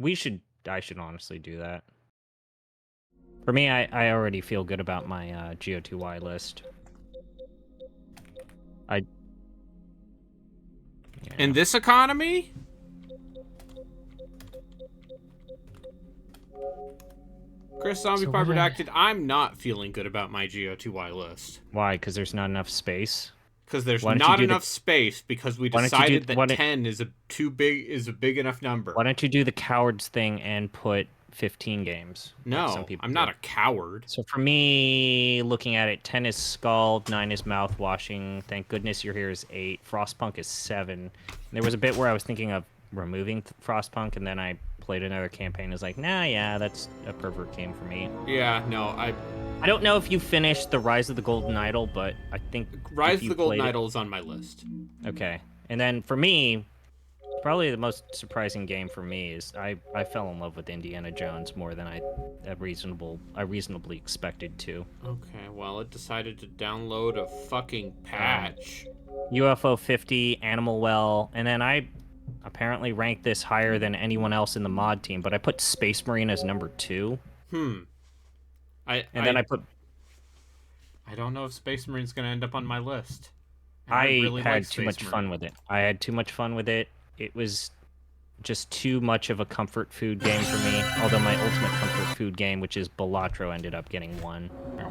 I should honestly do that. For me, I already feel good about my GO2Y list. In this economy? Chris Zombie So Pipe what Redacted, I'm not feeling good about my GO2Y list. Why? Because there's not enough space? Because there's Why don't you not do enough space because we why don't you do- decided that 10 is a big enough number. Why don't you do the cowards thing and put 15 games? Like No, some people I'm do? not a coward. So for me, looking at it, 10 is Skull, 9 is Mouthwashing. Thank goodness You're Here is 8. Frostpunk is 7. There was a bit where I was thinking of removing Frostpunk, and then I played another campaign. And was like, nah, yeah, that's a pervert game for me. Yeah, no, I don't know if you finished the Rise of the Golden Idol, but I think Rise of the Golden Idol is on my list. Okay, and then for me, probably the most surprising game for me is I fell in love with Indiana Jones more than I reasonably expected to. Okay, well, it decided to download a fucking patch. UFO 50, Animal Well, and then I apparently ranked this higher than anyone else in the mod team, but I put Space Marine as number 2. I don't know if Space Marine's gonna end up on my list. I really had like too much fun with it. I had too much fun with it. It was just too much of a comfort food game for me. Although my ultimate comfort food game, which is Balatro, ended up getting 1.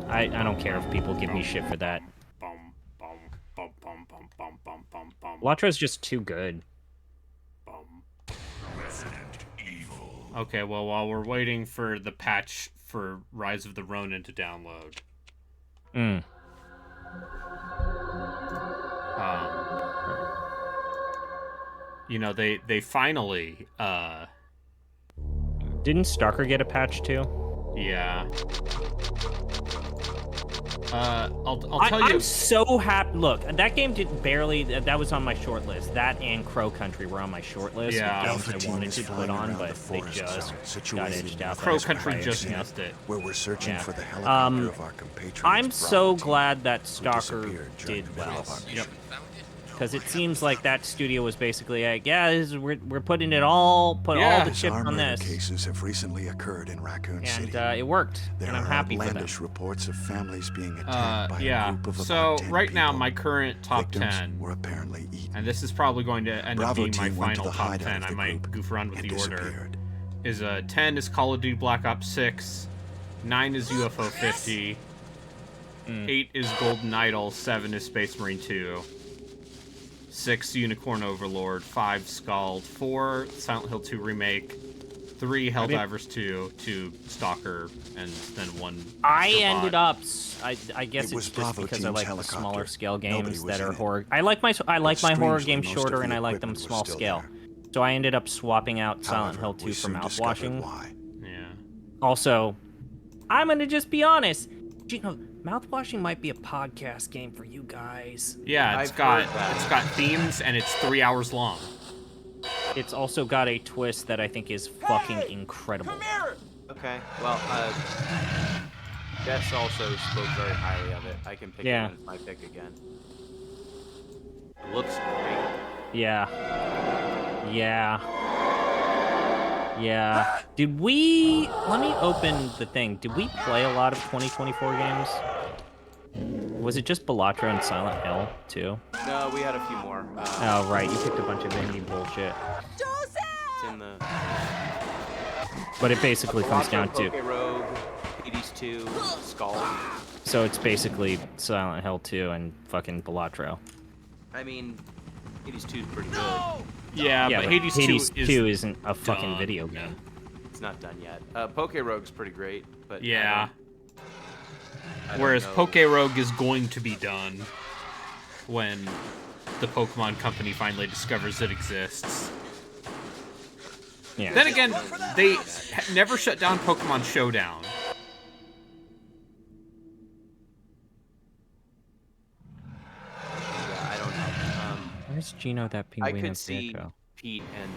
I don't care if people give me shit for that. Balatro's just too good. Okay, well, while we're waiting for the patch for Rise of the Ronin to download. You know, they finally, Didn't Stalker get a patch too? Yeah. I'll tell you. I'm so happy. Look, that game did barely. That was on my short list. That and Crow Country were on my short list. Yeah. Games I wanted to put on, but they just got edged out. Crow Country just missed it. Where we're searching for the helicopter of our compatriots. I'm so glad that Stalker did well. Yep. Because it seems like that studio was basically like, yeah, we're putting it all, all the chips on this. Cases have recently occurred in Raccoon City. And it worked, and I'm happy for them. Outlandish reports of families being attacked by a group of so about 10 right now people. my current top Victims 10 were apparently eaten. and this is probably going to end up being my final top 10. hideout of I the might group goof around with and the order. disappeared. Is 10 is Call of Duty Black Ops 6, 9 is UFO 50, 8 is Golden Idol, 7 is Space Marine 2, 6 Unicorn Overlord, 5 Scald, 4 Silent Hill 2 Remake, 3 Helldivers 2, 2 Stalker, and then 1 I Astro ended Bot. up. I guess was it's just Bravo because I Team's like the helicopter. smaller scale Nobody games was that are in it. horror. I like my horror strangely, games most of shorter, the and I like them equipment was small still scale. there. So I ended up swapping out Silent However, Hill 2 we for soon discovered Mouthwashing. why. Yeah. Also, I'm gonna just be honest. Mouthwashing might be a podcast game for you guys. Yeah, it's got themes and it's 3 hours long. It's also got a twist that I think is fucking incredible. Okay, well, Jess also spoke very highly of it. I can pick it as my pick again. It looks great. Yeah. Did we... Let me open the thing. Did we play a lot of 2024 games? Was it just Balatro and Silent Hill, too? No, we had a few more. Oh, right. You picked a bunch of indie bullshit. It's in the... But it basically comes down to... Poke Rogue, Hades 2, Skull. So it's basically Silent Hill 2 and fucking Balatro. I mean, Hades 2 is pretty good. Yeah, but Hades 2 isn't a fucking video game. It's not done yet. Poke Rogue's pretty great, but yeah. I don't Whereas know. Poke Rogue is going to be done when the Pokemon Company finally discovers it exists. Yeah. Then again, they never shut down Pokemon Showdown. Yeah, I don't know. Where's Gino, that I penguin? could see Pete and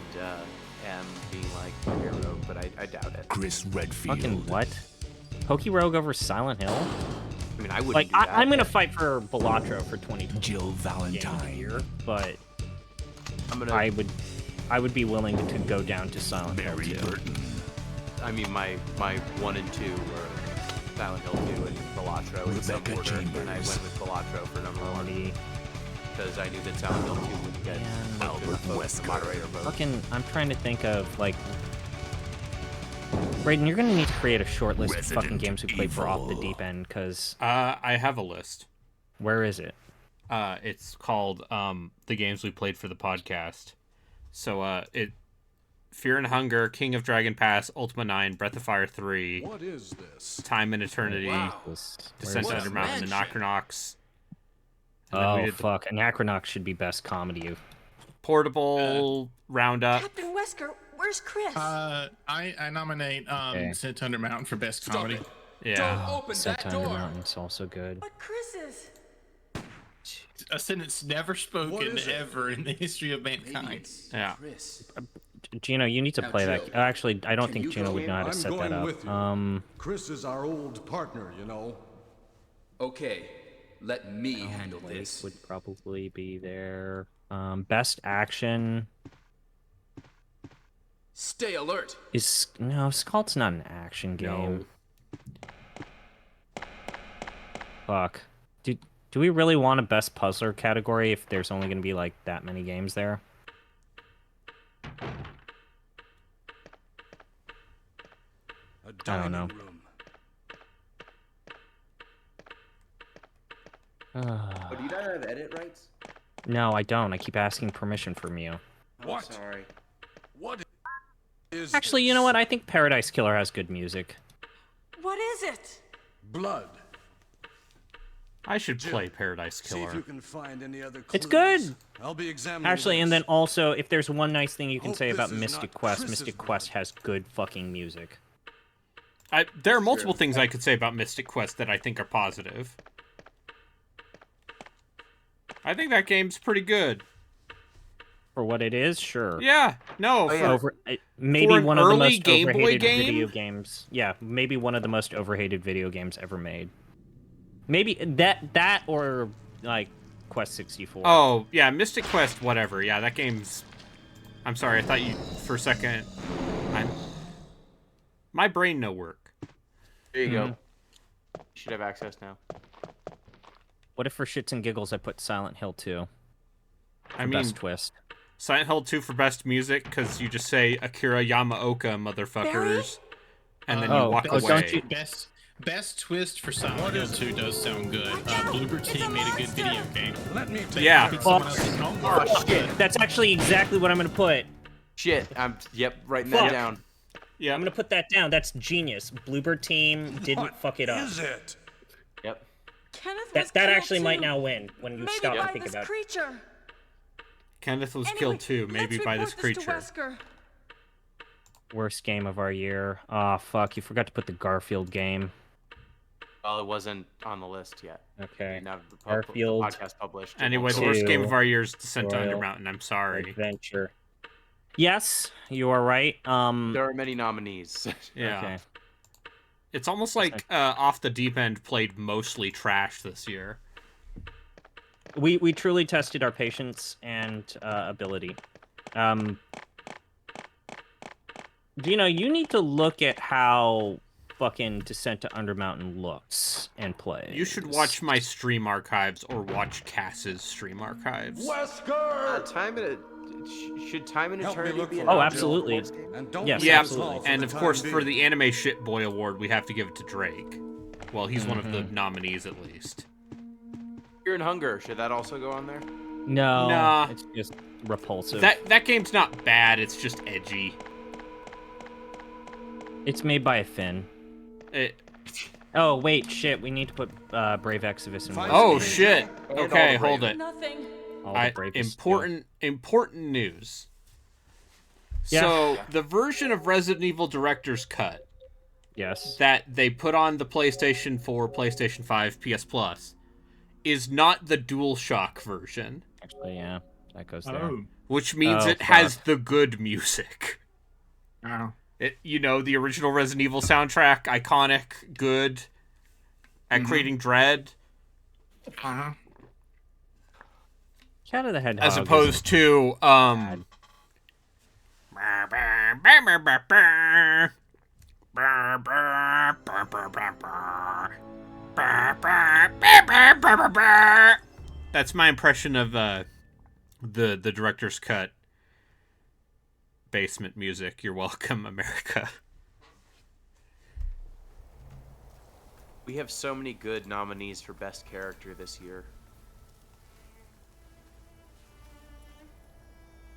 M being like Poke Rogue, but I doubt it. Chris Redfield. Fucking what? Pokerogue over Silent Hill? I mean, I wouldn't Like, do that. I'm gonna fight for Balatro for 2020. Jill Valentine. Year, but I'm gonna. I would I would be willing to go down to Silent Hill 2. I mean, my 1 and 2 were Silent Hill 2 and Balatro in some order, and I went with Balatro for number 1 because I knew that Silent Hill 2 would get the moderator vote. Fucking, I'm trying to think of, like... Brayden, you're gonna need to create a short list of fucking games we played for Off the Deep End, because... I have a list. Where is it? It's called, the games we played for the podcast. So, Fear and Hunger, King of Dragon Pass, Ultima 9, Breath of Fire 3. What is this? Time and Eternity, Descent to Undermountain, and Anachronox. Oh, fuck. Anachronox should be best comedy. Portable Roundup. Captain Wesker, where's Chris? I nominate Descent to Undermountain for best comedy. Yeah. Descent to Undermountain's also good. But Chris is... A sentence never spoken ever in the history of mankind. Yeah. Gino, you need to play that. Actually, I don't think Gino would know how to set that up. Chris is our old partner, you know. Okay, let me handle this. Would probably be there. Best action Stay alert. is Scald's not an action game. Fuck. Do we really want a best puzzler category if there's only going to be like that many games there? I don't know. Oh, do you not have edit rights? No, I don't. I keep asking permission from you. What? Oh, sorry. What is Actually, you know what? I think Paradise Killer has good music. What is it? blood? I should play Paradise Killer. See if you can find any other clues. It's good. I'll be examining Actually, and this. then also, if there's one nice thing you can Hope say this about is Mystic not Quest, Chris's Mystic blood. Quest has good fucking music. There are multiple things I could say about Mystic Quest that I think are positive. I think that game's pretty good. For what it is, sure. Yeah, no, Maybe for an one of the early most Game Boy overhated game? video games. Yeah, maybe one of the most overhated video games ever made. Maybe that or like Quest 64. Oh, yeah, Mystic Quest, whatever. Yeah, that game's... I'm sorry, I thought you... For a second... My brain no work. There you go. You should have access now. What if for shits and giggles I put Silent Hill 2? I mean, best twist. Silent Hill 2 for best music, because you just say Akira Yamaoka, motherfuckers. And then you walk away. Don't you... Best twist for Silent Hill 2 does sound good. Bloober Team made a good video game. Let me take Yeah. Oh, shit. That's actually exactly what I'm gonna put. Shit. Yep, writing that down. Yeah. I'm gonna put that down. That's genius. Bloober Team didn't fuck it up. Is it? Yep. Kenneth was That killed actually too. might now win when you Maybe stop by and think this about it. creature. Kenneth was Anyway, killed too, maybe let's by this report creature. to Wesker. Worst game of our year. Oh fuck! You forgot to put the Garfield game. Well, it wasn't on the list yet. Okay. Now the Garfield. podcast published. Anyway, the Two. worst game of our year is Descent to Royal Undermountain. I'm sorry. Adventure. Yes, you are right. There are many nominees. Yeah. Okay. It's almost like Off the Deep End played mostly trash this year. We truly tested our patience and ability. Gino, you need to look at how fucking Descent to Undermountain looks and plays. You should watch my stream archives or watch Cass's stream archives. Should Time and Help me Eternity look be for an it. Oh, optional absolutely. sports game? And don't Yes, be Yeah, absolutely. involved and the of time course, for being. the Anime Shitboy Award, we have to give it to Drake. Well, he's one of the nominees at least. Fear and Hunger. Should that also go on there? No, Nah. it's just repulsive. That game's not bad, it's just edgy. It's made by a Finn. Oh wait, shit! We need to put Brave Exodus in. Fine. Oh shit! And Okay, all the hold it. Nothing. All the bravest Important news. Yeah. So, the version of Resident Evil Director's Cut Yes. that they put on the PlayStation 4, PlayStation 5, PS Plus is not the DualShock version, Actually, yeah, that goes there. which means Oh, it has the good music. Oh. The original Resident Evil soundtrack, iconic, good, at creating dread, Uh-huh. Cat of the Hedgehog. as opposed to That's my impression of the director's cut basement music. You're welcome, America. We have so many good nominees for Best Character this year.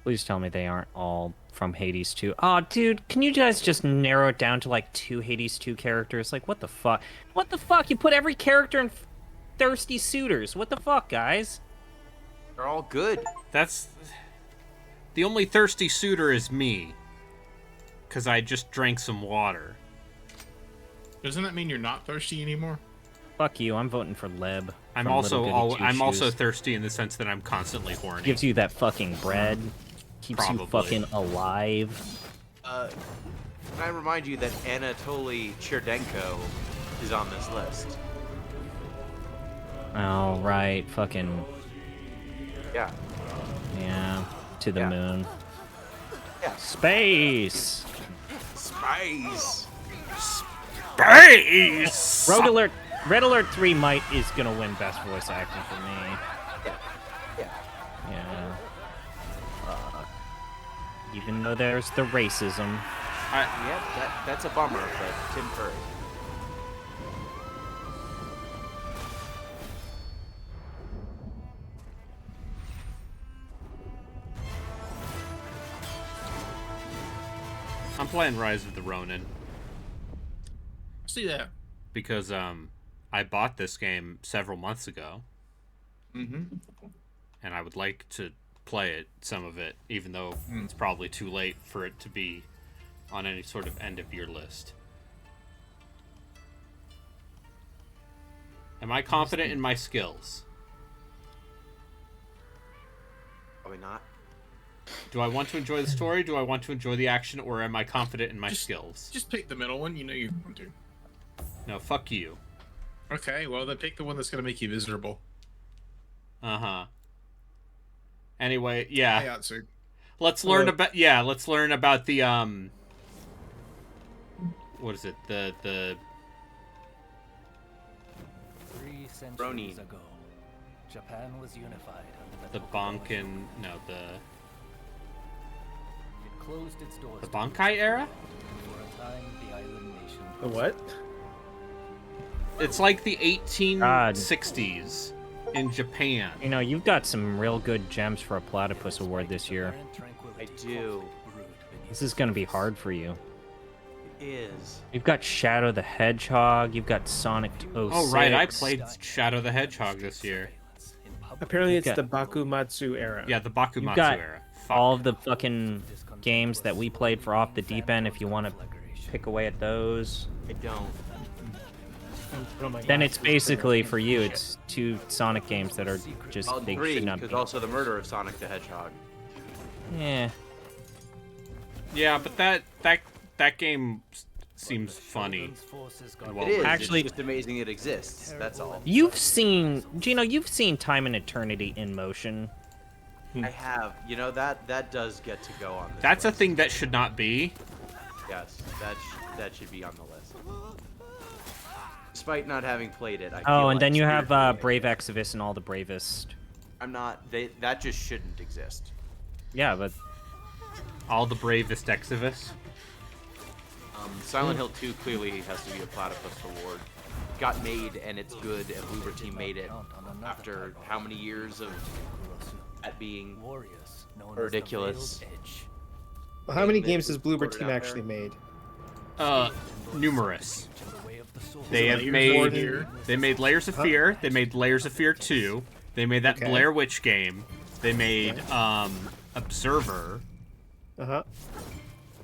Please tell me they aren't all from Hades 2. Oh, dude, can you guys just narrow it down to like 2 Hades 2 characters? Like, what the fuck? What the fuck? You put every character in Thirsty Suitors. What the fuck, guys? They're all good. That's... The only thirsty suitor is me. Because I just drank some water. Doesn't that mean you're not thirsty anymore? Fuck you, I'm voting for Leb. I'm from also Little Goody I'm also Two-Shoes. thirsty in the sense that I'm constantly horny. Gives you that fucking bread. Keeps you Probably. fucking alive. Can I remind you that Anatoly Cherdenko is on this list? Oh, right. Fucking... Yeah. Yeah. To the Yeah. moon. Yeah. Space! Spice. Space! Red Alert 3 is gonna win Best Voice Acting for me. Yeah. Yeah. Even though there's the racism. Yeah, that's a bummer, but Tim Curry. I'm playing Rise of the Ronin See that? because I bought this game several months ago. Mm-hmm. And I would like to play it, some of it, even though it's probably too late for it to be on any sort of end-of-year list. Am I confident in my skills? Probably not. Do I want to enjoy the story? Do I want to enjoy the action? Or am I confident in my Just- skills? Just pick the middle one. You know you're going to. No, fuck you. Okay, well then pick the one that's gonna make you miserable. Uh-huh. Anyway, yeah. Hey, Atsu. Let's learn about the what is it? The 3 centuries Ronin. ago, Japan was unified under the the Banken It closed its doors the to Bankai era? For a time, the island nation. The what? It's like the 1860s in Japan. You know, you've got some real good gems for a Platypus Award this year. I do. This is gonna be hard for you. It is. You've got Shadow the Hedgehog, you've got Sonic 06. Oh right, I played Shadow the Hedgehog this year. Apparently it's Okay. the Bakumatsu era. Yeah, the Bakumatsu You've got era. Fuck. all of the fucking games that we played for Off the Deep End if you want to pick away at those. I don't. Oh my Then God. it's basically for you, it's 2 Sonic games that are just, I'll they agree, should not be. because also the murder of Sonic the Hedgehog. Yeah. Yeah, but that game seems funny. and well It is. written. Actually- It's just amazing it exists. That's all. You've seen, Gino, you've seen Time and Eternity in motion. I have. You know, that does get to go on this That's a list. thing that should not be. Yes, that should be on the list. Despite not having played it, I feel Oh, and like then you have spiritually, Brave Exodus and all the Bravest. I'm not. That just shouldn't exist. Yeah, but All the bravest Exodus. Silent Hill 2 clearly has to be a Platypus Award. It got made and it's good, and Bloober Team made it after how many years of that being Warriors, known as the ridiculous. Veiled Edge. Well, how many They games has put Bloober it Team out actually there. made? Numerous. To the way of the sword. They have Layers of made Fear? they made Layers of Fear. They made Layers of Fear 2. They made that Okay. Blair Witch game. They made Observer. Uh-huh.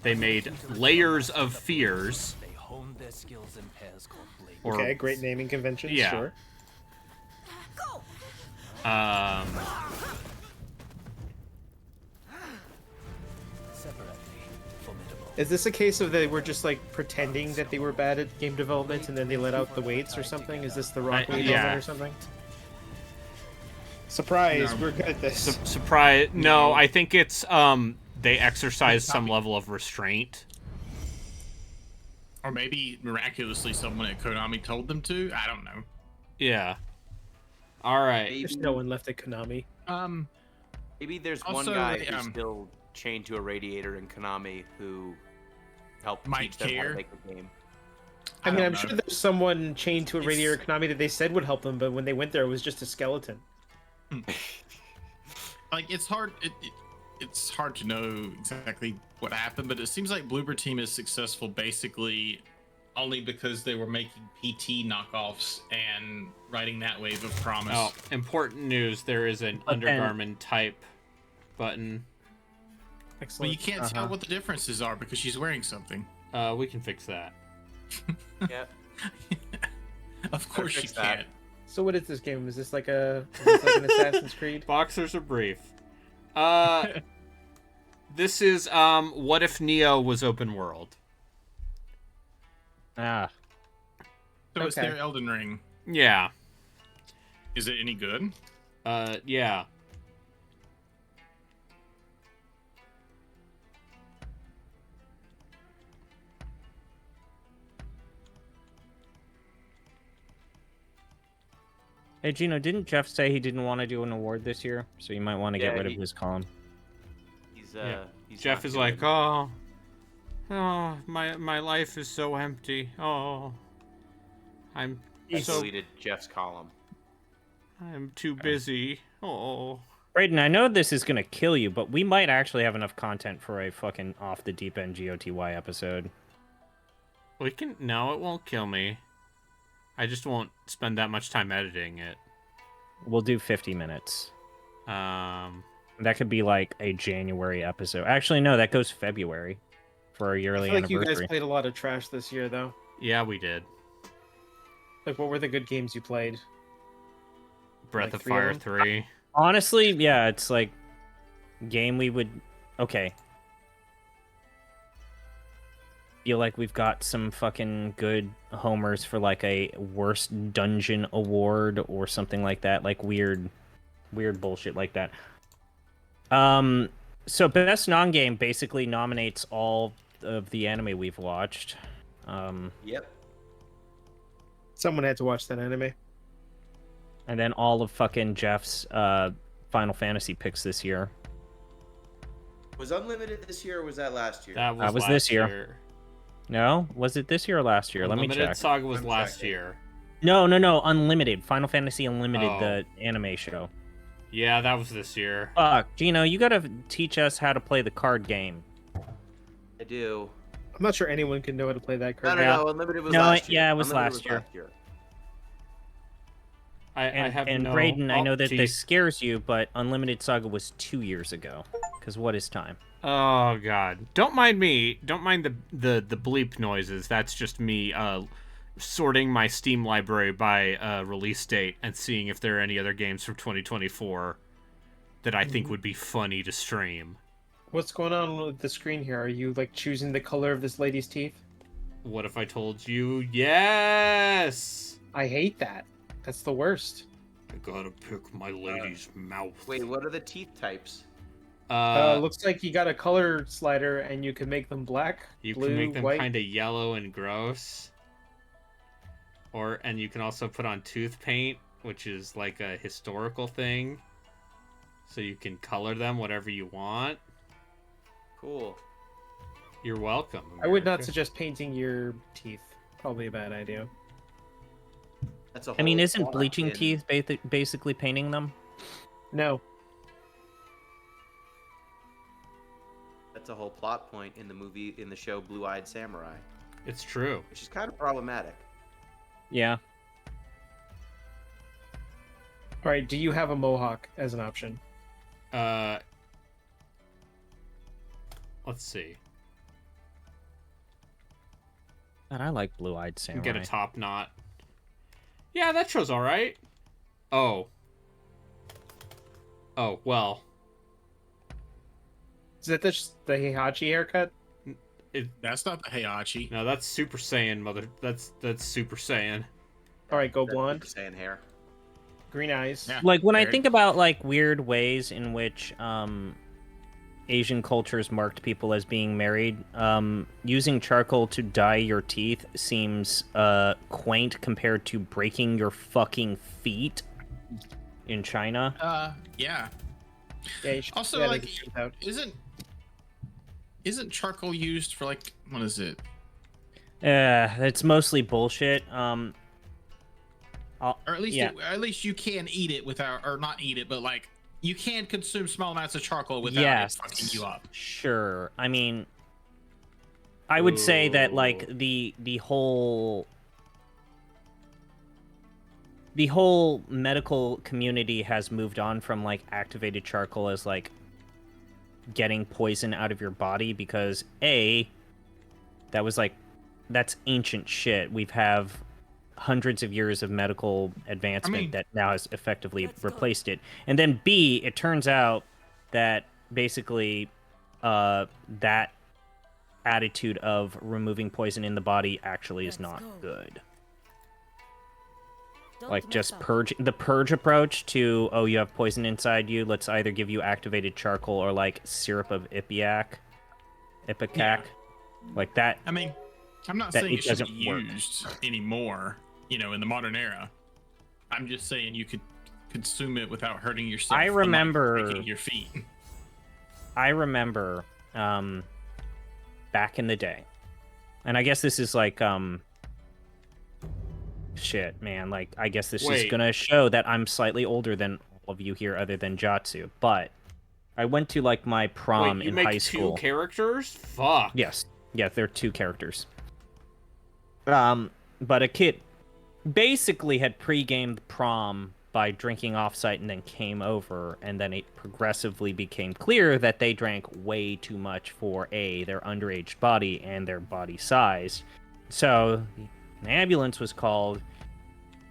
They made Layers of Fears. They honed their skills in pairs called blade. Or Okay, great naming convention, Yeah. sure. Separately formidable. Is this a case of they were just like pretending that they were bad at game development and then they let out the weights or something? Is this the Rock Weight yeah. element or something? Surprise, No. we're good at this. surprise. No, I think it's they exercise some level of restraint. Or maybe miraculously someone at Konami told them to. I don't know. Yeah. All right. There's no one left at Konami. Maybe there's Also, one guy like, who's still chained to a radiator in Konami who helped might teach them how care. to make the game. I mean, don't I'm know. sure there's someone chained to a radiator It's- at Konami that they said would help them, but when they went there, it was just a skeleton. Like it's hard. It's hard to know exactly what happened, but it seems like Bloober Team is successful basically only because they were making PT knockoffs and riding that wave of promise. Oh, important news. There is an But then- undergarment type button. But Excellent. you can't tell what the differences are because she's wearing something. We can fix that. Yeah. Of course you fix that. can't. So what is this game? Is this like an Assassin's Creed? Boxers are brief. This is what if Neo was open world? Ah, So it's Okay. their Elden Ring. Yeah. Is it any good? Yeah. hey Gino, didn't Jeff say he didn't want to do an award this year? So you might want to get Yeah, rid of he- his column. He's Yeah. he's Jeff not is good. like, my life is so empty. Oh, I'm I so deleted Jeff's column. I'm too busy. Oh. Brayden, I know this is gonna kill you, but we might actually have enough content for a fucking off the deep end GOTY episode. We can. No, it won't kill me. I just won't spend that much time editing it. We'll do 50 minutes. That could be like a January episode. Actually, no, that goes February for our I yearly feel like you anniversary. guys played a lot of trash this year, though. Yeah, we did. Like, what were the good games you played? Breath Like of 3 of Fire them? 3. Honestly, yeah, it's like game we would. Okay. Feel like we've got some fucking good homers for like a worst dungeon award or something like that, like weird bullshit like that. So best non-game basically nominates all of the anime we've watched. Yep. Someone had to watch that anime. And then all of fucking Jeff's Final Fantasy picks this year. Was Unlimited this year or was that last year? That was, was last this year. No? Was it this year or last year? Let me Unlimited check. Saga was I'm last checking. year. No, Unlimited. Final Fantasy Unlimited, Oh. the anime show. Yeah, that was this year. Fuck, Gino, you gotta teach us how to play the card game. I do. I'm not sure anyone can know how to play that No, card. no, Yeah. no. Unlimited was No, last year. yeah, it was Unlimited last year. I have And no... Brayden, I Oh, know that this geez. scares you, but Unlimited Saga was 2 years ago. Because what is time? Oh god. Don't mind me. Don't mind the bleep noises. That's just me sorting my Steam library by release date and seeing if there are any other games from 2024 that I think would be funny to stream. What's going on with the screen here? Are you like choosing the color of this lady's teeth? What if I told you yes? I hate that. That's the worst. I gotta pick my lady's mouth. Wait, what are the teeth types? Looks like you got a color slider and you can make them black, you blue, can make them white. kind of yellow and gross. And you can also put on tooth paint, which is like a historical thing. So you can color them whatever you want. Cool. You're welcome. I would not America. suggest painting your teeth. Probably a bad idea. That's a I mean, whole isn't plot bleaching in- teeth basically painting them? No. That's a whole plot point in the show Blue-Eyed Samurai, It's true. which is kind of problematic. Yeah. All right. Do you have a mohawk as an option? Let's see. God, I like Blue-Eyed You Samurai. can get a top knot. Yeah, that show's all right. Oh. Oh well. Is that just the Heihachi haircut? That's not the Heihachi. No, that's Super Saiyan, mother. That's Super Saiyan. All right, go That's blonde, Super Saiyan hair. green eyes. Yeah. Like when I Very- think about like weird ways in which Asian cultures marked people as being married. Using charcoal to dye your teeth seems quaint compared to breaking your fucking feet in China. Yeah. Yeah, you should Also, yeah, like, it turns out. isn't charcoal used for like what is it? It's mostly bullshit. Or at least yeah. at least you can eat it without, or not eat it, but like you can consume small amounts of charcoal without Yes. it fucking you up. Sure. I mean, I would say that like the whole medical community has moved on from like activated charcoal as like getting poison out of your body, because that's ancient shit. We've have hundreds of years of medical advancement that now has effectively replaced it. And then B, it turns out that basically that attitude of removing poison in the body actually is not good. Like just the purge approach to, oh, you have poison inside you, let's either give you activated charcoal or like syrup of ipecac. Like that. I mean, I'm not that saying it it should be doesn't work. used anymore, in the modern era. I'm just saying you could consume it without hurting yourself. I and, like, remember- breaking your feet. I remember back in the day, and I guess this is like shit, man, like I guess this is Wait. gonna show that I'm slightly older than all of you here other than Jatsu, but I went to like my prom Wait, you in make high two school. characters? Fuck. Yes. Yeah, they're two characters. But a kid basically had pre-gamed prom by drinking off-site and then came over, and then it progressively became clear that they drank way too much for their underage body and their body size. So an ambulance was called,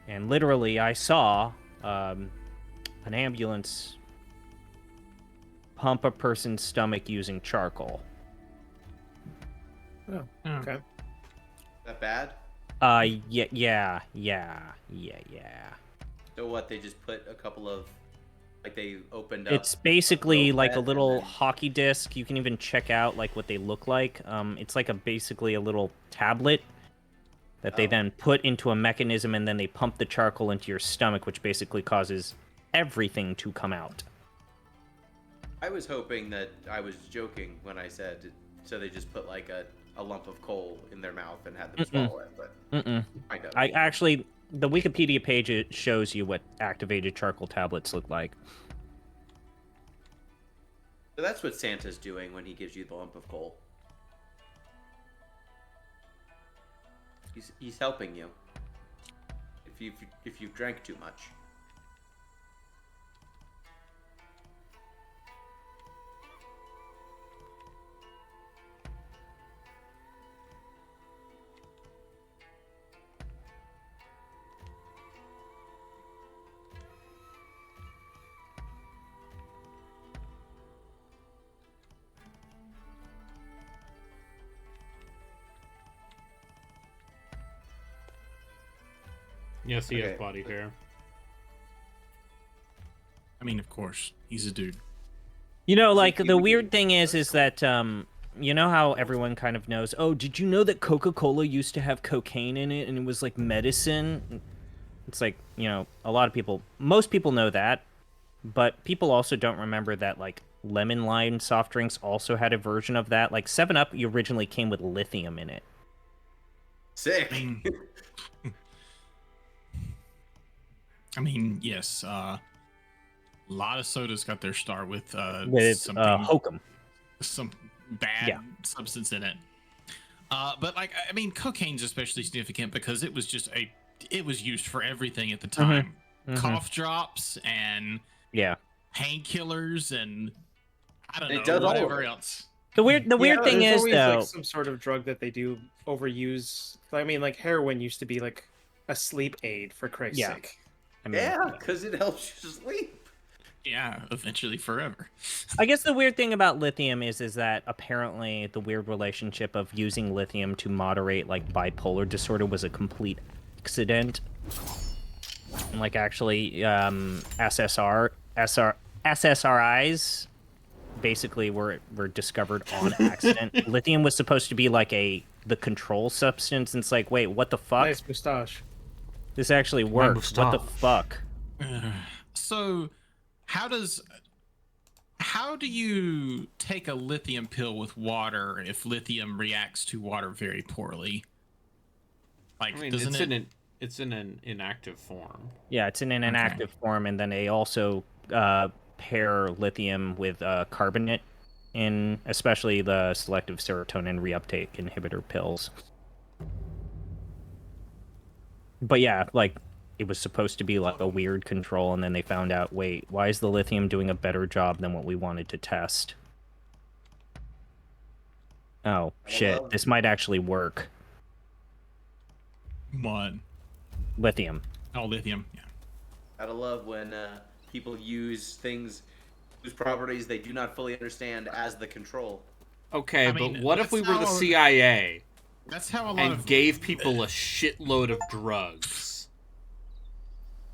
and literally I saw an ambulance pump a person's stomach using charcoal. Oh, okay. That bad? Yeah. So what? They just put a couple of, like, they opened up. It's basically like a bed and little then- hockey disc. You can even check out like what they look like. It's like basically a little tablet that they then put into a mechanism, and then they pump the charcoal into your stomach, which basically causes everything to come out. I was hoping that I was joking when I said, so they just put like a lump of coal in their mouth and had them swallow it, but kind of. I actually, the Wikipedia page, it shows you what activated charcoal tablets look like. So that's what Santa's doing when he gives you the lump of coal. He's helping you. If you've drank too much. Yes, he Okay. has body hair. I mean, of course, he's a dude. You know, like the weird thing is that you know how everyone kind of knows, oh, did you know that Coca-Cola used to have cocaine in it and it was like medicine? It's like, most people know that, but people also don't remember that like lemon lime soft drinks also had a version of that. Like 7-Up originally came with lithium in it. Sick. I mean, yes, a lot of sodas got their start with Hokum. some bad substance in it. But like, I mean, cocaine's especially significant because it was used for everything at the time. Cough drops and painkillers and I don't know, whatever else. The weird thing there's is always, though, like, some sort of drug that they do overuse. I mean, like heroin used to be like a sleep aid, for Christ's sake. I mean, Yeah, because it helps you sleep. Yeah, eventually forever. I guess the weird thing about lithium is that apparently the weird relationship of using lithium to moderate like bipolar disorder was a complete accident. And like actually SSRIs basically were discovered on accident. Lithium was supposed to be like the control substance, and it's like, wait, what the fuck? Nice moustache. This actually works. What the moustache. fuck? So, how do you take a lithium pill with water if lithium reacts to water very poorly? Like, I mean, doesn't it's in an inactive form. Yeah, it's in an inactive form, and then they also pair lithium with carbonate in, especially the selective serotonin reuptake inhibitor pills. But yeah, like, it was supposed to be like a weird control, and then they found out, wait, why is the lithium doing a better job than what we wanted to test? Oh, shit, this might actually work. What? Lithium. Oh, lithium. Yeah. Gotta love when people use things whose properties they do not fully understand as the control. Okay, I mean, but what if we that's were the how- CIA That's how a lot and of gave people a shitload of drugs?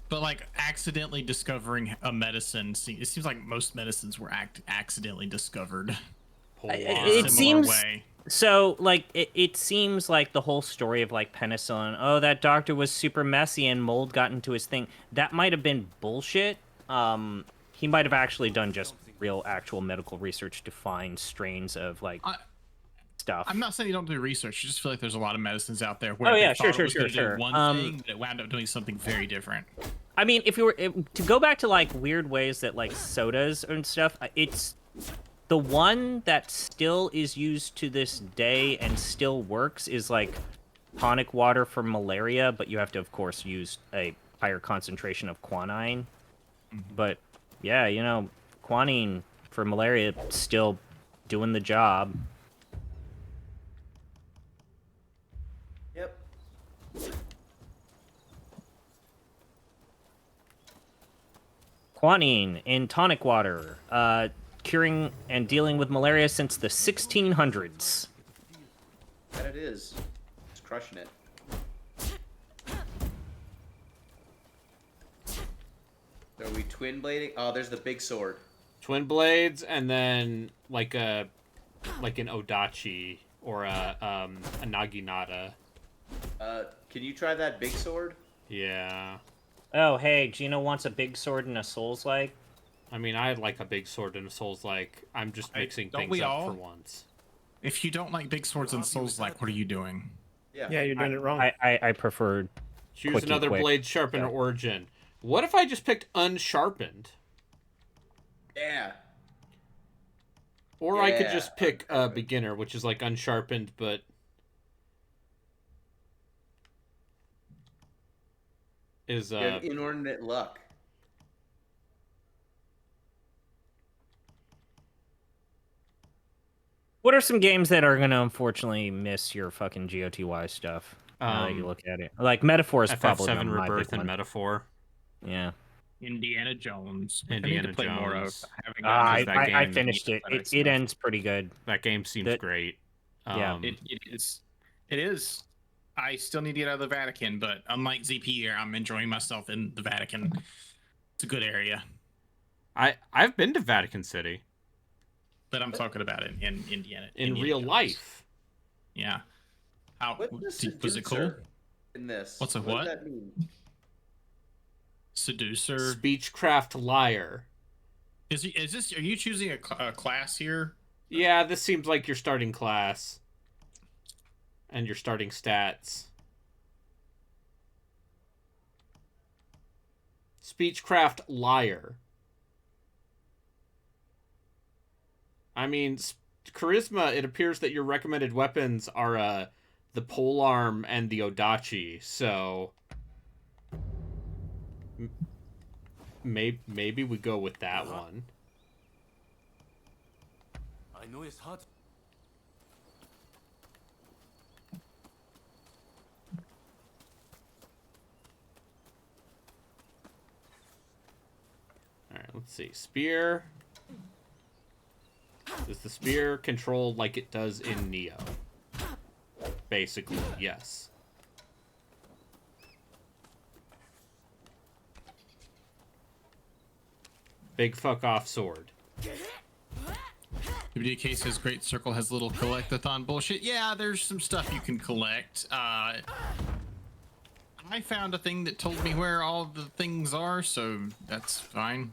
But like accidentally discovering a medicine, it seems like most medicines were accidentally discovered. It seems so. Like it seems like the whole story of like penicillin. Oh, that doctor was super messy and mold got into his thing. That might have been bullshit. He might have actually done just real, actual medical research to find strains of like stuff. I'm not saying you don't do research. I just feel like there's a lot of medicines out there where Oh, they yeah, thought sure, it was gonna sure. do one thing, but it wound up doing something very different. I mean, if you were to go back to like weird ways that like sodas and stuff, it's the one that still is used to this day and still works is like tonic water for malaria, but you have to, of course, use a higher concentration of quinine. But yeah, you know, quinine for malaria still doing the job. Yep. Quinine in tonic water, curing and dealing with malaria since the 1600s. That it is. Just crushing it. Are we twin blading? Oh, there's the big sword. Twin blades, and then like an Odachi or a Naginata. Can you try that big sword? Yeah. Oh, hey, Gino wants a big sword and a Souls-like. I mean, I'd like a big sword and a Souls-like. I'm just mixing don't things we up all? for once. If you don't like big swords and souls, like, what are you doing? Yeah. Yeah, you're doing it wrong. I prefer Choose Quickie another quick. blade sharpener origin. What if I just picked unsharpened? Yeah. Or I could Yeah, just pick a beginner, which is like unsharpened, but is You have inordinate luck. What are some games that are gonna unfortunately miss your fucking GOTY stuff? Now that you Um, look at it, like Metaphor is probably FF7 my big Rebirth and one. Metaphor. Yeah. Indiana Jones. Indiana I need to play more of. Jones. I haven't I, gotten to that I game. finished it. It ends pretty good. That game seems That- great. yeah. It is. It is. I still need to get out of the Vatican, but unlike ZP here, I'm enjoying myself in the Vatican. It's a good area, I've been to Vatican City but I'm talking about it in Indiana. in Indiana real Jones. life. Yeah. How What's the was it cool? seducer in this? What's a What what? does that mean? Seducer. Speechcraft liar. Is this? Are you choosing a class here? Yeah, this seems like your starting class. And your starting stats. Speechcraft liar. I mean, charisma, it appears that your recommended weapons are the polearm and the Odachi, so maybe we go with that one. I know it's hot. Alright, let's see. Spear. Is the spear controlled like it does in Neo? Basically, yes. Big fuck off sword. WDK says Great Circle has little collectathon bullshit. Yeah, there's some stuff you can collect. I found a thing that told me where all the things are, so that's fine.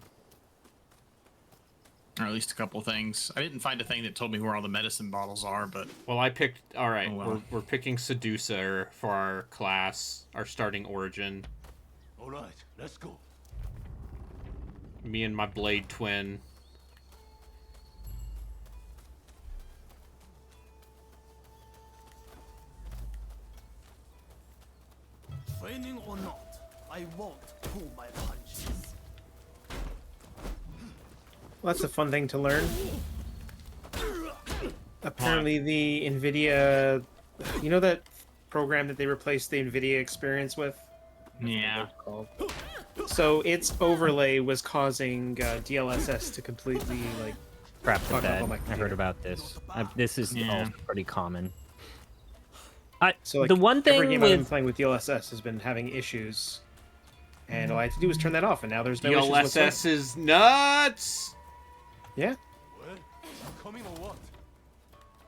Or at least a couple things. I didn't find a thing that told me where all the medicine bottles are, but... Well, I picked... Alright, Oh, well. we're picking Seducer for our class, our starting origin. Alright, let's go. Me and my Blade twin. Training or not, I won't pull my punches. Well, that's a fun thing to learn. Apparently, the NVIDIA, you know that program that they replaced the NVIDIA experience with? Yeah. Called. So its overlay was causing DLSS to completely like Crap fuck with up that. on my I computer. heard about this. This is Yeah. all pretty common. So like, the one every thing game I've been with playing with DLSS has been having issues, and all I had to do was turn that off, and now there's no issues whatsoever. DLSS is nuts! Yeah. Well, coming or what?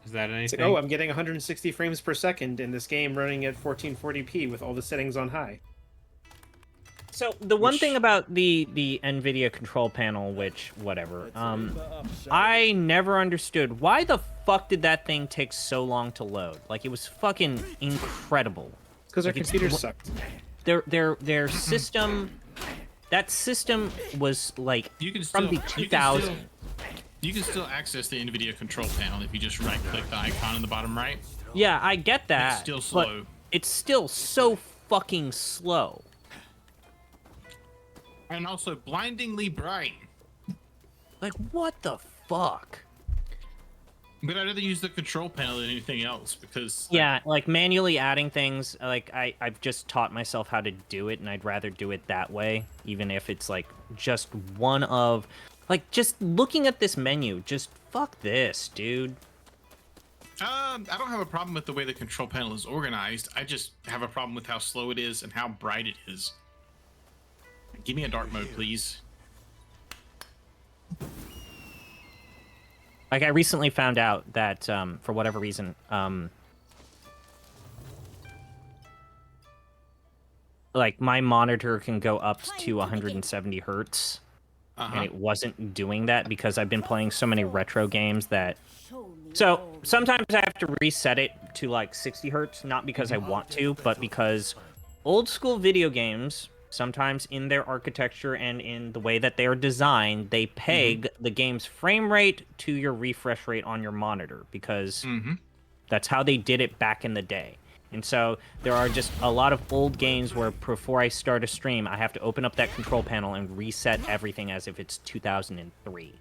Is that It's anything? like, oh, I'm getting 160 frames per second in this game running at 1440p with all the settings on high. So the one Which- thing about the NVIDIA control panel, which whatever, I never understood why the fuck did that thing take so long to load? Like it was fucking incredible. Because our Like, it's- computers sucked. Their system, that system was like You can from still, the 2000. You can still access the NVIDIA control panel if you just right-click the icon in the bottom right. Yeah, I get that. It's still but slow. It's still so fucking slow. And also blindingly bright. Like what the fuck? But I'd rather use the control panel than anything else because Yeah, like manually adding things, like I've just taught myself how to do it, and I'd rather do it that way, even if it's like just one of, like just looking at this menu, just fuck this, dude. I don't have a problem with the way the control panel is organized. I just have a problem with how slow it is and how bright it is. Give me a dark mode, please. Like I recently found out that for whatever reason, like my monitor can go up to 170 hertz. And it wasn't doing that because I've been playing so many retro games that... So, sometimes I have to reset it to like 60 hertz, not because I want to, but because old school video games, sometimes in their architecture and in the way that they are designed, they peg the game's frame rate to your refresh rate on your monitor because that's how they did it back in the day. And so there are just a lot of old games where before I start a stream, I have to open up that control panel and reset everything as if it's 2003.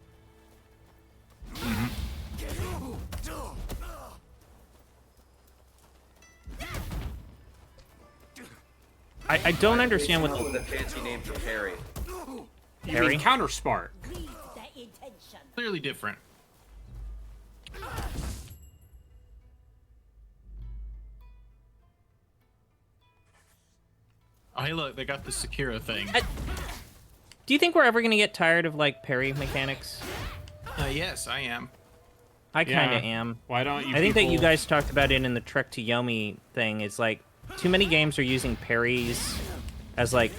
I don't understand what the fancy name for parry. You mean Counter Spark? Clearly different. Oh, hey, look, they got the Sekiro thing. Do you think we're ever gonna get tired of like parry mechanics? Yes, I am. I kind Yeah. of am. Why don't you I think that you people- guys talked about it in the Trek to Yomi thing. It's like too many games are using parries as like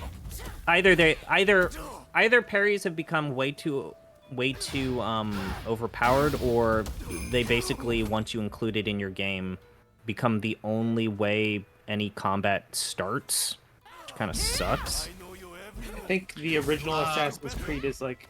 either parries have become way too overpowered, or they basically, once you include it in your game, become the only way any combat starts, which kind of sucks. I think the original Assassin's Creed is like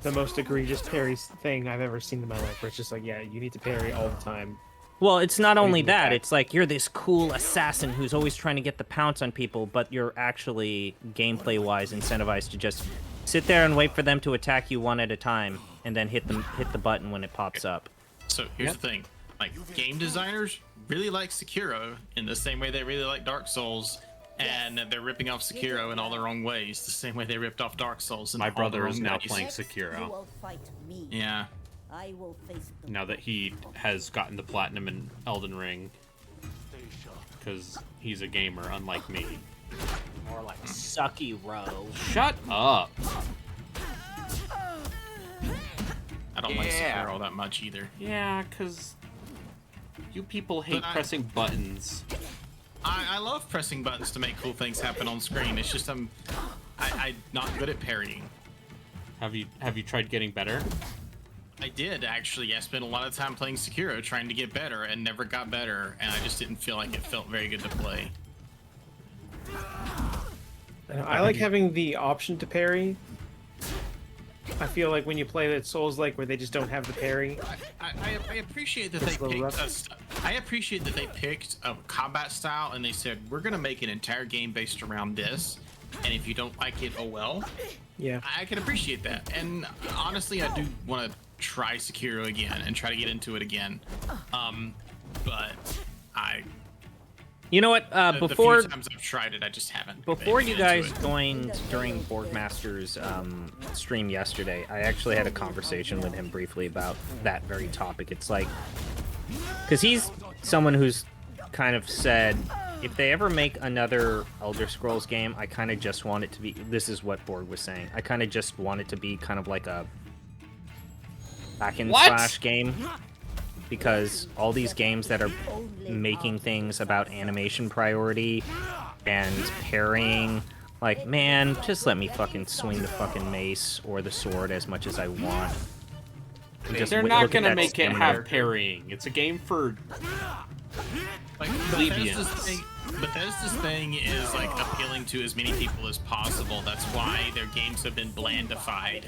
the most egregious parry thing I've ever seen in my life. Where it's just like, yeah, you need to parry all the time. Well, it's not only even that, attack. it's like you're this cool assassin who's always trying to get the pounce on people, but you're actually gameplay-wise incentivized to just sit there and wait for them to attack you one at a time, and then hit the button when it pops up. So here's the thing. Like, game designers really like Sekiro in the same way they really like Dark Souls, and they're ripping off Sekiro in all the wrong ways, the same way they ripped off Dark Souls in My all the brother is wrong now ways. playing Sekiro. Yeah. Now that he has gotten the platinum in Elden Ring, because he's a gamer, unlike me. More like Sucky Row. Shut up. I I don't like Sekiro that much either. Yeah, because you people hate But pressing buttons. I love pressing buttons to make cool things happen on screen. It's just I'm not good at parrying. Have you tried getting better? I did actually. I spent a lot of time playing Sekiro trying to get better and never got better, and I just didn't feel like it felt very good to play. I like having the option to parry. I feel like when you play that Souls-like where they just don't have the parry. I appreciate that they picked I appreciate that they picked a combat style and they said we're gonna make an entire game based around this, and if you don't like it, oh well. Yeah. I can appreciate that, and honestly, I do want to try Sekiro again and try to get into it again. But You know what? the Before few times I've tried it, I just haven't. Before been you into guys it. joined during Borgmaster's stream yesterday, I actually had a conversation with him briefly about that very topic. It's like, because he's someone who's kind of said, if they ever make another Elder Scrolls game, I kind of just want it to be, this is what Borg was saying, I kind of just want it to be kind of like a hack and slash game. Because all these games that are making things about animation priority and parrying, like, man, just let me fucking swing the fucking mace or the sword as much as I want. They're not gonna make it have parrying. It's a game for like plebeians. Bethesda's thing is like appealing to as many people as possible. That's why their games have been blandified.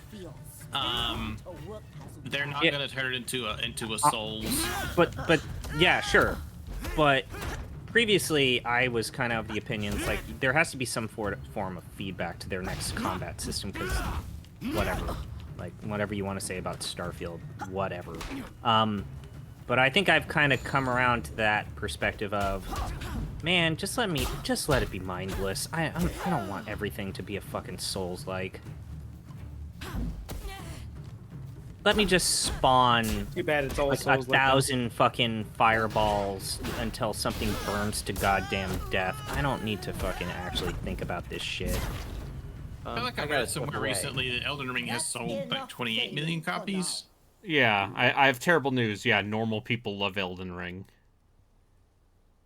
They're not gonna turn it into a Souls. But yeah, sure. But previously, I was kind of the opinions like there has to be some form of feedback to their next combat system, because whatever, like whatever you want to say about Starfield, whatever. But I think I've kind of come around to that perspective of, man, just let it be mindless. I don't want everything to be a fucking Souls-like. Let me just spawn Too bad it's all like Souls-like. 1,000 fucking fireballs until something burns to goddamn death. I don't need to fucking actually think about this shit. I feel like I read somewhere recently that Elden Ring has sold like 28 million copies. Yeah, I have terrible news. Yeah, normal people love Elden Ring.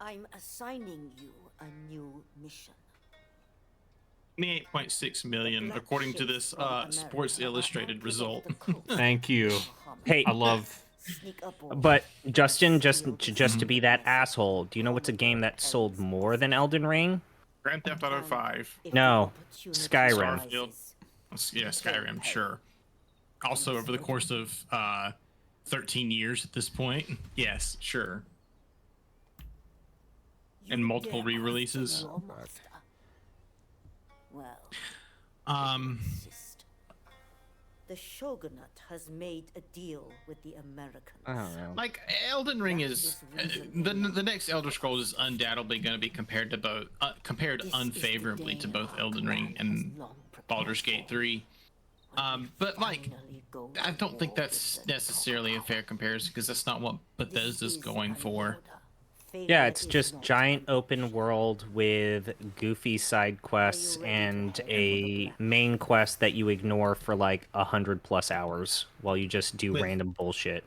I'm assigning you a new mission. 28.6 million, according to this Sports Illustrated result. Thank you. Hey, I love. But Justin, just to be that asshole, do you know what's a game that sold more than Elden Ring? Grand Theft Auto 5. No, Skyrim. Starfield. Yeah, Skyrim, sure. Also, over the course of 13 years at this point. Yes, sure. And multiple re-releases. Well, the Shogunate has made a deal with the Americans. I don't know. Like Elden Ring is the next Elder Scrolls is undoubtedly going to be compared unfavorably to both Elden Ring and Baldur's Gate 3. But like, I don't think that's necessarily a fair comparison, because that's not what Bethesda's going for. Yeah, it's just giant open world with goofy side quests and a main quest that you ignore for like 100+ hours while you just do random bullshit.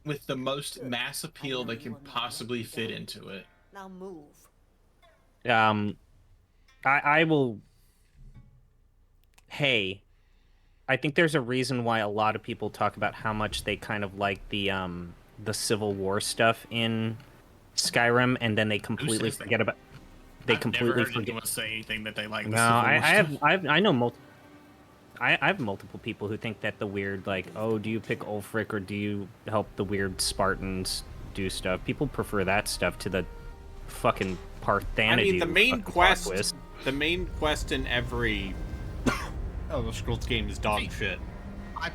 With the most mass appeal they can possibly fit into it. Now move. I will. Hey, I think there's a reason why a lot of people talk about how much they kind of like the Civil War stuff in Skyrim, and then they completely forget about. I've never heard anyone say anything that they like. No, I know I have multiple people who think that the weird, like, oh, do you pick Ulfric or do you help the weird Spartans do stuff? People prefer that stuff to the fucking Parthena. I mean, the main quest in every Elder Scrolls game is dog shit. I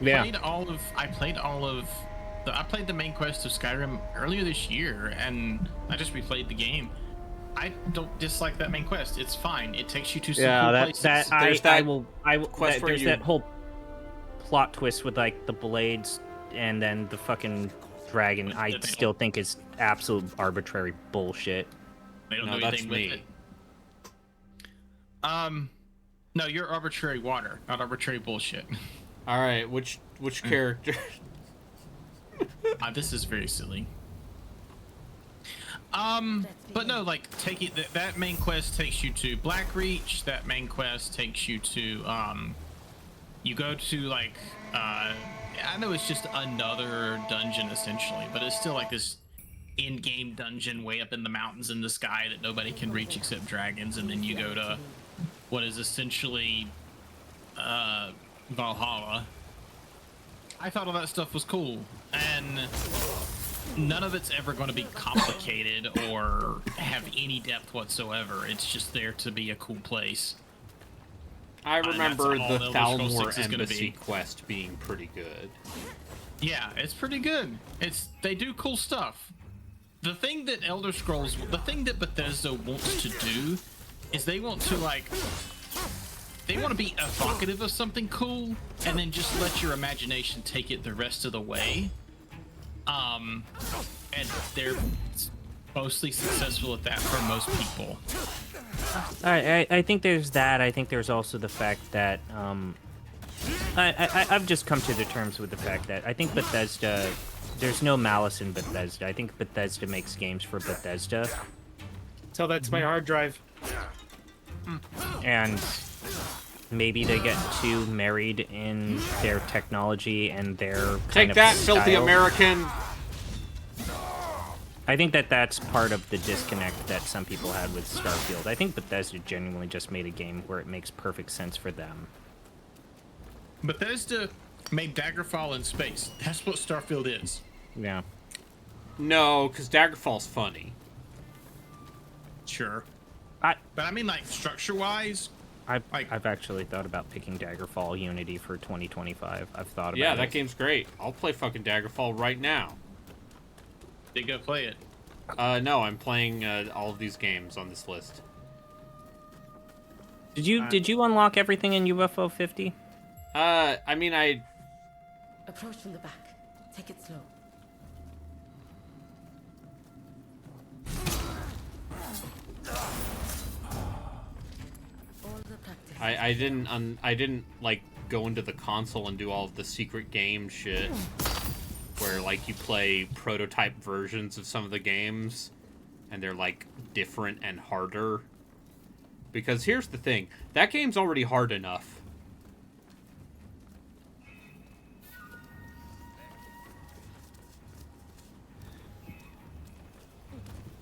played the main quest of Skyrim earlier this year, and I just replayed the game. I don't dislike that main quest. It's fine. It takes you to some cool places. There's that whole plot twist with like the blades and then the fucking dragon. I still think is absolute arbitrary bullshit. They don't do anything with it. No, you're arbitrary water, not arbitrary bullshit. All right, which character? This is very silly. But no, like take it that main quest takes you to Blackreach. That main quest takes you to you go to like I know it's just another dungeon essentially, but it's still like this in-game dungeon way up in the mountains in the sky that nobody can reach except dragons, and then you go to what is essentially Valhalla. I thought all that stuff was cool, and none of it's ever going to be complicated or have any depth whatsoever. It's just there to be a cool place. I remember all the Elder Scrolls Thalmor 6 is gonna Embassy be. quest being pretty good. Yeah, it's pretty good. They do cool stuff. The thing that Bethesda wants to do is they want to be evocative of something cool and then just let your imagination take it the rest of the way. And they're mostly successful at that for most people. I think there's that. I think there's also the fact that I've just come to the terms with the fact that I think Bethesda, there's no malice in Bethesda. I think Bethesda makes games for Bethesda. So that's my hard drive. And maybe they get too married in their technology and their kind Take of that, filthy style. American! I think that that's part of the disconnect that some people had with Starfield. I think Bethesda genuinely just made a game where it makes perfect sense for them. Bethesda made Daggerfall in space. That's what Starfield is. Yeah. No, because Daggerfall's funny. Sure. But I mean, like, structure-wise, I've actually thought about picking Daggerfall Unity for 2025. I've thought about it. Yeah, that game's great. I'll play fucking Daggerfall right now. Did you go play it? No, I'm playing all of these games on this list. Did you unlock everything in UFO 50? I mean, Approach from the back. Take it slow. I didn't like go into the console and do all of the secret game shit where like you play prototype versions of some of the games and they're like different and harder. Because here's the thing, that game's already hard enough.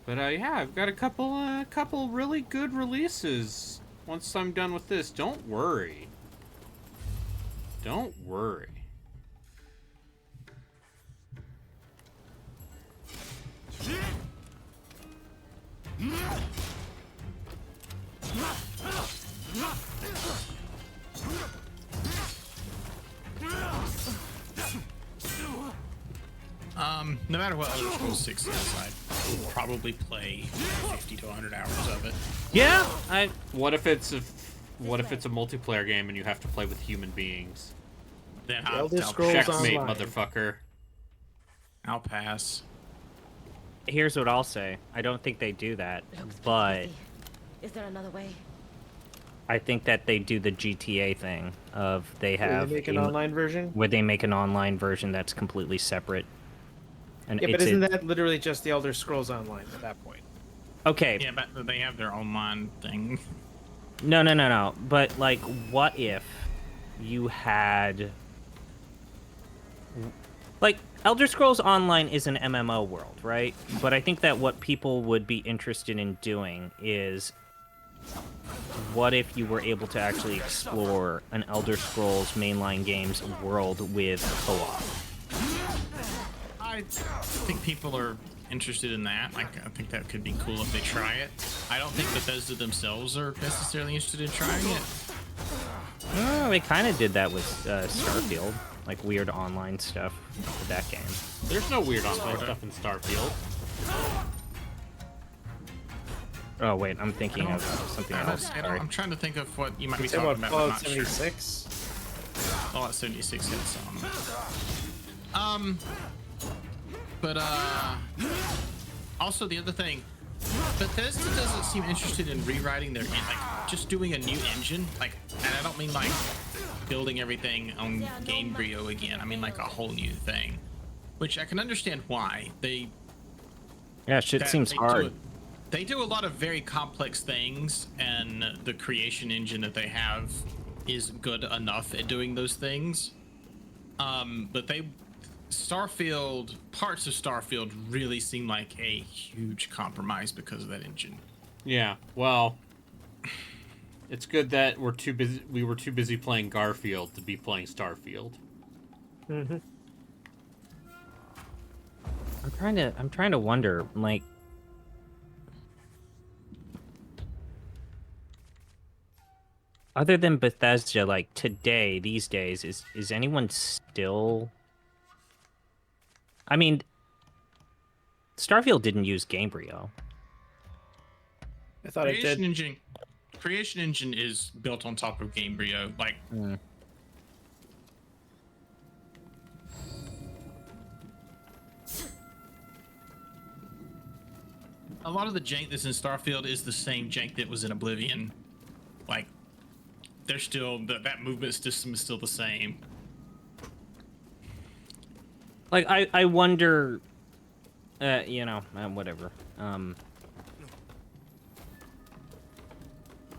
But yeah, I've got a couple really good releases. Once I'm done with this, don't worry. Don't worry. No matter what Elder Scrolls 6 is, I'd probably play 50 to 100 hours of it. Yeah, What if it's a multiplayer game and you have to play with human beings? Then Elder Scrolls Checkmate, Online. motherfucker. I'll pass. Here's what I'll say. I don't think they do that, but Is there another way? I think that they do the GTA thing of they have make an online version? where they make an online version that's completely separate. And Yeah, but it's isn't that literally just the Elder Scrolls Online at that point? okay. Yeah, but they have their online thing. No. But like, what if you had like Elder Scrolls Online is an MMO world, right? But I think that what people would be interested in doing is what if you were able to actually explore an Elder Scrolls mainline games world with co-op? I think people are interested in that. Like, I think that could be cool if they try it. I don't think Bethesda themselves are necessarily interested in trying it. Oh, they kind of did that with Starfield, like weird online stuff with that game. There's no weird online stuff in Starfield. Oh wait, I'm thinking of something else. Sorry. I'm trying to think of what you might be Say talking about about. Fallout I'm not sure. 76? Fallout 76 had some. But also the other thing, Bethesda doesn't seem interested in rewriting their like just doing a new engine. Like, and I don't mean like building everything on Gamebryo again. I mean like a whole new thing. which I can understand why Yeah, shit that seems they hard. They do a lot of very complex things, and the creation engine that they have is good enough at doing those things. But parts of Starfield really seem like a huge compromise because of that engine. Yeah, well, it's good that we were too busy playing Garfield to be playing Starfield. Mm-hmm. I'm trying to wonder, like, other than Bethesda, like today, these days, is anyone still? I mean, Starfield didn't use Gamebryo. I thought it did. Creation engine is built on top of Gamebryo. Like, a lot of the jank that's in Starfield is the same jank that was in Oblivion. Like, they're still that movement system is still the same. Like, I wonder, whatever.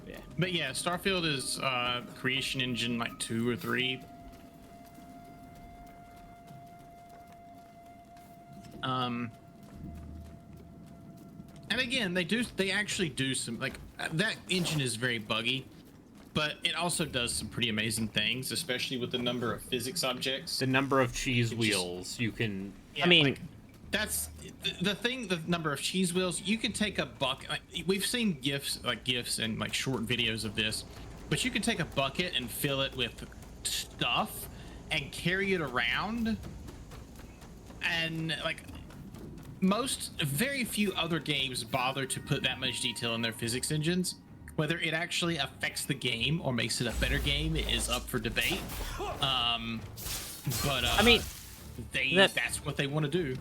Yeah. But yeah, Starfield is creation engine like 2 or 3. And again, they actually do some, like, that engine is very buggy, but it also does some pretty amazing things, especially with the number of physics objects. The number of cheese wheels you can. Yeah, I mean, like, that's the thing. The number of cheese wheels. You can take a bucket. Like, we've seen gifs and like short videos of this, but you can take a bucket and fill it with stuff and carry it around, and like very few other games bother to put that much detail in their physics engines. Whether it actually affects the game or makes it a better game is up for debate. But I mean, that's what they want to do.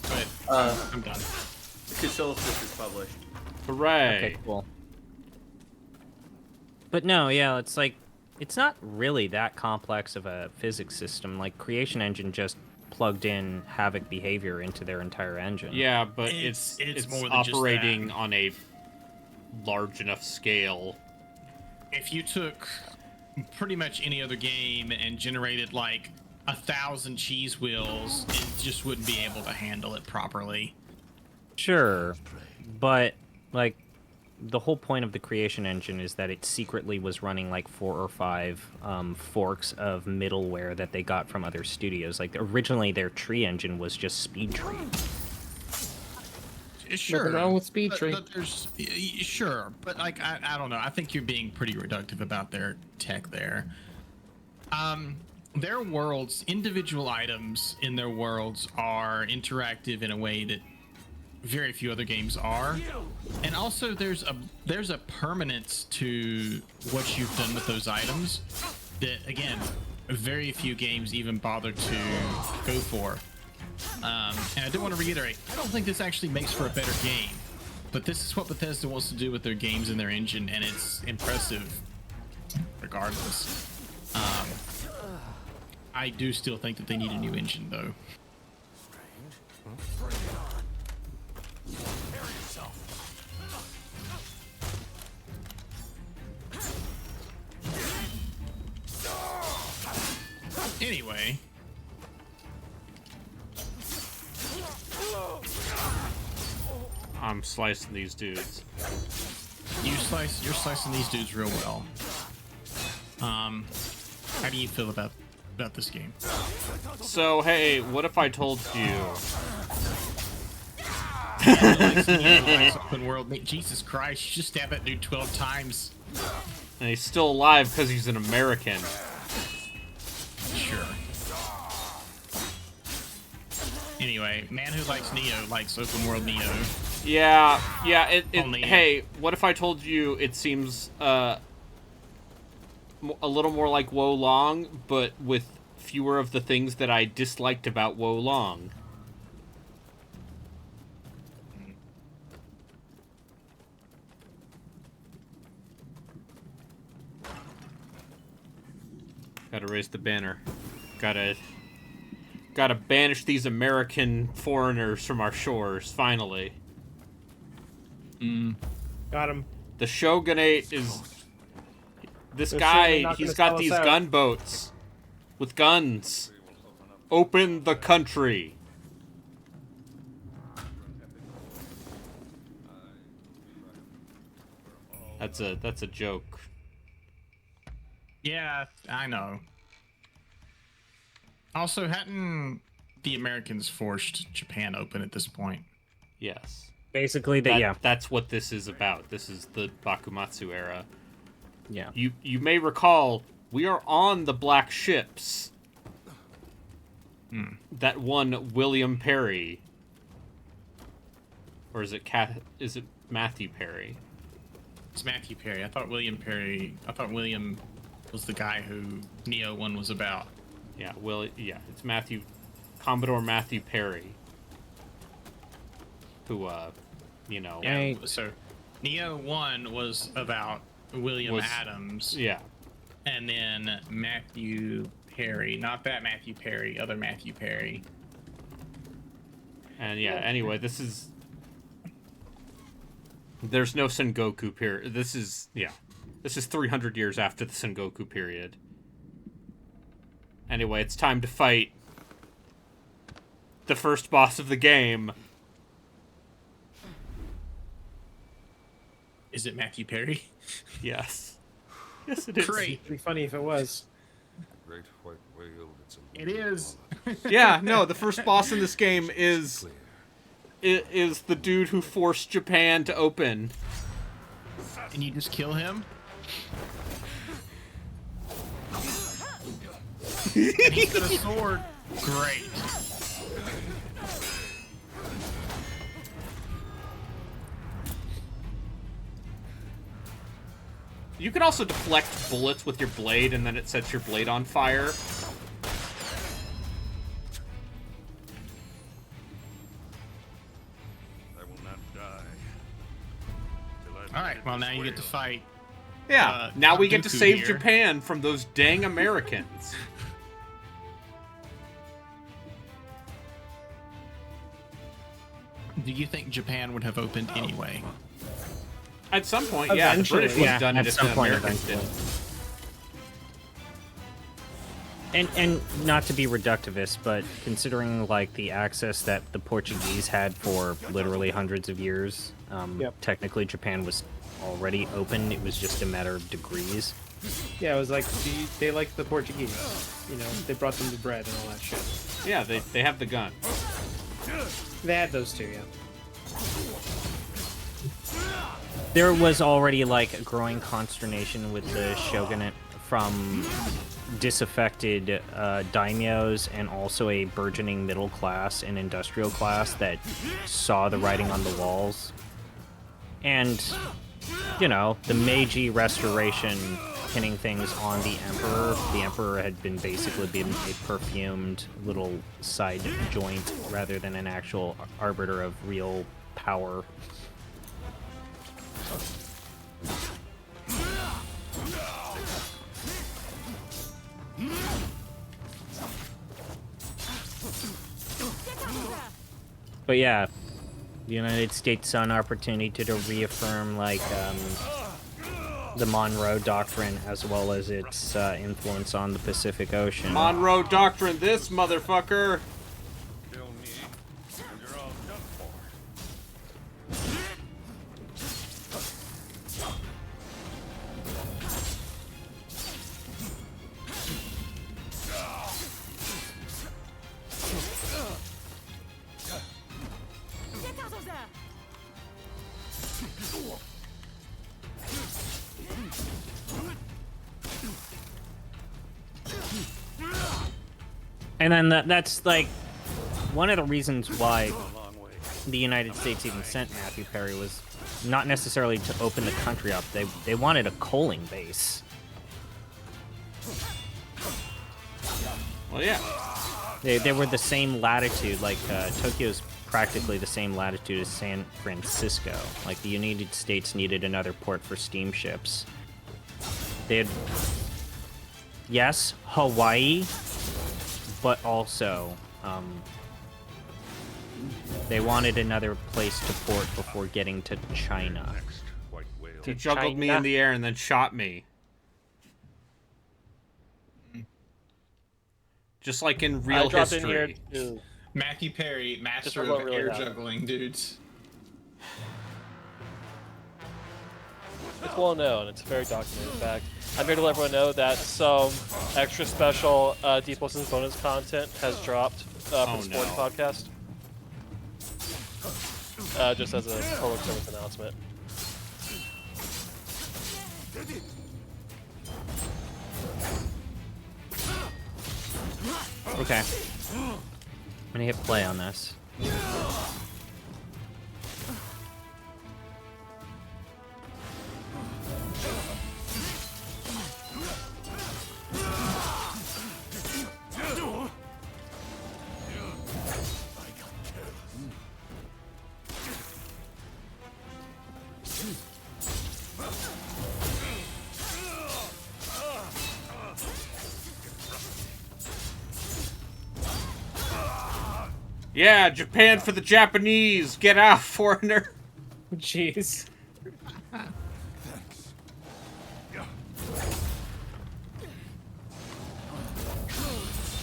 But I'm done. Casillas is published. Hooray! Okay, cool. But no, yeah, it's like, it's not really that complex of a physics system. Like, Creation Engine just plugged in Havoc behavior into their entire engine. Yeah, but It's it's more than operating just that. on a large enough scale. If you took pretty much any other game and generated like 1,000 cheese wheels, it just wouldn't be able to handle it properly. Sure, but, like, the whole point of the Creation Engine is that it secretly was running like 4 or 5 forks of middleware that they got from other studios. Like, originally their tree engine was just Speed Tree. Sure, Nothing wrong with Speed Tree. But sure, but like I don't know. I think you're being pretty reductive about their tech there. Their worlds, individual items in their worlds are interactive in a way that very few other games are, and also there's a permanence to what you've done with those items that, again, very few games even bother to go for. And I do want to reiterate, I don't think this actually makes for a better game, but this is what Bethesda wants to do with their games and their engine, and it's impressive regardless. I do still think that they need a new engine, though. Anyway, I'm slicing these dudes. you're slicing these dudes real well. How do you feel about this game? So, hey, what if I told you? Open world. Jesus Christ! You just stabbed that dude 12 times. And he's still alive because he's an American. Sure. Anyway, man who likes Neo likes open world Neo. Yeah. Only- Hey, what if I told you it seems a little more like Wo Long, but with fewer of the things that I disliked about Wo Long? Gotta raise the banner. Gotta banish these American foreigners from our shores, finally. Got him. The Shogunate is... This They're guy, certainly not he's gonna got sell us these out. gunboats. With guns. Open the country. That's a joke. Yeah, I know. Also, hadn't the Americans forced Japan open at this point? Yes. Basically, That's what this is about. This is the Bakumatsu era. Yeah. You may recall, we are on the black ships that won William Perry. Or is it Matthew Perry? It's Matthew Perry. I thought William was the guy who Neo 1 was about. Yeah, it's Commodore Matthew Perry. Who, Yeah, so Neo 1 was about William Adams. Yeah. And then Matthew Perry, not that Matthew Perry, other Matthew Perry. And yeah, anyway, there's no Sengoku period. This is 300 years after the Sengoku period. Anyway, it's time to fight the first boss of the game. Is it Matthew Perry? Yes. Yes, it is. Great. It'd be funny if it was. Great white whale. It is. Yeah, no, the first boss in this game is the dude who forced Japan to open. And you just kill him? And he's got a sword. Great. You can also deflect bullets with your blade, and then it sets your blade on fire. I will not die. Alright, well now you get to fight. Yeah, now we get to Dooku save here. Japan from those dang Americans. Do you think Japan would have opened anyway? At some point, yeah, the Eventually, British would have yeah, done at it if some the point Americans didn't. And not to be reductivist, but considering like the access that the Portuguese had for literally hundreds of years, technically Japan was already open. It was just a matter of degrees. Yeah, it was like they liked the Portuguese. You know, they brought them the bread and all that shit. Yeah, they have the gun. They had those two, yeah. There was already like a growing consternation with the shogunate from disaffected daimyos and also a burgeoning middle class and industrial class that saw the writing on the walls. And, you know, the Meiji Restoration pinning things on the Emperor. The Emperor had basically been a perfumed little side joint rather than an actual arbiter of real power. But yeah, the United States saw an opportunity to reaffirm, like, the Monroe Doctrine as well as its influence on the Pacific Ocean. Monroe Doctrine, this motherfucker! Kill me, and you're all done for. And then that's like one of the reasons why the United States even sent Matthew Perry was not necessarily to open the country up. They wanted a coaling base. Well, yeah. They were the same latitude, like Tokyo's practically the same latitude as San Francisco. Like the United States needed another port for steamships. They had, yes, Hawaii, but also they wanted another place to port before getting to China. Next, white whale. He juggled me in the air and then shot me. Just like in real history. Matthew Perry, master of really air happened. juggling, dudes. It's well known. It's a very documented fact. I'm here to let everyone know that some extra special Deep Oceans bonus content has dropped from the Sports Podcast. Just as a public service announcement. Okay. I'm gonna hit play on this. Yeah, Japan for the Japanese! Get out, foreigner! Jeez.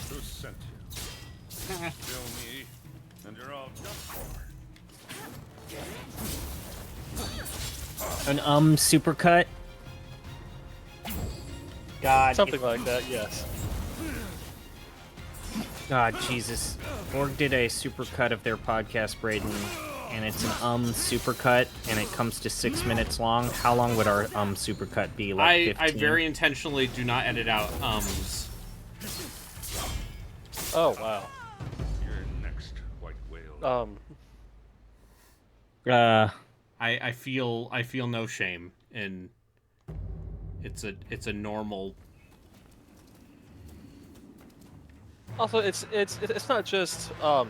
Who sent you? Kill me, and you're all done for. An supercut? God. Something like that, yes. God, Jesus. Org did a supercut of their podcast, Braden, and it's an supercut, and it comes to 6 minutes long. How long would our supercut be? Like 15? I very intentionally do not edit out ums. Oh, wow. You're next, white whale. I feel no shame in it's a normal. Also, it's not just you know.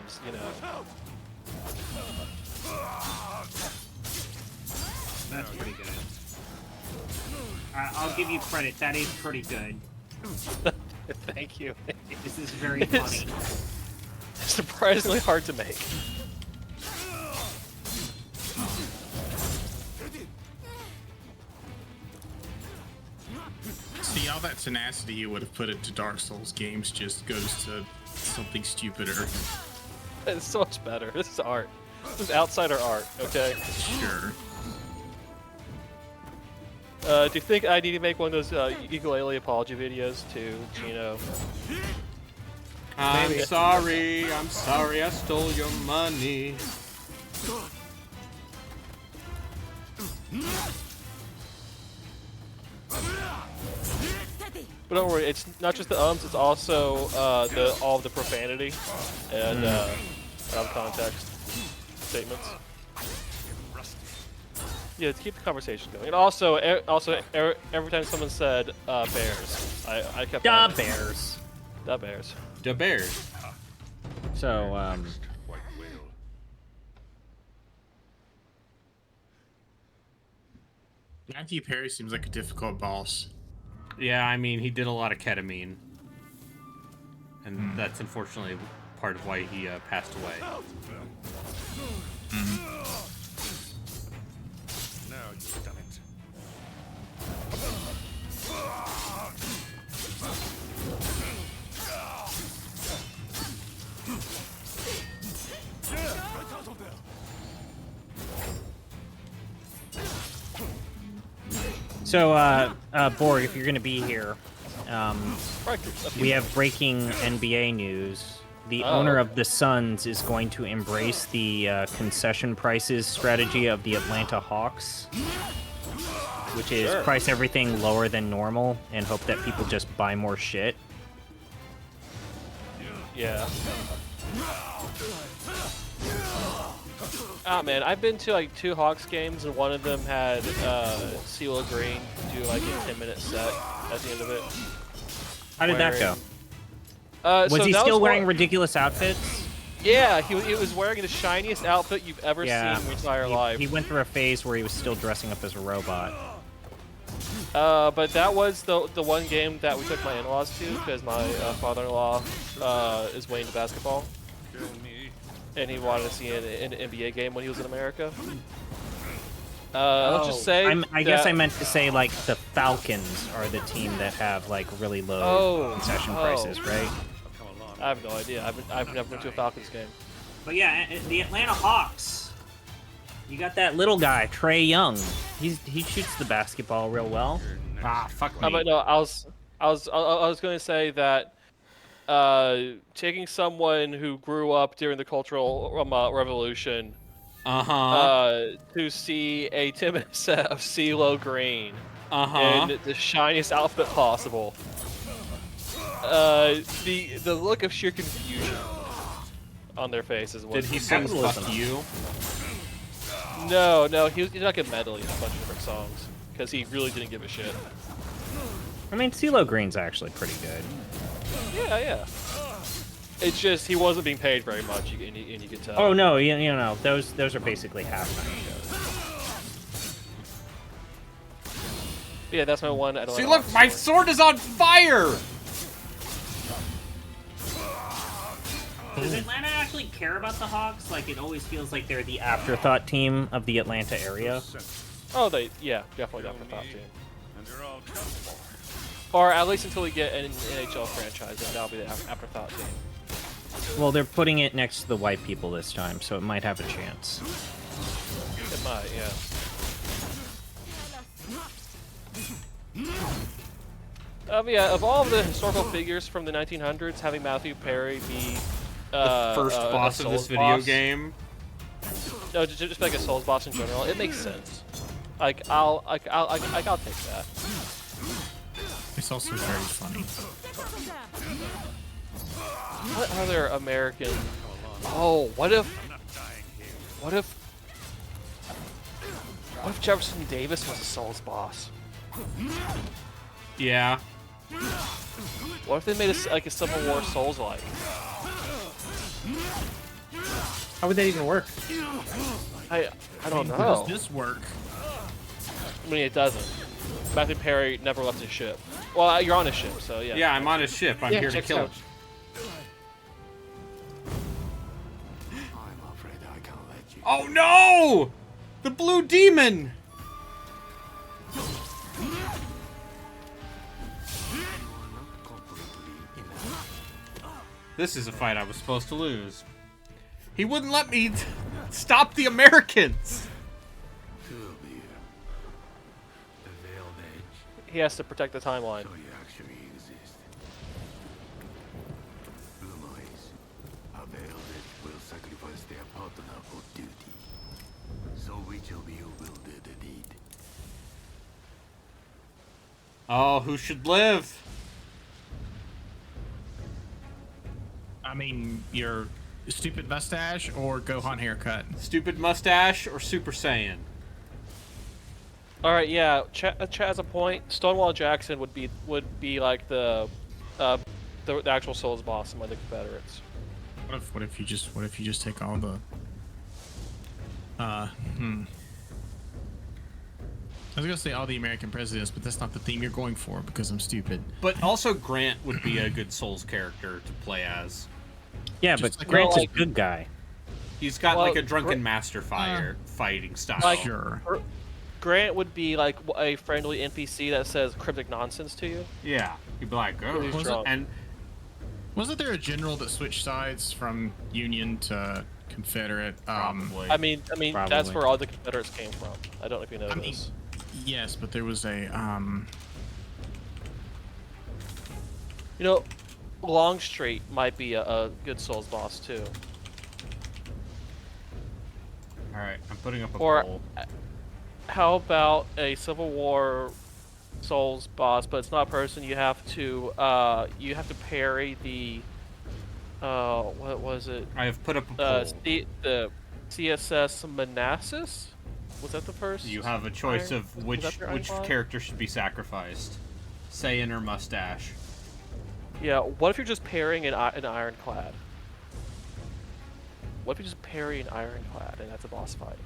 That's pretty good. I'll give you credit. That is pretty good. Thank you. This is very funny. It's surprisingly hard to make. See, all that tenacity you would have put into Dark Souls games just goes to something stupider. It's so much better. This is art. This is outsider art, okay? Sure. Do you think I need to make one of those ukulele apology videos to Gino? I'm sorry, I stole your money. But don't worry, it's not just the ums, it's also all of the profanity and out of context statements. Yeah, to keep the conversation going. And also every time someone said bears, I kept Da that. bears. Da bears. Da bears. So, White whale. Matthew Perry seems like a difficult boss. Yeah, I mean, he did a lot of ketamine. And that's unfortunately part of why he passed away. Now you've done it. so Borg, if you're gonna be here, we have breaking NBA news. The owner of the Suns is going to embrace the concession prices strategy of the Atlanta Hawks, which is price everything lower than normal and hope that people just buy more shit. Yeah. Ah man, I've been to like 2 Hawks games and one of them had CeeLo Green do like a 10-minute set at the end of it. How did that go? Was so he that still was wearing ridiculous outfits? Yeah, he was wearing the shiniest outfit you've ever seen in your entire life. He went through a phase where he was still dressing up as a robot. But that was the one game that we took my in-laws to because my father-in-law is way into basketball, and he wanted to see an NBA game when he was in America. Let's just say I guess I meant to say like the Falcons are the team that have like really low concession prices, right? I have no idea. I've never been to a Falcons game. But yeah, the Atlanta Hawks. You got that little guy, Trae Young. He shoots the basketball real well. Ah, fuck me. But no, I was going to say that taking someone who grew up during the Cultural Revolution to see a timid set of CeeLo Green in the shiniest outfit possible. The look of sheer confusion on their faces. Did he sing "Fuck You"? No, he's not getting medley in a bunch of different songs because he really didn't give a shit. I mean, CeeLo Green's actually pretty good. Yeah. It's just he wasn't being paid very much, and you could tell. Oh no, you know those are basically halftime shows. Yeah, that's my one. See, look, my sword is on fire. Does Atlanta actually care about the Hawks? Like, it always feels like they're the afterthought team of the Atlanta area. Oh, definitely the afterthought team. Or at least until we get an NHL franchise, then that'll be the afterthought team. Well, they're putting it next to the white people this time, so it might have a chance. It might, yeah. Of all of the historical figures from the 1900s, having Matthew Perry be the first boss of this video game. No, just like a Souls boss in general. It makes sense. Like I'll take that. It's also very funny. What other American? Oh, what if Jefferson Davis was a Souls boss? Yeah. What if they made a Civil War Souls-like? How would that even work? I don't know. How does this work? I mean, it doesn't. Matthew Perry never left his ship. Well, you're on his ship, so yeah. Yeah, I'm on his ship. I'm here to kill it. Oh no! The blue demon! This is a fight I was supposed to lose. He wouldn't let me stop the Americans! He has to protect the timeline. Oh, who should live? I mean, your stupid mustache or Gohan haircut? Stupid mustache or Super Saiyan? All right, yeah. Chat has a point. Stonewall Jackson would be like the actual Souls boss among the Confederates. What if you just take all the I was gonna say all the American presidents, but that's not the theme you're going for because I'm stupid. But also Grant would be a good Souls character to play as. Yeah, Just but like Grant's a good guy. He's got like a drunken master fire fighting style. Like, Sure. Grant would be like a friendly NPC that says cryptic nonsense to you. Yeah, he'd be like, oh, He's drunk. and Wasn't there a general that switched sides from Union to Confederate? probably. I mean, that's Probably. where all the Confederates came from. I don't know if you know I mean, this. yes, but there was a You know, Longstreet might be a good Souls boss too. All right, I'm putting up a Or poll. how about a Civil War Souls boss, but it's not a person. You have to parry the what was it? I have put up a poll. The CSS Manassas. Was that the first? You have a choice of which Ironclad? character should be sacrificed, Saiyan or Mustache. Yeah. What if you're just parrying an Ironclad? What if you just parry an Ironclad and that's a boss fight?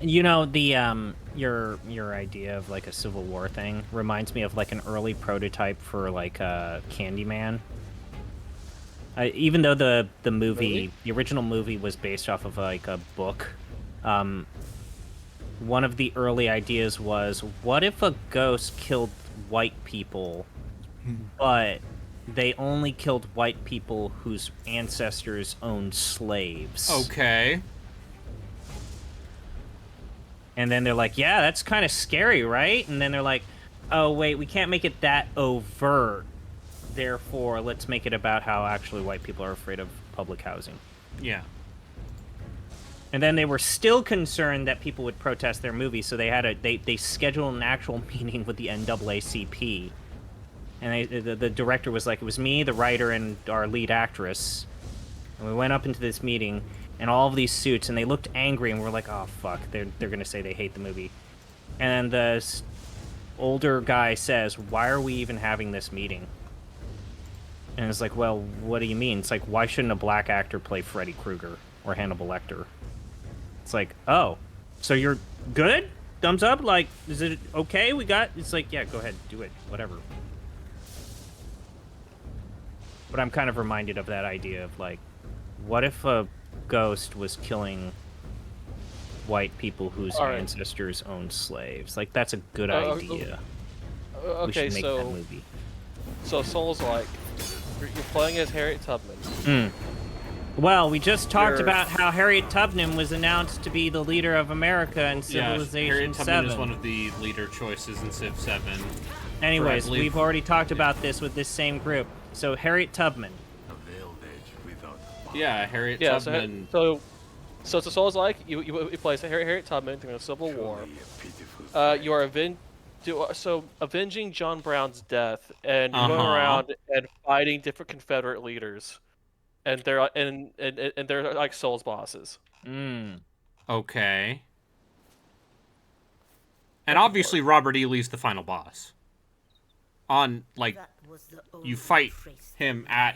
You know, the your idea of like a Civil War thing reminds me of like an early prototype for like Candyman. Even though the movie, the original movie was based off of like a book, one of the early ideas was, what if a ghost killed white people, but they only killed white people whose ancestors owned slaves? Okay. And then they're like, yeah, that's kind of scary, right? And then they're like, oh, wait, we can't make it that overt. Therefore, let's make it about how actually white people are afraid of public housing. Yeah. And then they were still concerned that people would protest their movie, so they scheduled an actual meeting with the NAACP. And the director was like, it was me, the writer, and our lead actress. And we went up into this meeting, and all of these suits, and they looked angry, and we're like, oh, fuck, they're going to say they hate the movie. And the older guy says, why are we even having this meeting? And it's like, well, what do you mean? It's like, why shouldn't a black actor play Freddy Krueger or Hannibal Lecter? It's like, oh, so you're good? Thumbs up? Like, is it okay? It's like, yeah, go ahead, do it, whatever. But I'm kind of reminded of that idea of like, what if a ghost was killing white people whose ancestors owned slaves? Like, that's a good idea. Okay, we should make that movie. So Souls-like, you're playing as Harriet Tubman. Well, we just talked about how Harriet Tubman was announced to be the leader of America in Civilization Harriet 7. Tubman is one of the leader choices in Civ 7. Anyways, we've already talked about this with this same group. So Harriet Tubman. Yeah, Harriet Tubman. So it's a Souls-like. You play as Harriet Tubman during a Civil War. You are avenging John Brown's death, and you're going around and fighting different Confederate leaders, and they're like Souls bosses. Okay. And obviously, Robert E. Lee's the final boss. You fight him at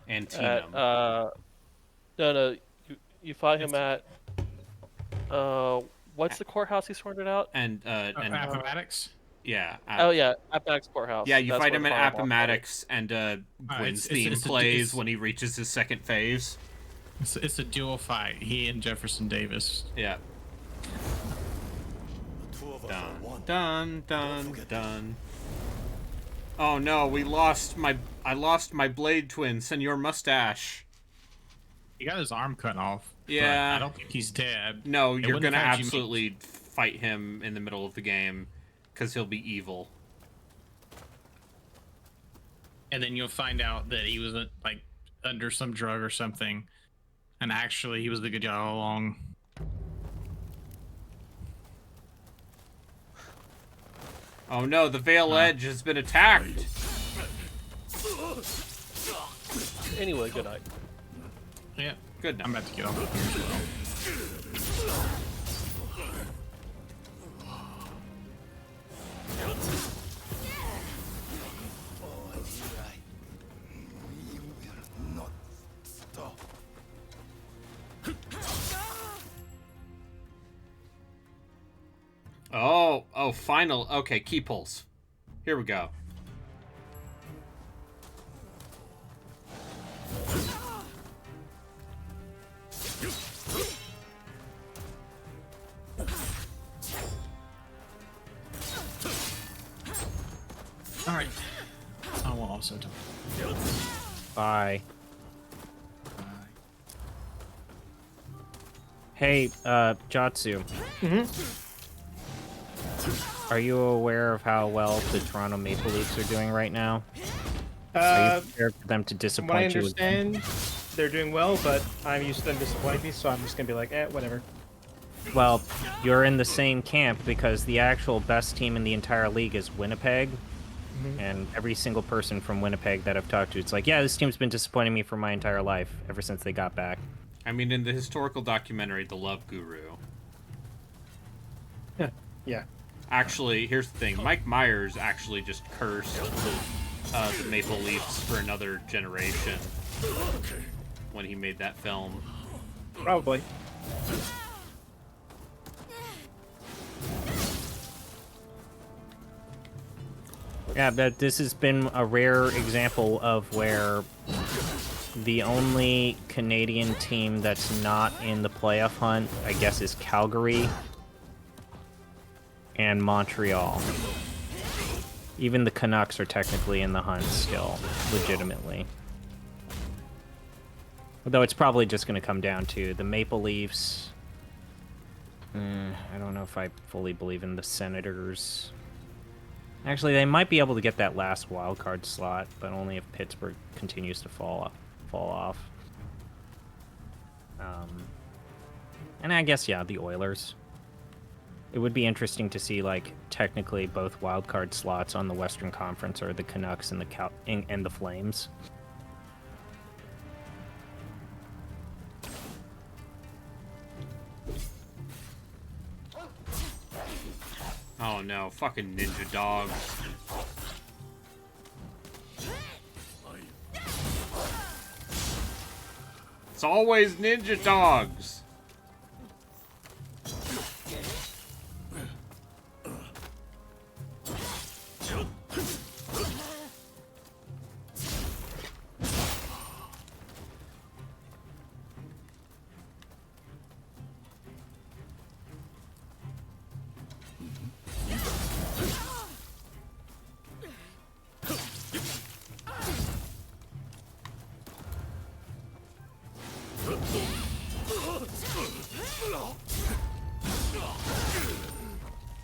Antietam. No, you fight him at what's the courthouse he sorted out? And Appomattox? Yeah. Appomattox Courthouse. Yeah, you fight him at Appomattox, and Gwen's theme plays when he reaches his second phase. It's a dual fight. He and Jefferson Davis. Yeah. Dun, dun. Oh no, I lost my blade twin, Senor Mustache. He got his arm cut off. Yeah. I don't think he's dead. No, you're gonna absolutely fight him in the middle of the game, because he'll be evil. And then you'll find out that he was like under some drug or something, and actually he was the good guy all along. Oh no, the Veil Edge has been attacked! Anyway, good night. Yeah, good night. I'm about to get off as well. Oh, final. Okay, key pulls. Here we go. All right. I will also talk. Bye. Hey, Jotsu. Are you aware of how well the Toronto Maple Leafs are doing right now? Are you prepared for them to disappoint you? From what I understand, they're doing well, but I'm used to them disappointing me, so I'm just gonna be like, whatever. Well, you're in the same camp because the actual best team in the entire league is Winnipeg. And every single person from Winnipeg that I've talked to, it's like, yeah, this team's been disappointing me for my entire life, ever since they got back. I mean, in the historical documentary, The Love Guru. Yeah. Actually, here's the thing. Mike Myers actually just cursed the Maple Leafs for another generation when he made that film. Probably. Yeah, but this has been a rare example of where the only Canadian team that's not in the playoff hunt, I guess, is Calgary and Montreal. Even the Canucks are technically in the hunt still, legitimately. Although it's probably just going to come down to the Maple Leafs. I don't know if I fully believe in the Senators. Actually, they might be able to get that last wild card slot, but only if Pittsburgh continues to fall off. And I guess, yeah, the Oilers. It would be interesting to see, like, technically both wild card slots on the Western Conference are the Canucks and the Flames. Oh no, fucking ninja dogs. It's always ninja dogs.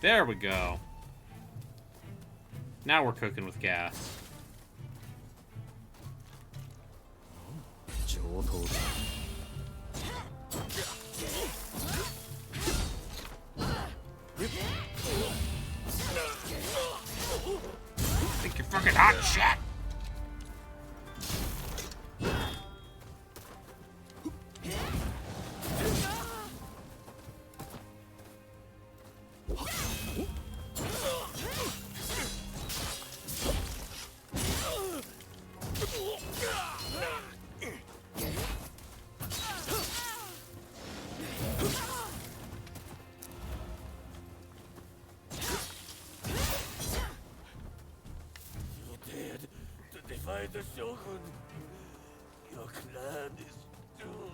There we go. Now we're cooking with gas. Think you're fucking hot shit. The Shogun. Your clan is doomed.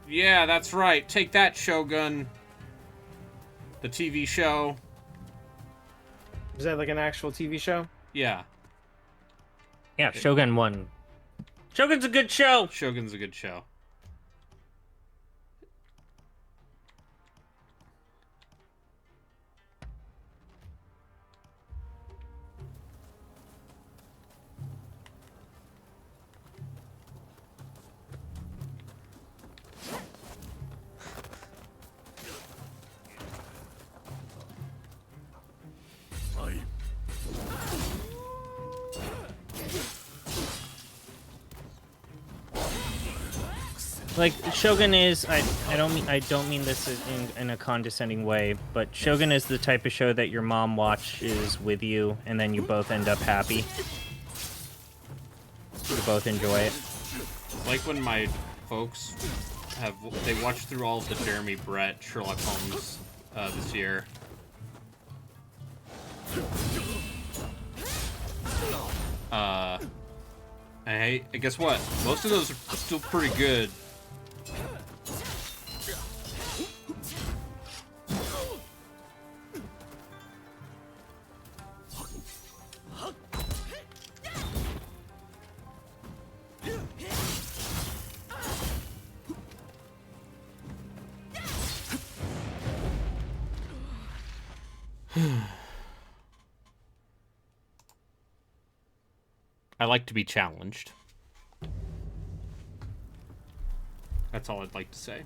Yeah, that's right. Take that, Shogun. The TV show. Is that like an actual TV show? Yeah. Yeah, Shogun won. Shogun's a good show! Shogun's a good show. Like, Shogun is, I don't mean this in a condescending way, but Shogun is the type of show that your mom watches with you, and then you both end up happy. You both enjoy it. Like when my folks they watched through all of the Jeremy Brett Sherlock Holmes this year. And guess what? Most of those are still pretty good. I like to be challenged. That's all I'd like to say.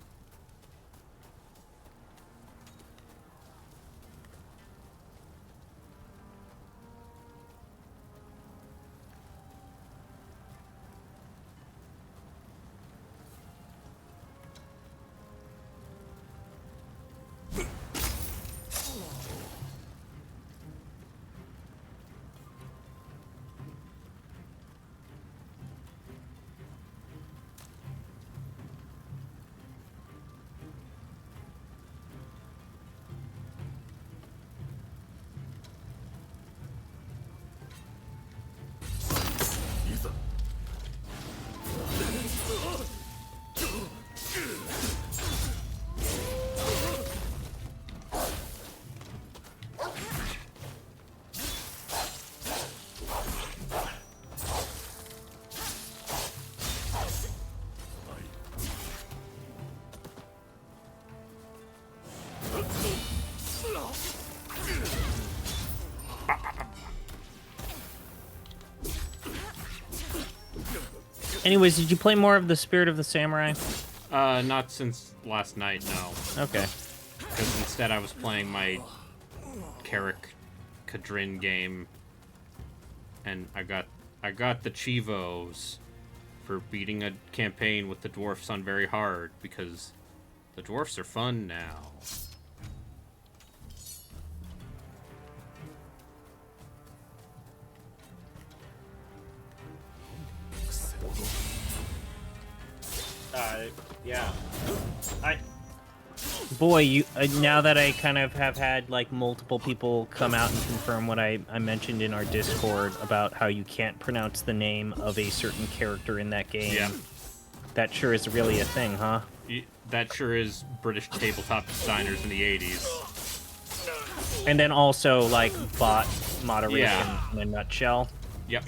Anyways, did you play more of the Spirit of the Samurai? Not since last night, no. Okay. Because instead I was playing my Carrick Kadrin game, and I got the Chivos for beating a campaign with the dwarfs on very hard, because the dwarfs are fun now. Yeah. Boy, you now that I kind of have had like multiple people come out and confirm what I mentioned in our Discord about how you can't pronounce the name of a certain character in that game. Yeah. That sure is really a thing, huh? That sure is British tabletop designers in the 80s. And then also like bot moderation Yeah. in a nutshell. Yep.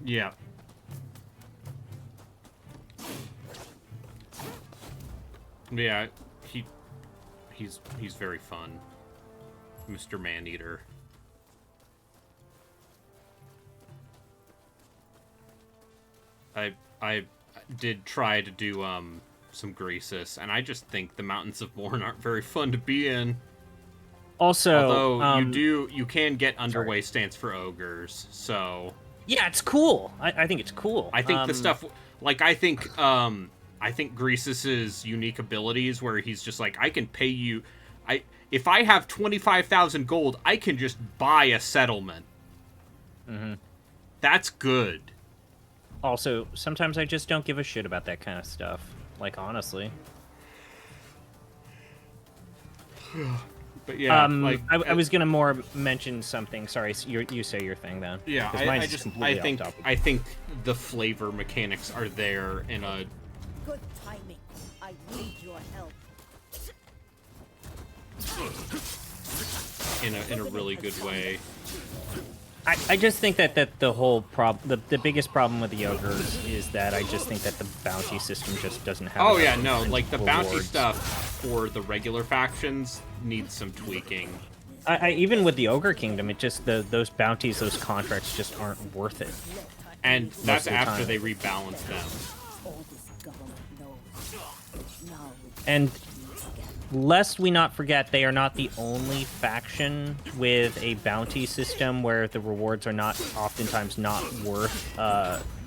Yeah. Yeah, he's very fun. Mr. Maneater. I did try to do some Greasus, and I just think the Mountains of Morn aren't very fun to be in. Also, although you can get underway stance for ogres, so yeah, it's cool. I think it's cool. I think the stuff like I think Greasus's unique abilities where he's just like, I can pay you, if I have 25,000 gold, I can just buy a settlement. Mm-hmm. That's good. Also, sometimes I just don't give a shit about that kind of stuff. Like, honestly. But yeah, I was gonna more mention something. Sorry, you say your thing then. Yeah, I think the flavor mechanics are there in a good timing. I need your help. In a really good way. I just think that the whole the biggest problem with the ogres is that I just think that the bounty system just doesn't have. Oh yeah, no, like the rewards. bounty stuff for the regular factions needs some tweaking. I even with the Ogre Kingdom, it just those bounties, those contracts just aren't worth it. And that's after they rebalance them. And lest we not forget, they are not the only faction with a bounty system where the rewards are not oftentimes not worth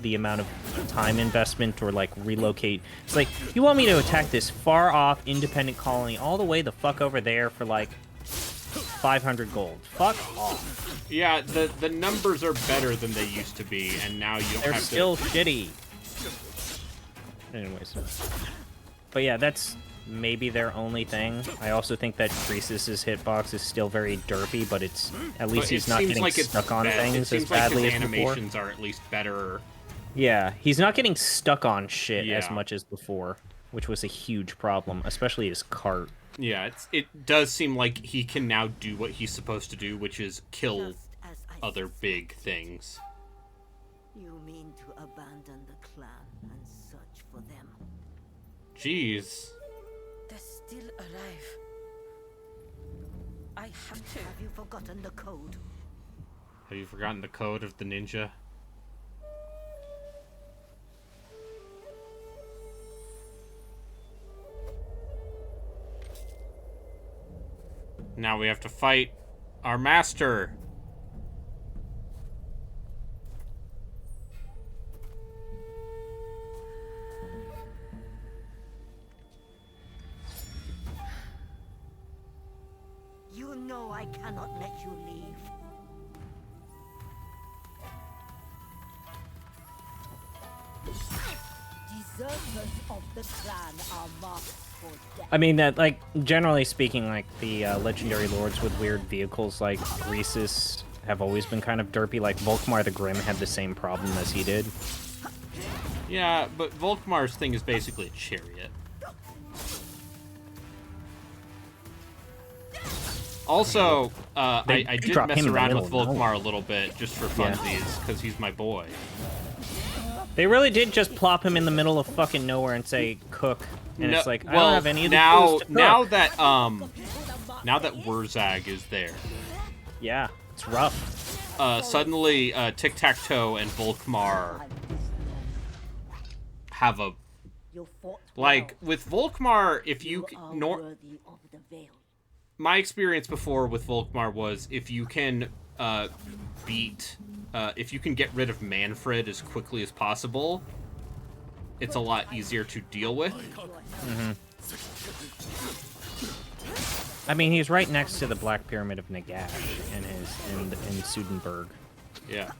the amount of time investment or like relocate. It's like, you want me to attack this far off independent colony all the way the fuck over there for like 500 gold. Fuck off. Yeah, the numbers are better than they used to be, and now you don't They're have still to... shitty. Anyways. But yeah, that's maybe their only thing. I also think that Croesus's hitbox is still very derpy, but it's at least he's not getting stuck on things as badly as before. Animations are at least better. Yeah, he's not getting stuck on shit as Yeah. much as before, which was a huge problem, especially his cart. Yeah, it does seem like he can now do what he's supposed to do, which is kill other big things. You mean to abandon the clan and search for them? Jeez. They're still alive. I have to. Have you forgotten the code? Have you forgotten the code of the ninja? Now we have to fight our master. You know I cannot let you leave. Deserters of the clan are marked for death. I mean, that, like, generally speaking, like, the legendary lords with weird vehicles like Croesus have always been kind of derpy. Like Volkmar the Grim had the same problem as he did. Yeah, but Volkmar's thing is basically a chariot. Also, I did mess around with Volkmar a little bit just for funsies, because he's my boy. They really did just plop him in the middle of fucking nowhere and say, cook. And it's like, I well, don't have any of the tools to cook. now that Wurzag is there. Yeah, it's rough. Suddenly, Tic-Tac-Toe and Volkmar have a... Like, with Volkmar, if you... My experience before with Volkmar was if you can if you can get rid of Manfred as quickly as possible, it's a lot easier to deal with. Mm-hmm. I mean, he's right next to the Black Pyramid of Nagash in Sudenburg. Yeah.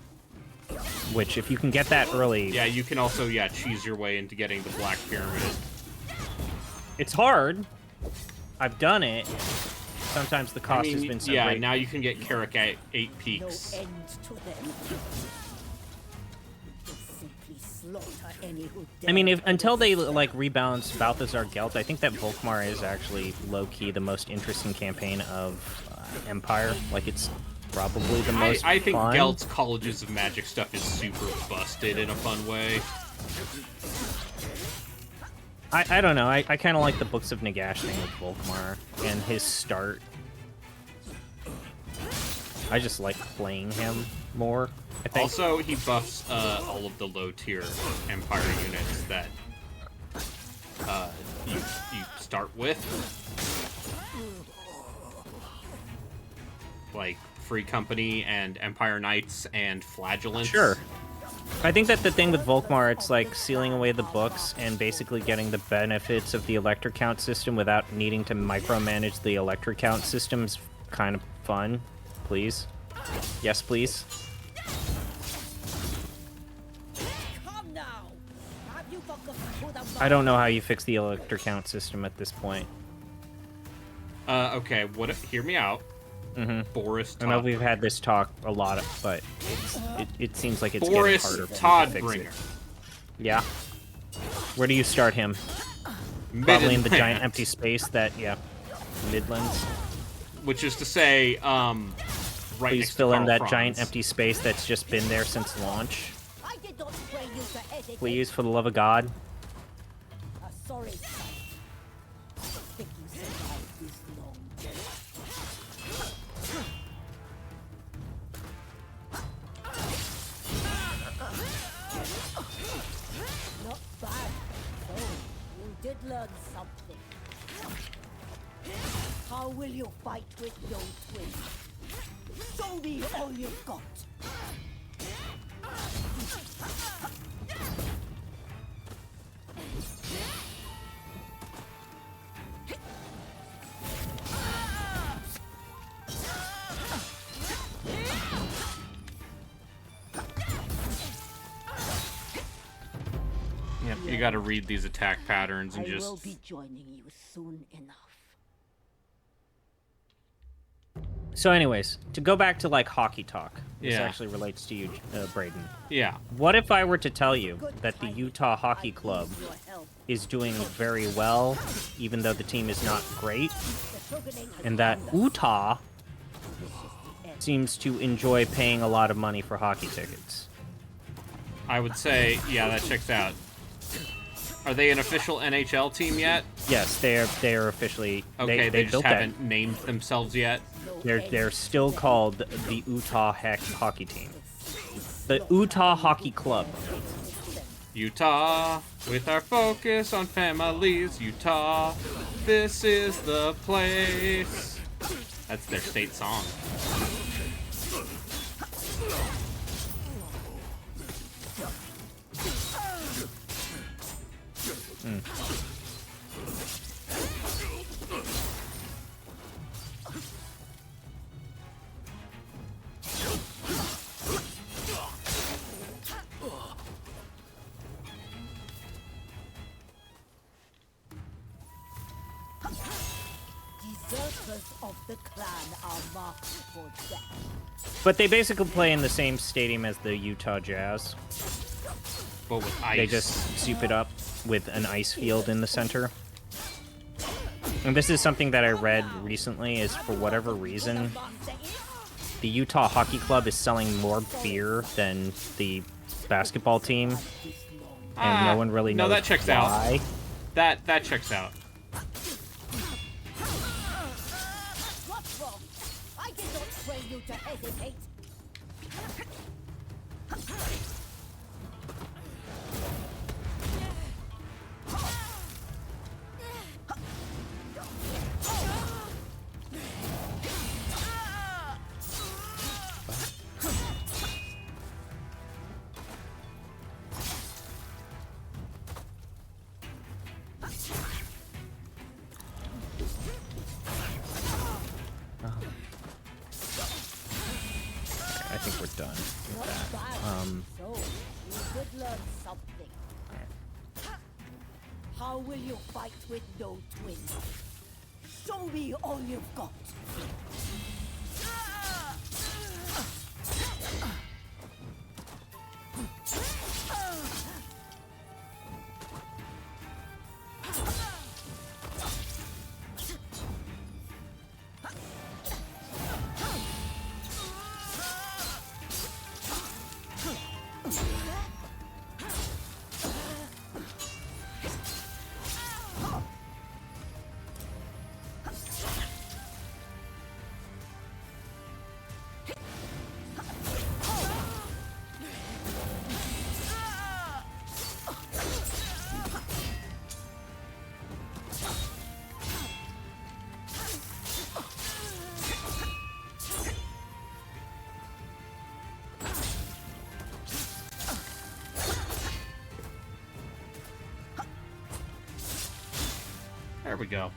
Which, if you can get that early... Yeah, you can also, cheese your way into getting the Black Pyramid. It's hard. I've done it. Sometimes the cost has been so great. Yeah, now you can get Carrick at 8 peaks. No end to them. Simply slaughter any who dare. I mean, until they like rebalance Balthazar Gelt, I think that Volkmar is actually low-key the most interesting campaign of Empire. Like, it's probably the most I think fun. Gelt's Colleges of Magic stuff is super busted in a fun way. I don't know. I kind of like the Books of Nagash thing with Volkmar and his start. I just like playing him more, I think. Also, he buffs all of the low-tier Empire units that you start with. Like Free Company and Empire Knights and Flagellants. Sure. I think that the thing with Volkmar, it's like sealing away the books and basically getting the benefits of the Electric Count system without needing to micromanage the Electric Count system's kind of fun. Please. Yes, please. Come now. Have you forgotten who the I don't know how you fix the Electric Count system at this point. Okay, hear me out. Mm-hmm. Boris I know Todbringer. we've had this talk a lot, but it seems like it's Boris getting harder for me to Todbringer. fix it. Yeah. Where do you start him? Probably in the giant empty space that, Midlands. Which is to say, right Please next fill to in Karl that Franz. giant empty space that's just been there since launch. I did not pray you to hesitate. Please, for the love of God. A sorry sight. I think you survived this long. Not bad. So, you did learn something. How will you fight with your twin? Show me all you've got. Yep, you gotta read these attack patterns and I just... will be joining you soon enough. So anyways, to go back to, like, hockey talk. This Yeah. actually relates to you, Braden. Yeah. What if I were to tell you that the Utah Hockey Club is doing very well, even though the team is not great, and that Utah seems to enjoy paying a lot of money for hockey tickets? I would say, yeah, that checks out. Are they an official NHL team yet? Yes, they are officially. Okay, they just built haven't named themselves yet. They're still called the Utah Hockey Team. The Utah Hockey Club. Utah, with our focus on families, Utah, this is the place. That's their state song. berserkers of the clan are marked for death. But they basically play in the same stadium as the Utah Jazz. But with ice. They just soup it up with an ice field in the center. And this is something that I read recently, is for whatever reason, the Utah Hockey Club is selling more beer than the basketball team. And no one really knows that checks why. out. That checks out. What's wrong? I did not train you to hesitate. I think we're done with that. So, you could learn something. How will you fight with no twin? Show me all you've got. There we go.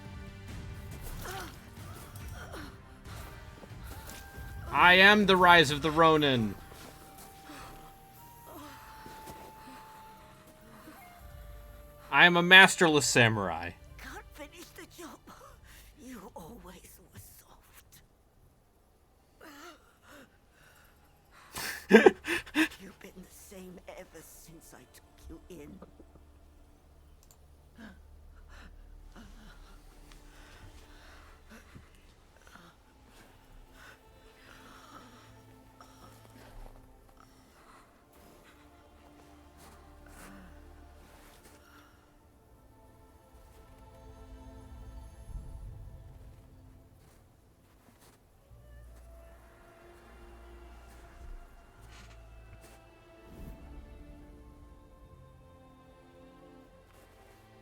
I am the rise of the Ronin. I am a masterless samurai. Can't finish the job. You always were soft. You've been the same ever since I took you in.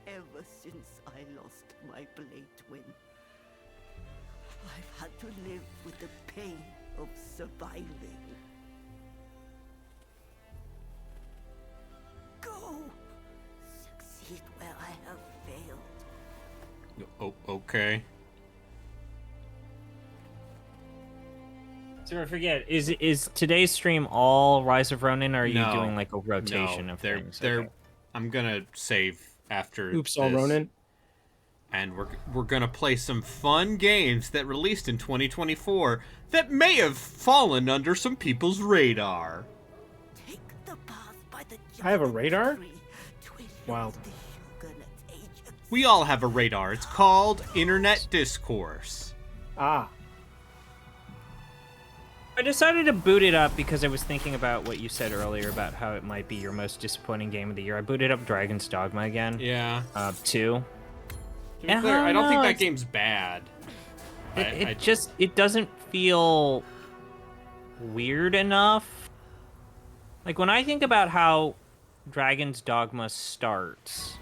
Ever since I lost my blade twin, I've had to live with the pain of surviving. Go! Succeed where I have failed. Oh, okay. So I forget, is today's stream all Rise of Ronin, or are you No. doing like a rotation No, of they're, things? They're, Okay. I'm gonna save after Oops, all this. Ronin. And we're gonna play some fun games that released in 2024 that may have fallen under some people's radar. Take the path by the I have a radar? tree to elude Wild. the Shogunate agents. We all have a radar. It's called Internet Discourse. Ah. I decided to boot it up because I was thinking about what you said earlier about how it might be your most disappointing game of the year. I booted up Dragon's Dogma again. Yeah. 2. To be clear, I don't think that game's bad. It doesn't feel weird enough. Like when I think about how Dragon's Dogma starts,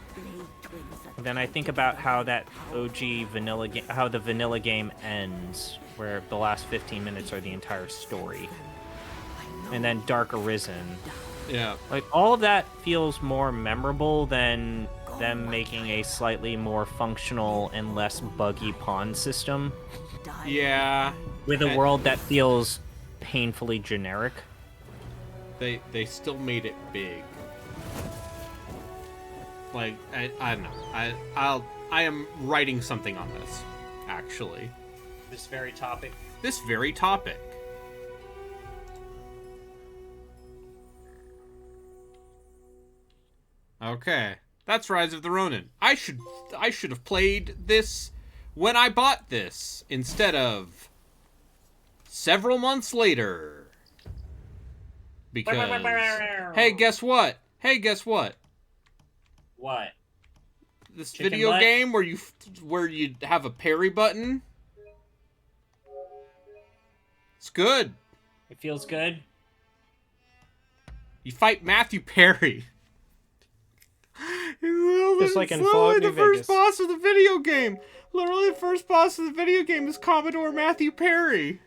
then I think about how that OG vanilla game, how the vanilla game ends, where the last 15 minutes are the entire story, and then Dark Arisen. Yeah. Like all of that feels more memorable than them making a slightly more functional and less buggy pawn system. Yeah. With a world that feels painfully generic. They still made it big. Like I don't know. I am writing something on this actually. This very topic. This very topic. Okay, that's Rise of the Ronin. I should have played this when I bought this instead of several months later. Because hey, guess what? Hey, guess what? What? This Chicken video butt? game where you have a parry button. It's good. It feels good. You fight Matthew Perry. Just like in Literally Fallout the New first Vegas. boss of the video game. Literally the first boss of the video game is Commodore Matthew Perry.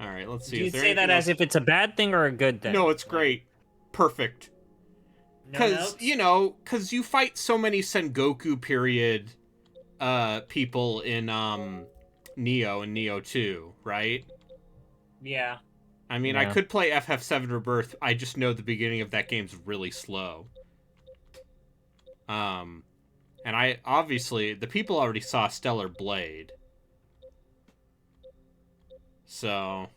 All right, let's see. Do you Is there say that anything as else? if it's a bad thing or a good thing? No, it's great. Perfect. No Because, notes? because you fight so many Sengoku period people in Neo and Neo 2, right? Yeah. I mean, I could play FF7 Rebirth. I just know the beginning of that game's really slow. And obviously, the people already saw Stellar Blade. So...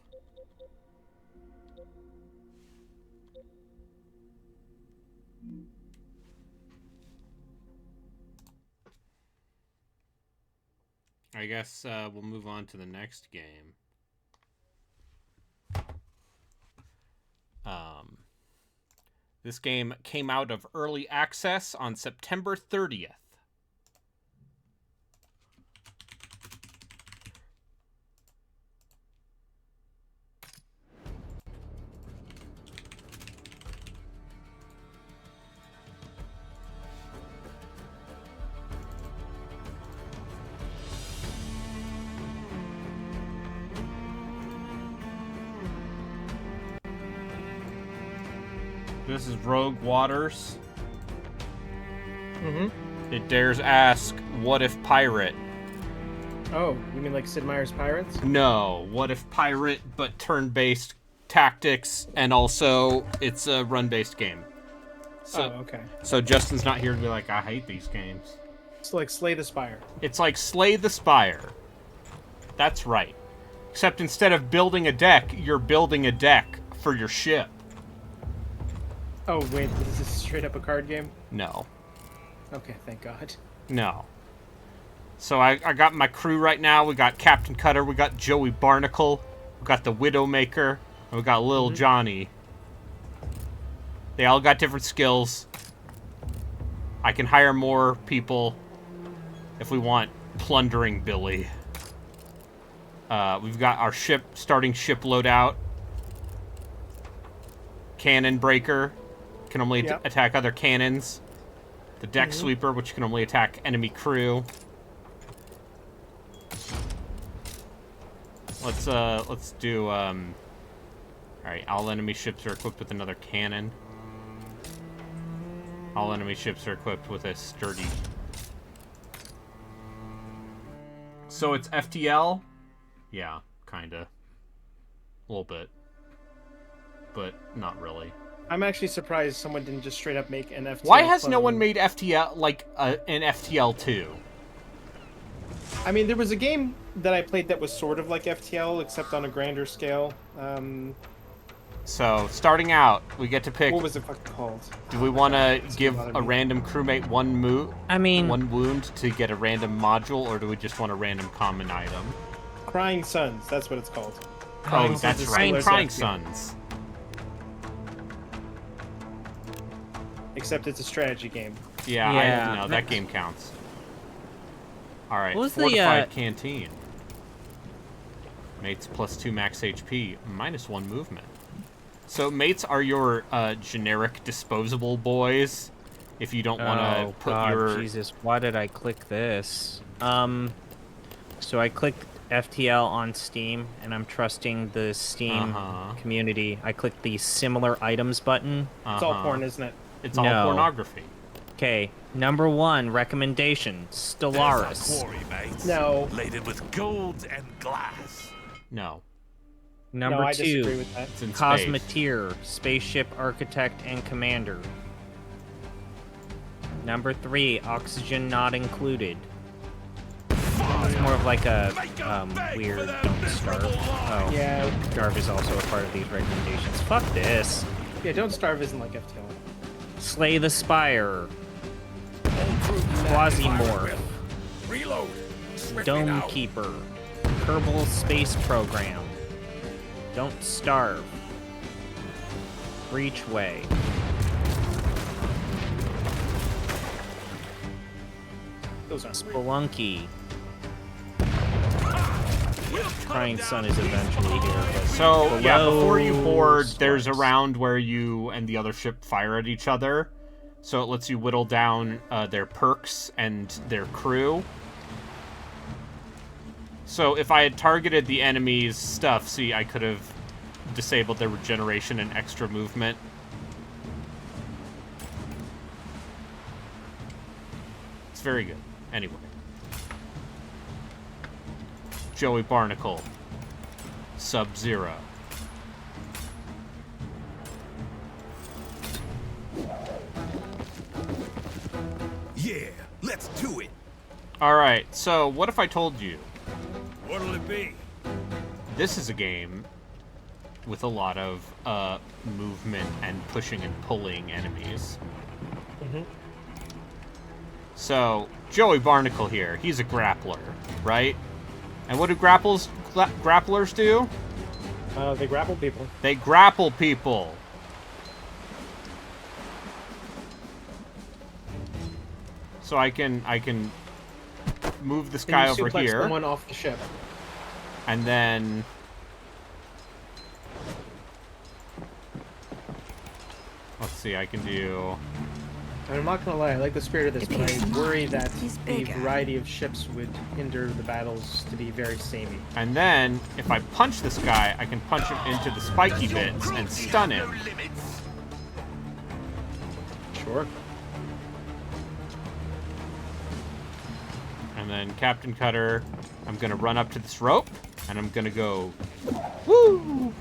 I guess we'll move on to the next game. This game came out of early access on September 30th. This is Rogue Waters. Mm-hmm. It dares ask, what if pirate? Oh, you mean like Sid Meier's Pirates? No, what if pirate, but turn-based tactics, and also it's a run-based game. So, Oh, okay. So Justin's not here to be like, I hate these games. It's like Slay the Spire. It's like Slay the Spire. That's right. Except instead of building a deck, you're building a deck for your ship. Oh, wait, is this straight up a card game? No. Okay, thank God. No. So I got my crew right now. We got Captain Cutter, we got Joey Barnacle, we got the Widowmaker, and we got Lil Johnny. They all got different skills. I can hire more people if we want Plundering Billy. We've got our starting ship loadout. Cannon Breaker can only attack other cannons. The Deck Sweeper, which can only attack enemy crew. Let's do alright, all enemy ships are equipped with another cannon. All enemy ships are equipped with a sturdy. So it's FTL? Yeah, kinda. A little bit. But not really. I'm actually surprised someone didn't just straight up make an FTL. Why has no clone. one made FTL, like, an FTL 2? I mean, there was a game that I played that was sort of like FTL, except on a grander scale. So, starting out, we get to pick... What was it fucking called? Do we want to give a random crewmate one one wound to get a random module, or do we just want a random common item? Crying Suns, that's what it's called. Oh, that's right. Crying Suns. Suns. Except it's a strategy game. Yeah. I know. That game counts. Alright, What was Fortified Canteen. Mates plus 2 max HP, minus 1 movement. So mates are your generic disposable boys. If you don't want to put your... Jesus, why did I click this? So I clicked FTL on Steam, and I'm trusting the Steam community. I clicked the similar items button. It's all porn, isn't it? It's all pornography. Okay, number 1 recommendation: Stellaris. Quarry, mate. No. Laden with gold and glass. No. Number No, I 2, disagree with that. It's in space. Cosmeteer, spaceship architect and commander. Number 3, oxygen not included. It's more of like a weird don't starve. Oh, Yeah. starve is also a part of these recommendations. Fuck this. Yeah, don't starve isn't like FTL. Slay the Spire. Quasimorph. Reload. Dome Keeper. Kerbal Space Program. Don't Starve. Breachway. Those aren't Spelunky. Crying Sun is eventually here. But So, yeah, before you below board, there's a Sparks. round where you and the other ship fire at each other. So it lets you whittle down their perks and their crew. So if I had targeted the enemy's stuff, see, I could have disabled their regeneration and extra movement. It's very good. Anyway. Joey Barnacle. Sub-Zero. Yeah, let's do it. Alright, so what if I told you What'll it be? this is a game with a lot of movement and pushing and pulling enemies. So, Joey Barnacle here, he's a grappler, right? And what do grapplers do? They grapple people. They grapple people. So I can move this guy Can you over suplex here, someone off the ship. and then let's see, I can do. And I'm not gonna lie, I like the spirit of this, but I worry that he's the bigger. variety of ships would hinder the battles to be very samey. And then, if I punch this guy, I can punch him into the spiky bits and stun him. Sure. And then Captain Cutter, I'm gonna run up to this rope, and I'm gonna go, woo!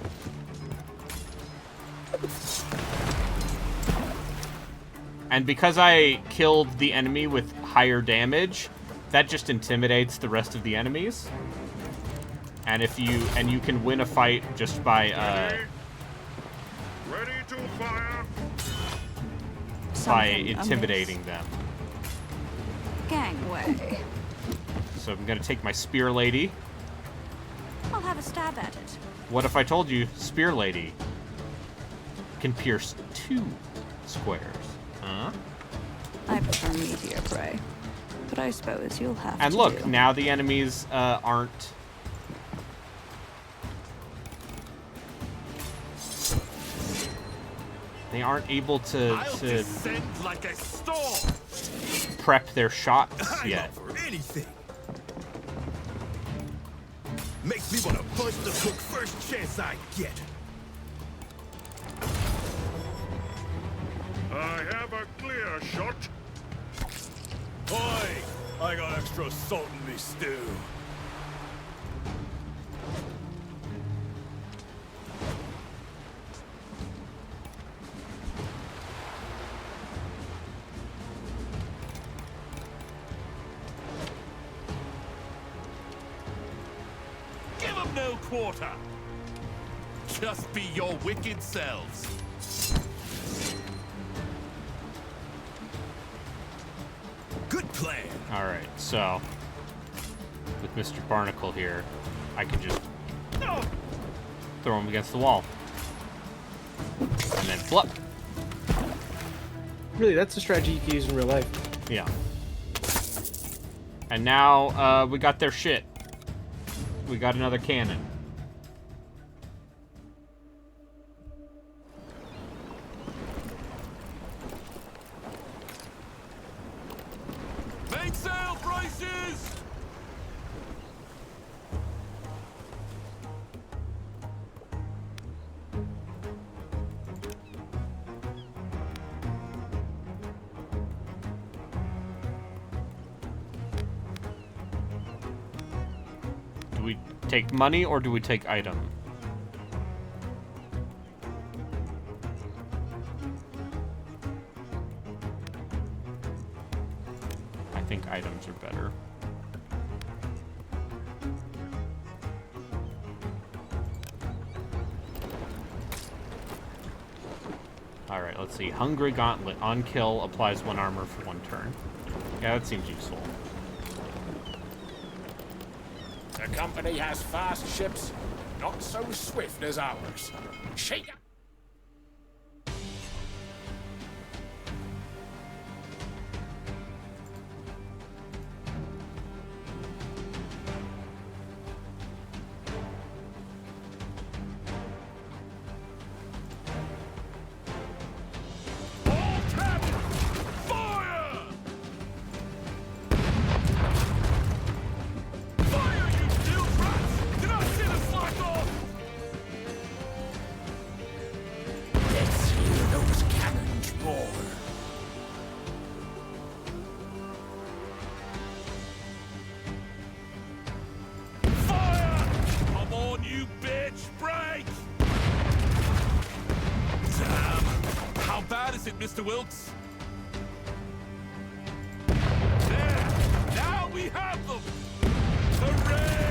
And because I killed the enemy with higher damage, that just intimidates the rest of the enemies. And you can win a fight just by Ready to fire. Something intimidating them. Gangway. So I'm gonna take my Spear Lady. I'll have a stab at it. What if I told you Spear Lady can pierce 2 squares? Huh? I prefer meteor prey, but I suppose you'll have And to look, do. now the enemies aren't. They aren't able to Descend like a storm. prep their shots yet. For anything. Makes me want to punch the cook first chance I get. I have a clear shot. Oi! I got extra salt in me stew. Give 'em no quarter. Just be your wicked selves. Good plan. All right, so with Mr. Barnacle here, I can just throw him against the wall, and then flip. Really, that's a strategy you can use in real life. Yeah. And now we got their shit. We got another cannon. Make sail prices! Do we take money or do we take item? think items are better. Alright, let's see. Hungry Gauntlet. On kill, applies 1 armor for 1 turn. Yeah, that seems useful. The company has fast ships, not so swift as ours. Shake up! Mr. Wilkes? There! Now we have them! Hooray!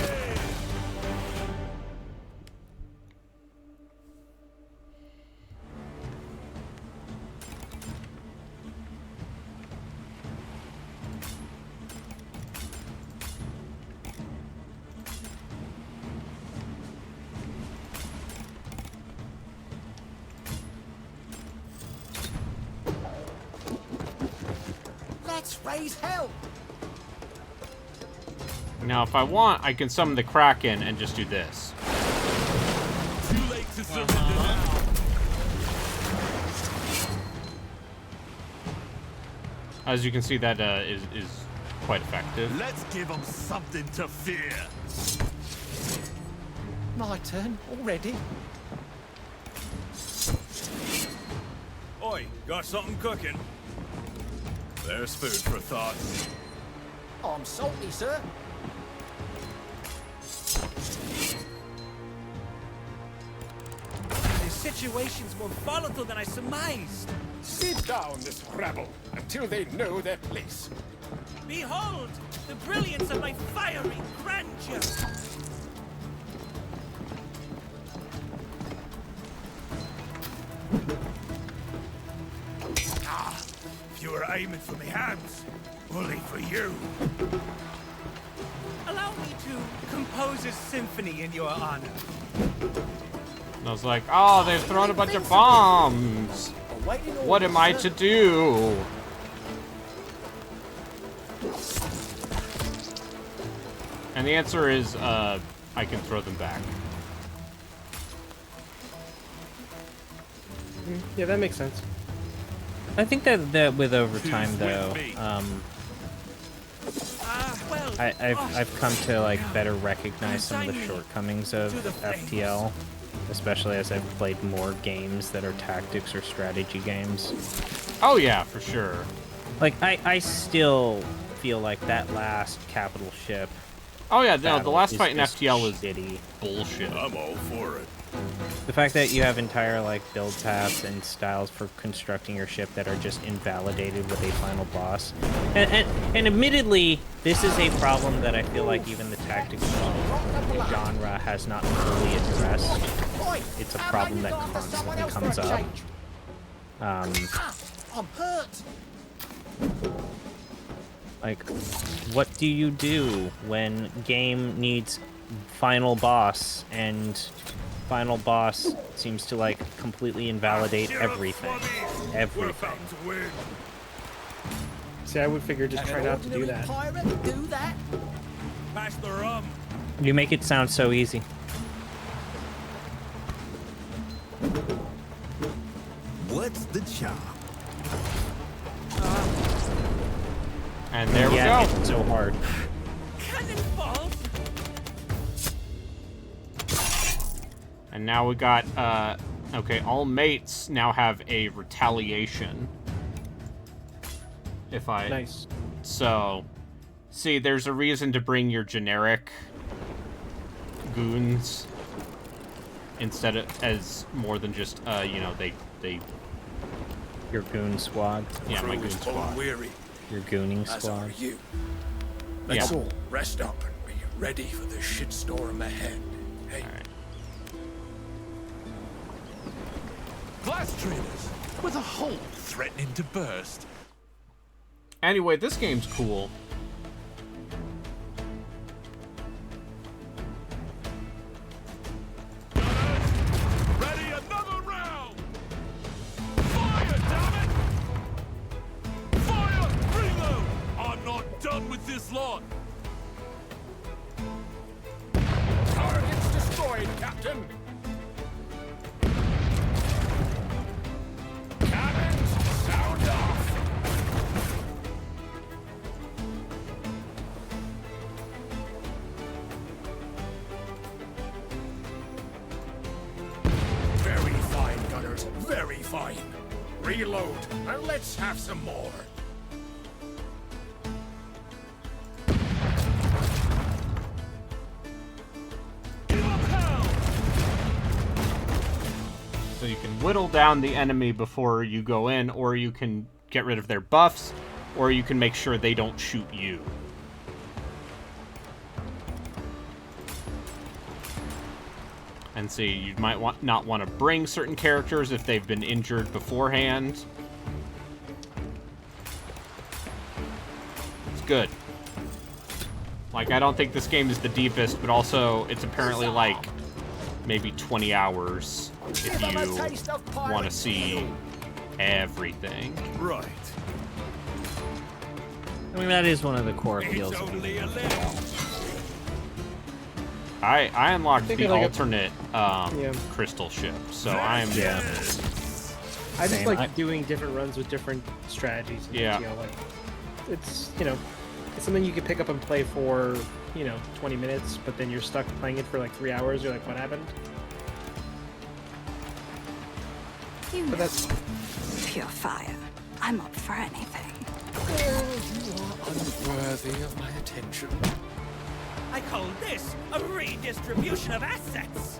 Let's raise hell! Now, if I want, I can summon the Kraken and just do this. Too late to surrender now. As you can see, that is quite effective. Let's give them something to fear. My turn already? Oi, got something cooking? There's food for thought. I'm salty, sir. The situation's more volatile than I surmised. Sit down, this rebel, until they know their place. Behold, the brilliance of my fiery grandeur! If you were aiming for me hands, only for you. Allow me to compose a symphony in your honor. And I was like, oh, they've thrown a bunch of bombs. What am I to do? And the answer is, I can throw them back. Yeah, that makes sense. I think that with overtime though, I've come to like better recognize some of the shortcomings of FTL, especially as I've played more games that are tactics or strategy games. Oh yeah, for sure. Like I still feel like that last capital ship. Oh yeah, no, the last fight in just FTL was shitty. bullshit. I'm all for it. The fact that you have entire like build paths and styles for constructing your ship that are just invalidated with a final boss, and admittedly, this is a problem that I feel like even the tactics genre has not fully addressed. It's a problem that constantly comes up. I'm hurt. Like, what do you do when game needs final boss and final boss seems to like completely invalidate everything? Everything. See, I would figure just try not to do that. Pirate do that? Pass the rum. You make it sound so easy. What's the job? And there we yeah, go. It's so hard. Cannonballs! And now we got, okay, all mates now have a retaliation. If I... Nice. So, see, there's a reason to bring your generic goons instead of as more than just, you know, they... Your goon squad. Yeah, my goon squad. Weary. Your gooning As squad. are you. Let's Yeah. all rest up and be ready for the shitstorm ahead. Hey. Glass traders with a hole threatening to burst. Anyway, this game's cool. Ready another round. Fire, damn it! Fire! Reload! I'm not done with this lot. Targets destroyed, Captain. Cannons, sound off. Very fine, gunners. Very fine. Reload, and let's have some more. So you can whittle down the enemy before you go in, or you can get rid of their buffs, or you can make sure they don't shoot you. And see, you might not want to bring certain characters if they've been injured beforehand. It's good. Like, I don't think this game is the deepest, but also it's apparently like maybe 20 hours if you want to see everything. Right. I mean, that is one of the core appeals of only it. I unlocked think the I like alternate crystal ship, so I'm I just Same. like doing different runs with different strategies. And, Yeah. You know, like it's it's something you could pick up and play for 20 minutes, but then you're stuck playing it for like 3 hours. You're like, what happened? You But know, that's pure fire. I'm up for anything. You are unworthy of my attention. I call this a redistribution of assets.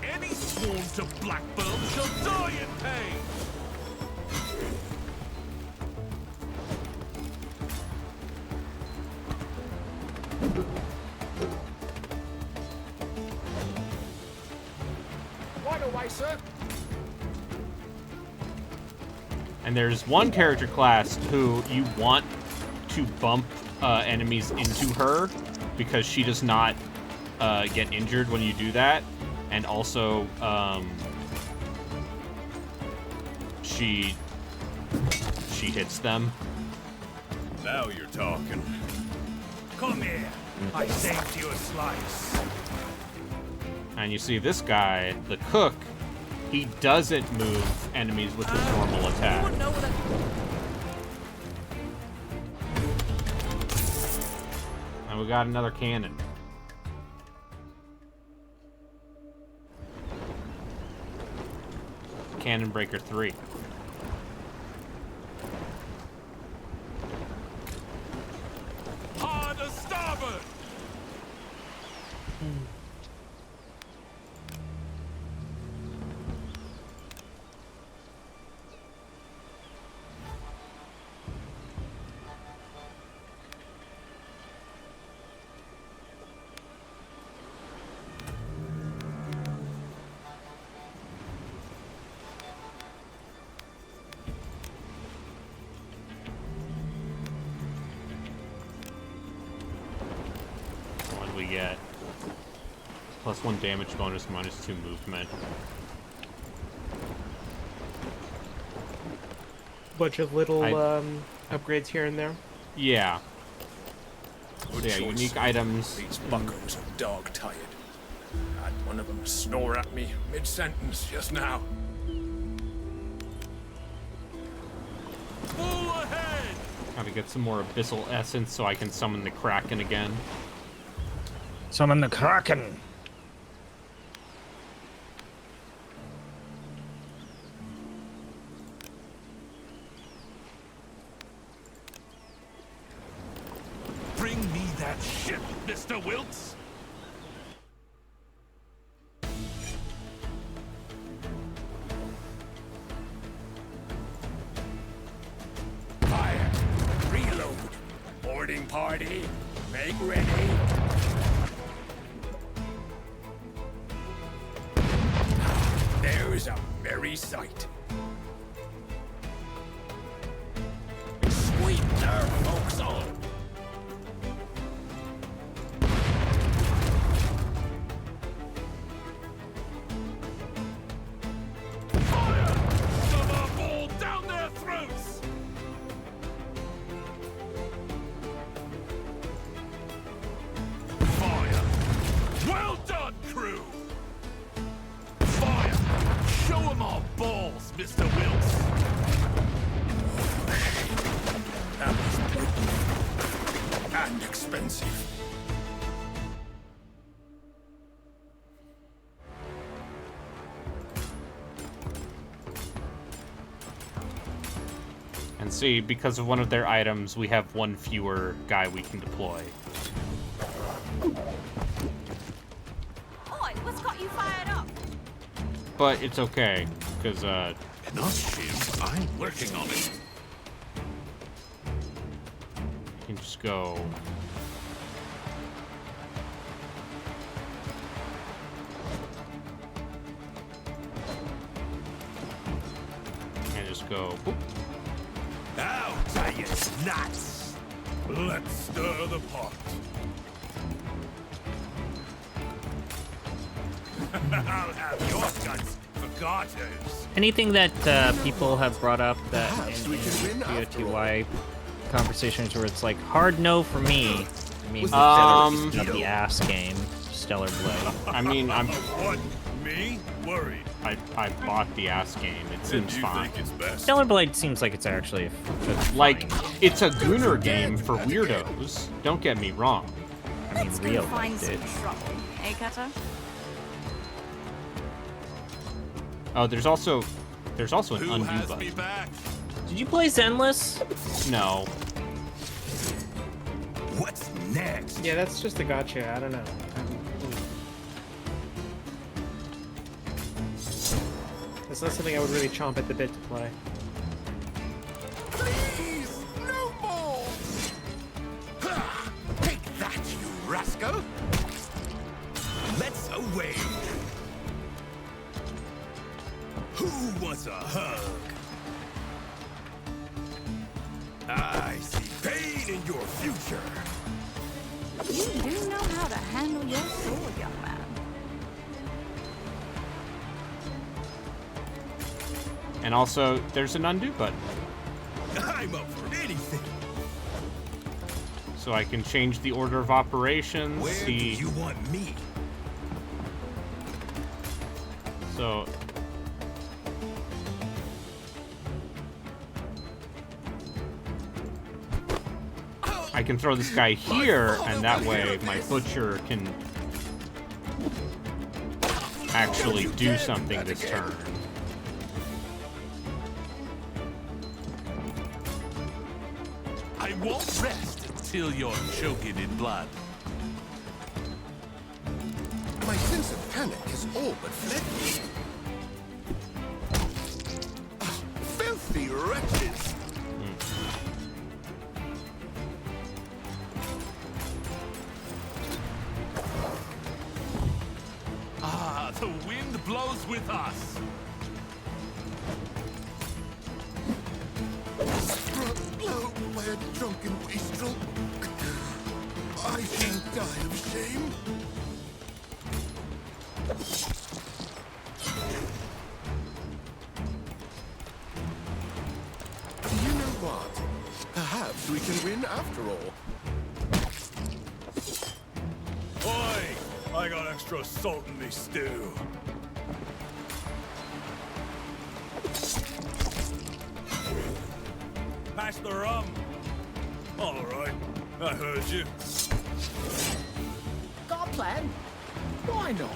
Any sworn to Blackburn shall die in pain. Right away, sir. And there's one character class who you want to bump enemies into her because she does not get injured when you do that, and also she hits them. Now you're talking. Come here. I saved you a slice. And you see this guy, the cook, he doesn't move enemies with his normal attack. And we got another cannon. Cannon Breaker 3. Hard a starboard. What do we get? +1 damage bonus, -2 movement. bunch of little upgrades here and there. Yeah. Good So yeah, choice. unique items. These buckos are dog-tired. Had one of them snore at me mid-sentence just now. Full ahead. Gotta get some more Abyssal Essence so I can summon the Kraken again. Summon the Kraken! Bring me that ship, Mr. Wilkes. Boarding party. Make ready. There's a merry sight. Sweet nerve, folks on. Fire! Shove our ball down their throats! Fire! Well done, crew! Fire! Show 'em our balls, Mr. Wilkes! That was brutal. And expensive. And see, because of one of their items, we have one fewer guy we can deploy. Oi, what's got you fired up? But it's okay, because, Enough, Jim. I'm working on it. you can just go... And just go, boop. Now, giant nuts! Let's stir the pot. I'll have your guts for garters. Anything that people have brought up that in POTY conversations where it's like hard no for me. I mean, not the ass game, Stellar Blade. I mean, I'm. What? Me? Worried? I bought the ass game. It seems fine. Stellar Blade seems like it's actually like it's a Gunner game for weirdos. Don't get me wrong. I mean, Rio Find liked some it. trouble, eh, Cutter? Oh, there's also an Who undo has button. me back? Did you play Zenless? No. What's next? Yeah, that's just a gotcha. I don't know. It's not something I would really chomp at the bit to play. Please, no more! Ha! Take that, you rascal! Let's away. Who wants a hug? I see pain in your future. You do know how to handle your sword, young man. And also, there's an undo button, I'm up for anything. so I can change the order of operations. Where do you want me? So. I can throw this guy here, and that way my butcher can actually do something this turn. I won't rest until you're choking in blood. My sense of panic has all but fled me. Ah, filthy wretches! Ah, the wind blows with us. Struck low by a drunken wastrel. I shall die of shame. You know what? Perhaps we can win after all. Oi! I got extra salt in me stew. Pass the rum. All right, I heard you. Got a plan? Why not?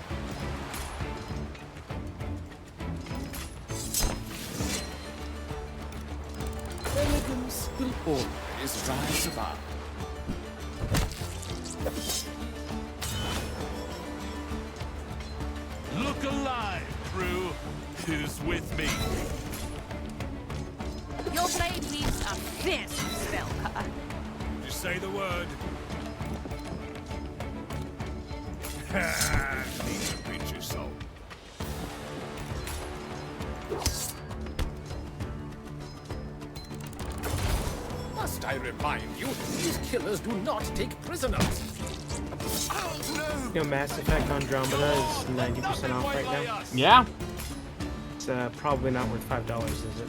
Elegance will always rise above. Look alive, crew. Who's with me? Your blade needs a fierce spell cutter. You say the word. Need to pinch your soul. Must I remind you, these killers do not take prisoners. You know, Mass Effect Andromeda is 90% off right now. Yeah. It's probably not worth $5, is it?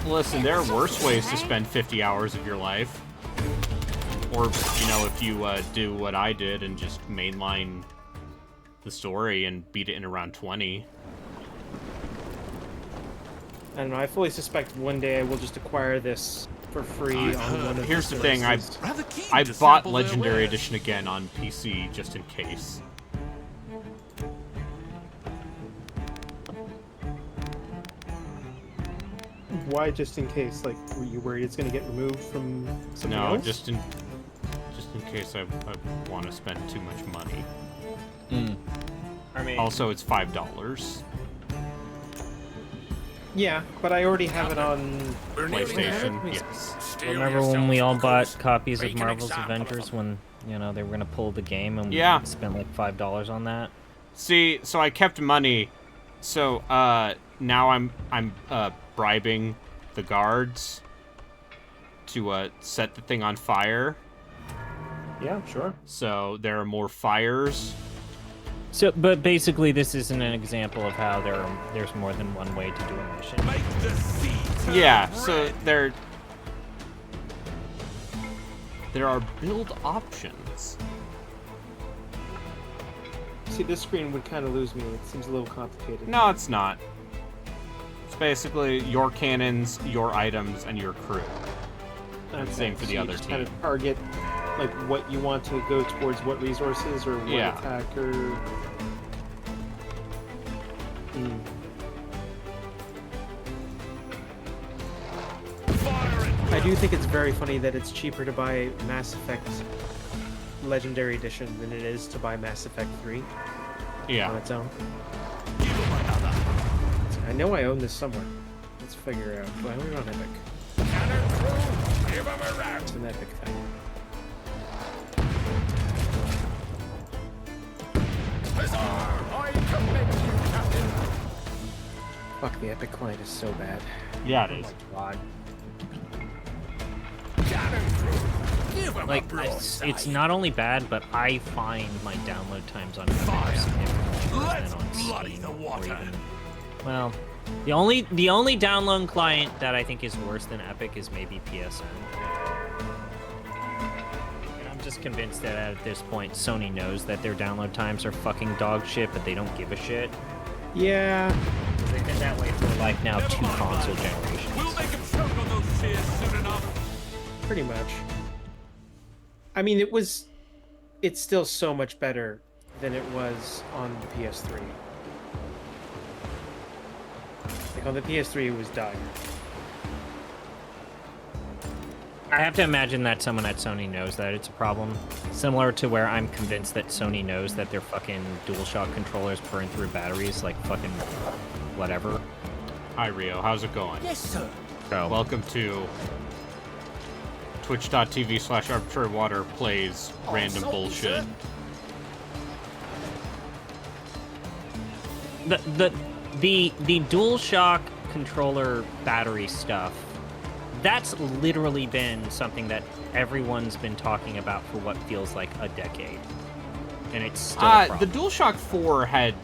Listen, there are worse ways to spend 50 hours of your life. Or, you know, if you do what I did and just mainline the story and beat it in around 20. I don't know. I fully suspect one day I will just acquire this for free on one of Here's the thing, I bought sample their Legendary wares. Edition again on PC just in case. Why just in case? Like, were you worried it's going to get removed from something No, else? just in case I want to spend too much money. I mean, Also, it's $5. Yeah, but I already have it on PlayStation, yes. remember when we all bought copies of Marvel's Avengers when, you know, they were gonna pull the game and we spent like $5 on that? See, so I kept money. So now I'm bribing the guards to set the thing on fire. Yeah, sure. So there are more fires. So, but basically, this isn't an example of how there's more than one way to do a mission. Yeah, so there are build options. See, this screen would kind of lose me. It seems a little complicated. No, it's not. It's basically your cannons, your items, and your crew. Okay, Same for so the you other just team. kind of target like what you want to go towards, what resources or what Yeah. attack or. I do think it's very funny that it's cheaper to buy Mass Effect Legendary Edition than it is to buy Mass Effect 3 Yeah. on its own. I know I own this somewhere. Let's figure out. Do I own it on Epic? It's an Epic thing. Fuck, the Epic client is so bad. Yeah, it is. God. Like, it's not only bad, but I find my download times on Epic significantly worse than on Steam, or even. Well, the only download client that I think is worse than Epic is maybe PSN. And I'm just convinced that at this point, Sony knows that their download times are fucking dog shit, but they don't give a shit. Yeah. They've been that way for like now 2 console generations. We'll make him choke on those tears soon enough. Pretty much. I mean, it's still so much better than it was on the PS3. Like on the PS3, it was dire. I have to imagine that someone at Sony knows that it's a problem. Similar to where I'm convinced that Sony knows that their fucking DualShock controllers burn through batteries like fucking whatever. Hi, Rio. How's it going? Yes, sir. So, Welcome to twitch.tv/arbitrarywater plays random bullshit. the DualShock controller battery stuff, that's literally been something that everyone's been talking about for what feels like a decade. And it's still a The problem. DualShock 4 had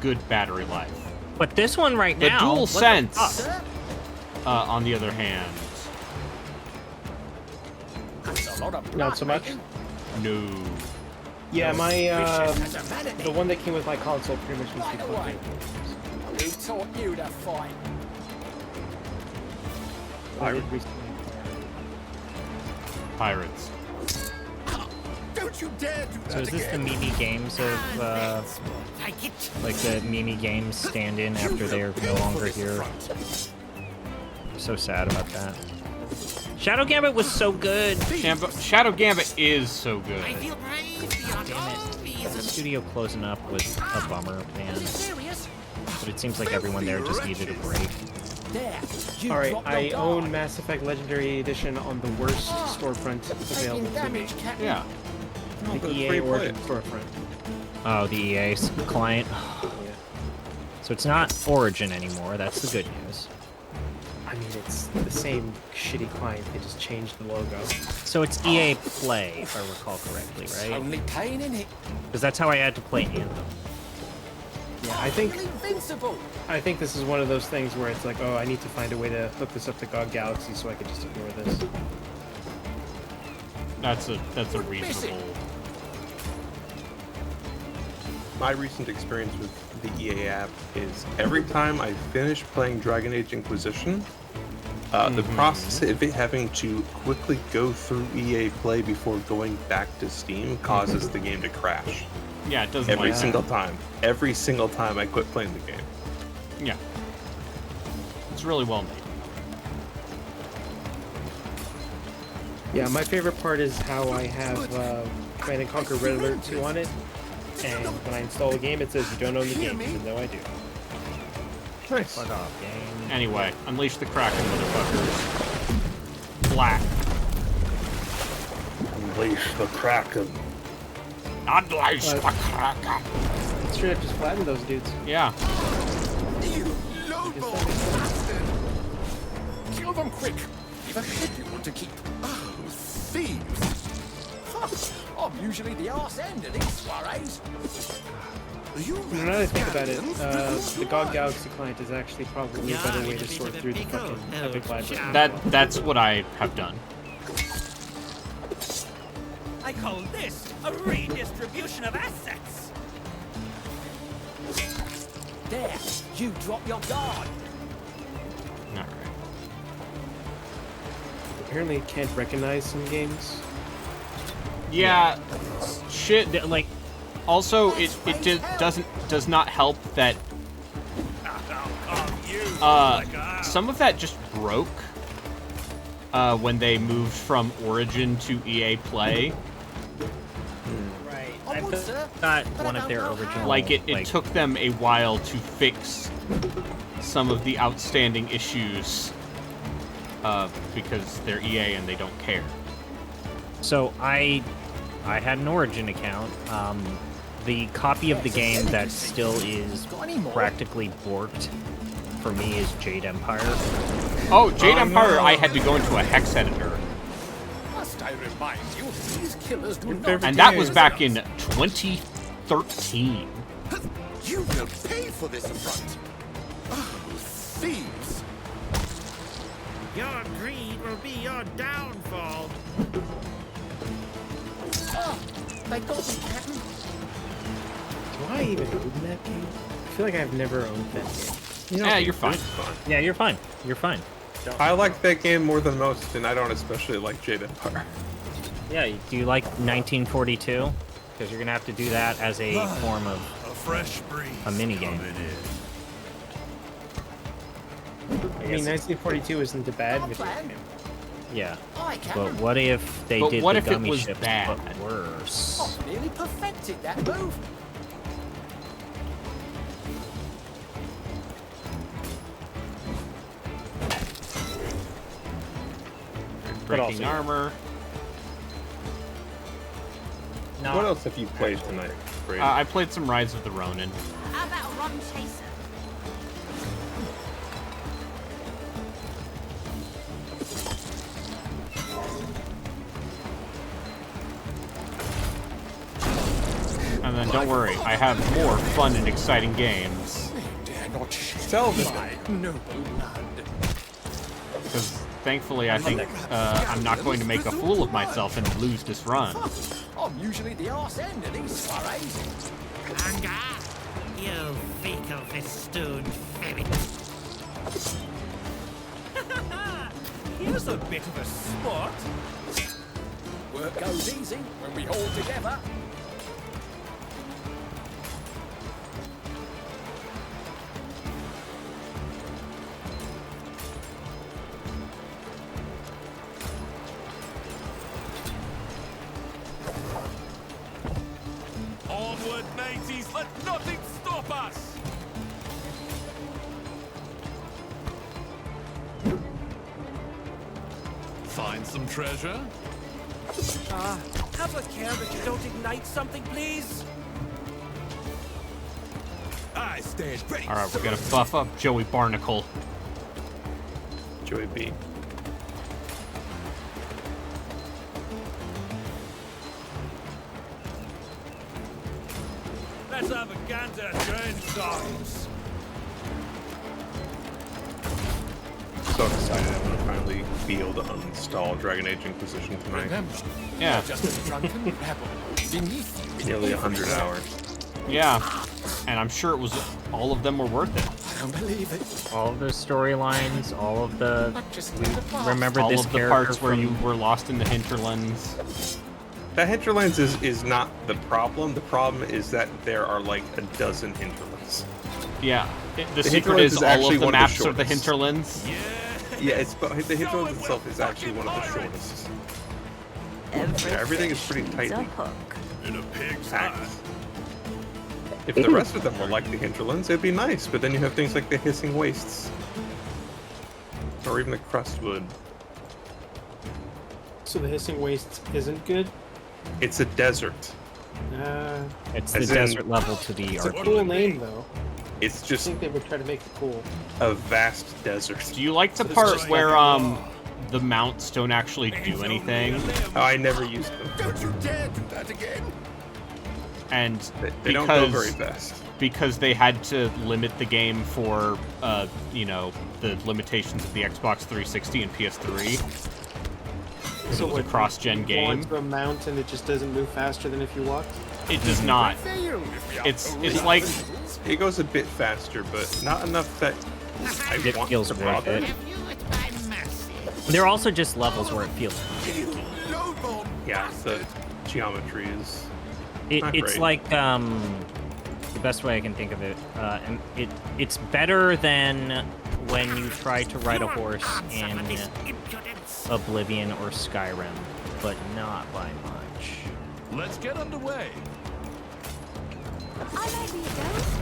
good battery life. But this one right The now... what the DualSense, fuck? on the other hand, Not so much. no. Yeah, my the one that came with my console pretty much was the Who taught you to fight? Pirates. Don't you dare do that So is this the Mimi Games of, like the Mimi Games stand-in after they're no longer here? I'm so sad about that. Shadow Gambit was so good! Shadow Gambit is so good. Damn it. The studio closing up was a bummer, man. But it seems like everyone there just needed a break. All right, I own Mass Effect Legendary Edition on the worst storefront available to me. Yeah. The EA Origin storefront. Oh, the EA client. So it's not Origin anymore. That's the good news. I mean, it's the same shitty client. They just changed the logo. So it's EA Play, if I recall correctly, right? Only pain in it. Because that's how I had to play Anthem. Yeah, I think Invincible. this is one of those things where it's like, oh, I need to find a way to hook this up to GOG Galaxy so I can just ignore this. That's a reasonable. My recent experience with the EA app is every time I finish playing Dragon Age Inquisition, the process of it having to quickly go through EA Play before going back to Steam causes the game to crash. Yeah, it doesn't Every like single that. time. Every single time I quit playing the game. Yeah. It's really well made. Yeah, my favorite part is how I have Command & Conquer Red Alert 2 on it, and when I install a game, it says you don't own the game, even though I do. Nice. Fuck off, game. Anyway, unleash the Kraken, motherfuckers. Black. Unleash the Kraken. Unleash the Kraken. Straight up just flatten those dudes. Yeah. You lowball bastard! Kill them quick. Leave a ship you want to keep. Oh, thieves! I'm usually the arse end of these soirees. Now that I think about it, the GOG Galaxy client is actually probably a better way to sort through the fucking Epic library. That's what I have done. I call this a redistribution of assets. There, you drop your guard. Alright. Apparently it can't recognize some games. Yeah. Shit. Like, also, it does not help that some of that just broke when they moved from Origin to EA Play. Right. I thought one of their original... Like, it took them a while to fix some of the outstanding issues because they're EA and they don't care. So I had an Origin account. The copy of the game that still is practically borked for me is Jade Empire. Oh, Jade Empire, I had to go into a hex editor. Must I remind you, these killers do not. And that was back in 2013. You will pay for this affront. Oh, thieves! Your greed will be your downfall. Oh, they got me, Captain. Do I even own that game? I feel like I've never owned that game. Yeah, you're fine. Yeah, you're fine. You're fine. I like that game more than most, and I don't especially like Jade Empire. Yeah, do you like 1942? Because you're gonna have to do that as a form of fresh breeze a mini game. I mean, 1942 isn't a bad video game. Yeah, but what if they did what the if it gummy was ships bad? but worse? I've nearly perfected that move. Breaking armor. What else have you played tonight, Brady? I played some Rise of the Ronin. How about Ron Chaser? And then don't worry, I have more fun and exciting games. Dare not Sell my noble blood. Because thankfully I think I'm not going to make a fool of myself and lose this run. I'm usually the arse end of these soirees. Anga, you fecal festooned ferret. Here's a bit of a sport. Work goes easy when we hold together. Onward, mateys, let nothing stop us! some treasure? Have a care that you don't ignite something, please. I stand ready. All right, we're gonna buff up Joey Barnacle. Joey B. Let's have a gander at your insides. So excited I'm gonna finally be able to uninstall Dragon Age Inquisition tonight. Yeah. Just a drunken rebel beneath you. Nearly 100 hours. Yeah, and I'm sure it was all of them were worth it. I don't believe it. All of the storylines, all of the. Remember all this of the character parts where from- you were lost in the hinterlands. That hinterlands is not the problem. The problem is that there are like a dozen hinterlands. Yeah, the secret hinterlands is is all actually of the one of the maps are the shortest. hinterlands. Yeah, the hinterlands itself is actually one of the shortest. Everything is pretty tightly In a pig's packed. eye. If the rest of them were like the hinterlands, it'd be nice. But then you have things like the hissing wastes, or even the crustwood. So the Hissing Wastes isn't good? It's a desert. It's the As in- desert level to the It's a arcade. cool name, though. It's I just think they would try to make it cool. a vast desert. Do you like the So this part is where like- the mounts don't actually do anything? Oh, I never used them. Don't you dare do that again. And They don't go very fast. Because they had to limit the game for you know, the limitations of the Xbox 360 and PS3. So it was a cross-gen You go game. onto a mountain, it just doesn't move faster than if you walked? It does not. It's like It goes a bit faster, but not enough that I It want feels to worth bother. it. There are also just levels where it feels. Yeah, the geometry is. not It's great. like the best way I can think of it. And it's better than when you try to ride a horse in Oblivion or Skyrim, but not by much. Let's get underway.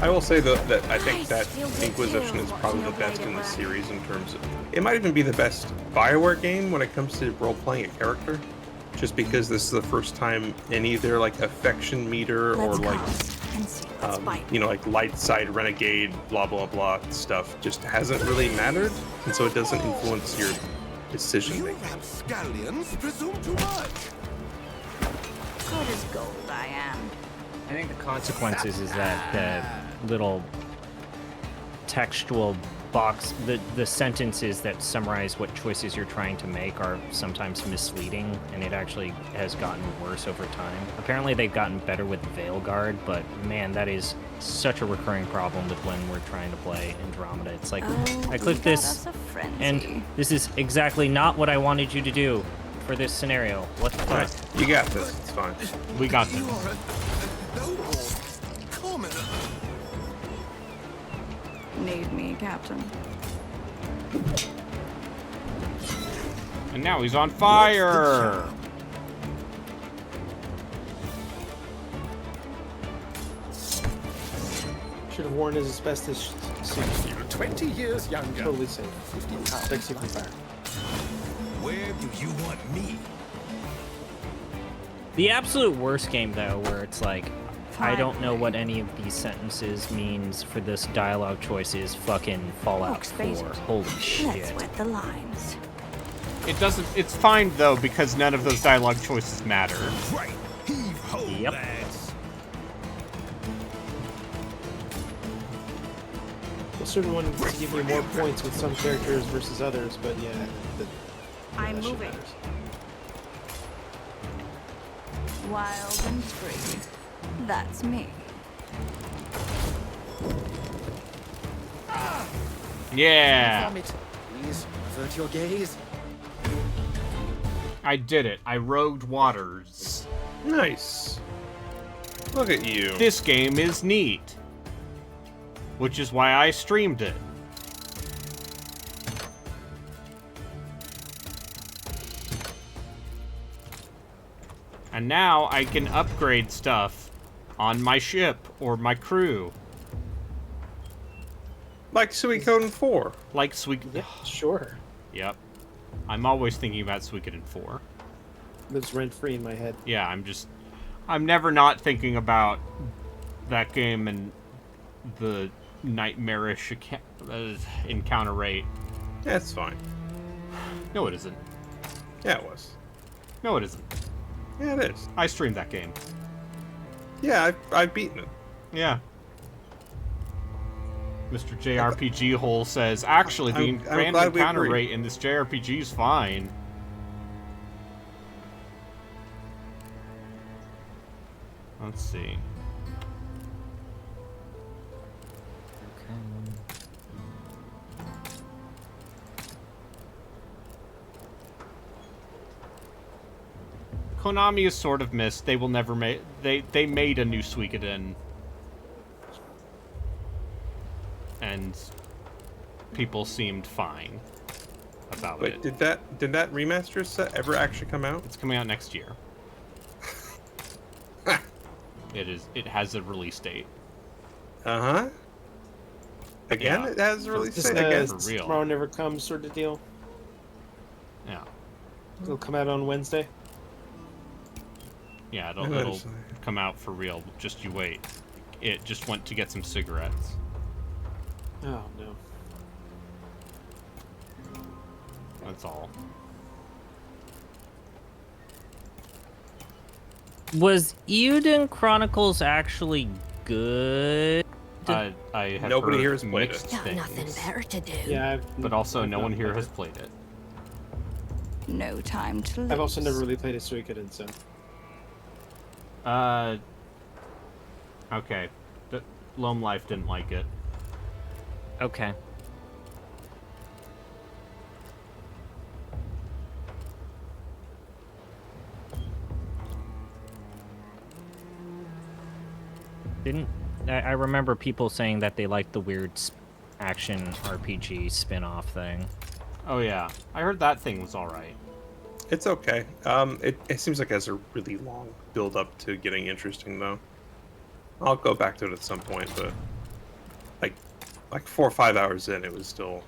I will say though that I think that Inquisition is probably the best in the series in terms of. It might even be the best BioWare game when it comes to role-playing a character, just because this is the first time any of their like affection meter or like you know, like light side renegade blah blah blah stuff just hasn't really mattered, and so it doesn't influence your decision making. Rapscallions presume too much. Good as gold, I am. I think the consequences is that the little textual box, the sentences that summarize what choices you're trying to make are sometimes misleading, and it actually has gotten worse over time. Apparently they've gotten better with Veilguard, but man, that is such a recurring problem with when we're trying to play Andromeda. It's like, I clicked this, and this is exactly not what I wanted you to do for this scenario. What the fuck? Alright, you got this. It's fine. We got this. Need me, Captain. And now he's on fire. Should have worn his asbestos suit. You're 20 years younger. Totally safe. 50 pounds. Sexy from fire. Where do you want me? The absolute worst game, though, where it's like, I don't know what any of these sentences means for this dialogue choice is fucking Fallout 4. Holy shit. Let's wet the lines. It doesn't. It's fine though because none of those dialogue choices matter. Right. Heave ho, Yep. lads. Well, certain ones give you more points with some characters versus others, but yeah. I'm that shit moving. matters. Wild and free. That's me. Yeah. Vomit. Please avert your gaze. I did it. I rogued waters. Nice. Look at you. This game is neat. Which is why I streamed it. And now I can upgrade stuff on my ship or my crew. Like Suikoden 4. Like Sweet. Yeah, sure. Yep. I'm always thinking about Suikoden 4. Lives rent free in my head. Yeah, I'm never not thinking about that game and the nightmarish encounter rate. That's fine. No, it isn't. Yeah, it was. No, it isn't. Yeah, it is. I streamed that game. Yeah, I've beaten it. Yeah. Mr. JRPG Hole says, actually, the random encounter rate in this JRPG is fine. Let's see. Konami is sort of missed. They will never make. They made a new Suikoden, and people seemed fine about it. Wait, did that remaster set ever actually come out? It's coming out next year. It has a release date. Uh-huh. Again, Yeah. it has a release Just date. Again, for real. tomorrow never comes sort of deal. Yeah. It'll come out on Wednesday. Yeah, it'll come out for real. Just you wait. It just went to get some cigarettes. Oh no. That's all. Was Euden Chronicles actually good? I have Nobody heard here has played mixed it. Got things, nothing better to do. Yeah, but also no I've one not here played has it. played it. No time to lose. I've also never really played a Suikoden, so. Okay. Loam Life didn't like it. Okay. I remember people saying that they liked the weird action RPG spin-off thing. Oh yeah, I heard that thing was all right. It's okay. It seems like it has a really long build up to getting interesting though. I'll go back to it at some point, but like 4 or 5 hours in, it was still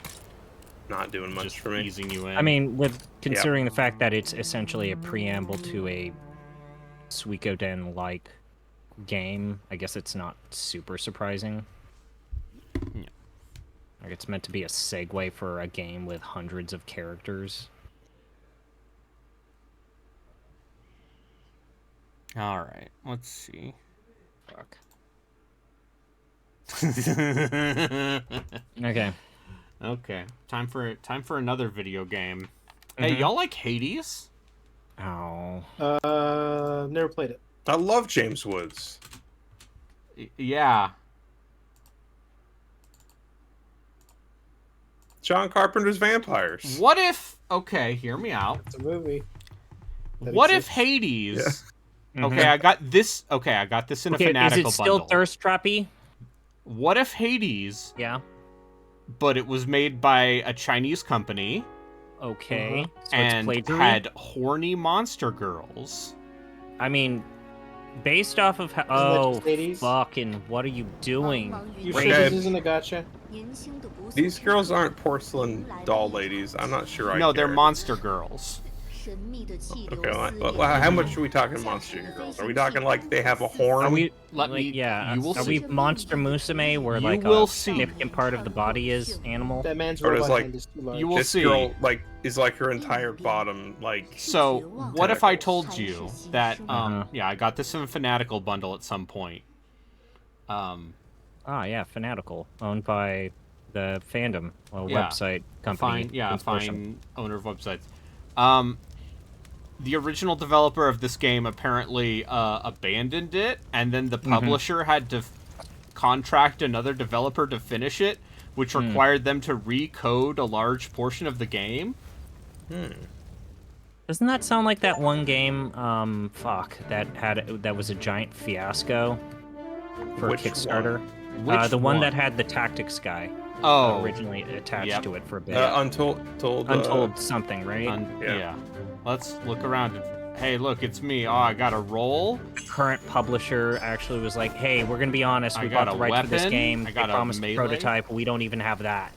not doing much Just for me. easing you in. I mean, with considering the fact that it's essentially a preamble to a Suikoden-like game, I guess it's not super surprising. Yeah. Like it's meant to be a segue for a game with hundreds of characters. All right, let's see. Fuck. Okay. Okay. Time for another video game. Hey, Mhm. y'all like Hades? Oh. Never played it. I love James Woods. Yeah. John Carpenter's Vampires. What if? Okay, hear me out. It's a movie. What if Hades? Yeah. Okay, I got this. Okay, I got this in a Okay, is fanatical it still bundle. thirst trappy? What if Hades? Yeah. But it was made by a Chinese company. Okay. So And it's plagiarism? had horny monster girls. I mean, based off of how. Oh, fucking! What are you doing? You Wait, sure this Dad. isn't a gotcha? These girls aren't porcelain doll ladies. I'm not sure I No, they're care. monster girls. Okay, well, how much are we talking monster girls? Are we talking like they have a horn? Are we? Let like, me- Yeah. you will are see. we monster musume where You like will a see. significant part of the body is animal? That man's Or does robot like hand is too large. You will this see. girl like is like her entire bottom like? So, what if I tentacles? told you that, yeah, I got this in a Fanatical bundle at some point. Ah, yeah, Fanatical, owned by the fandom, Yeah. website company. Fine owner of websites. The original developer of this game apparently abandoned it, and then the publisher had to contract another developer to finish it, which required them to recode a large portion of the game. Doesn't that sound like that one game? That was a giant fiasco for Which Kickstarter. Which the one one? that had the tactics guy. Oh. Originally attached Yep. to it for a bit. Untold something, right? Yeah. Let's look around. Hey, look, it's me. Oh, I got a roll. Current publisher actually was like, "Hey, we're gonna be honest. I We got bought a the rights for this weapon. game. I They got a promised a melee. prototype. We don't even have that."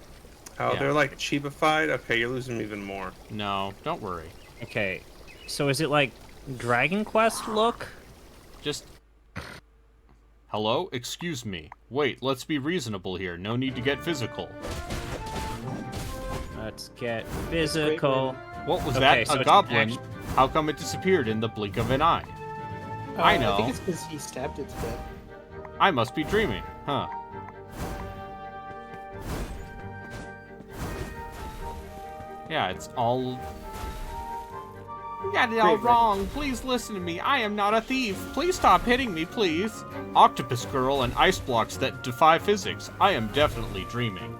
Oh, Yeah. they're like cheapified? Okay, you're losing me even more. No, don't worry. Okay, so is it like Dragon Quest look? Just... Hello? Excuse me. Wait, let's be reasonable here. No need to get physical. Let's get physical. What was Okay, that? so A it's goblin? act- How come it disappeared in the blink of an eye? I know. I think it's because he stabbed it to death. I must be dreaming. Huh. Yeah, it's all... You got it all Great, right? wrong. Please listen to me. I am not a thief. Please stop hitting me, please. Octopus girl and ice blocks that defy physics. I am definitely dreaming.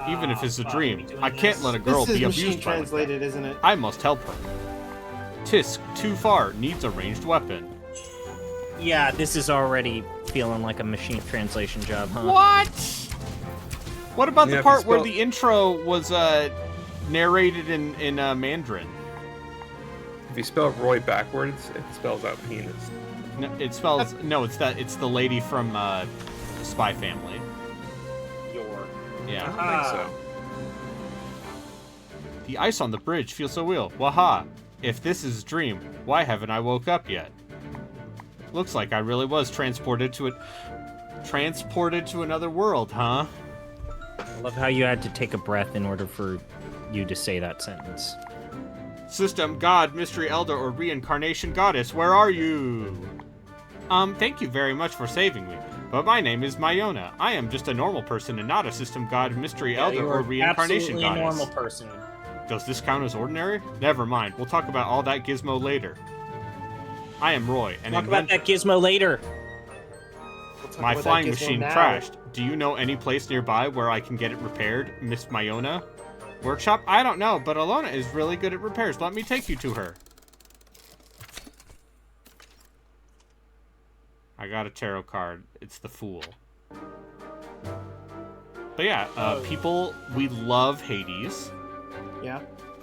Even if it's a dream, I can't let a girl this is be machine abused by like translated, isn't it? I must help her. Tisk, too far, needs a ranged weapon. Yeah, this is already feeling like a machine translation job, huh? What? What about Yeah, the if part you where spell- the intro was narrated in Mandarin? If you spell Roy backwards, it spells out penis. No, it spells no. It's the lady from Spy Family. Yeah. I don't think so. The ice on the bridge feels so real. Waha! If this is a dream, why haven't I woke up yet? Looks like I really was transported to another world, huh? I love how you had to take a breath in order for you to say that sentence. System, God, Mystery Elder, or Reincarnation Goddess, where are you? Thank you very much for saving me. But my name is Mayona. I am just a normal person and not a System God, Mystery Elder, or Reincarnation Goddess. A normal person. Does this count as ordinary? Never mind. We'll talk about all that gizmo later. I am Roy, and Talk about that gizmo later. my about flying that gizmo machine now. crashed. Do you know any place nearby where I can get it repaired, Miss Mayona? Workshop? I don't know, but Alona is really good at repairs. Let me take you to her. I got a tarot card. It's the Fool. But yeah, people, we love Hades. Yeah.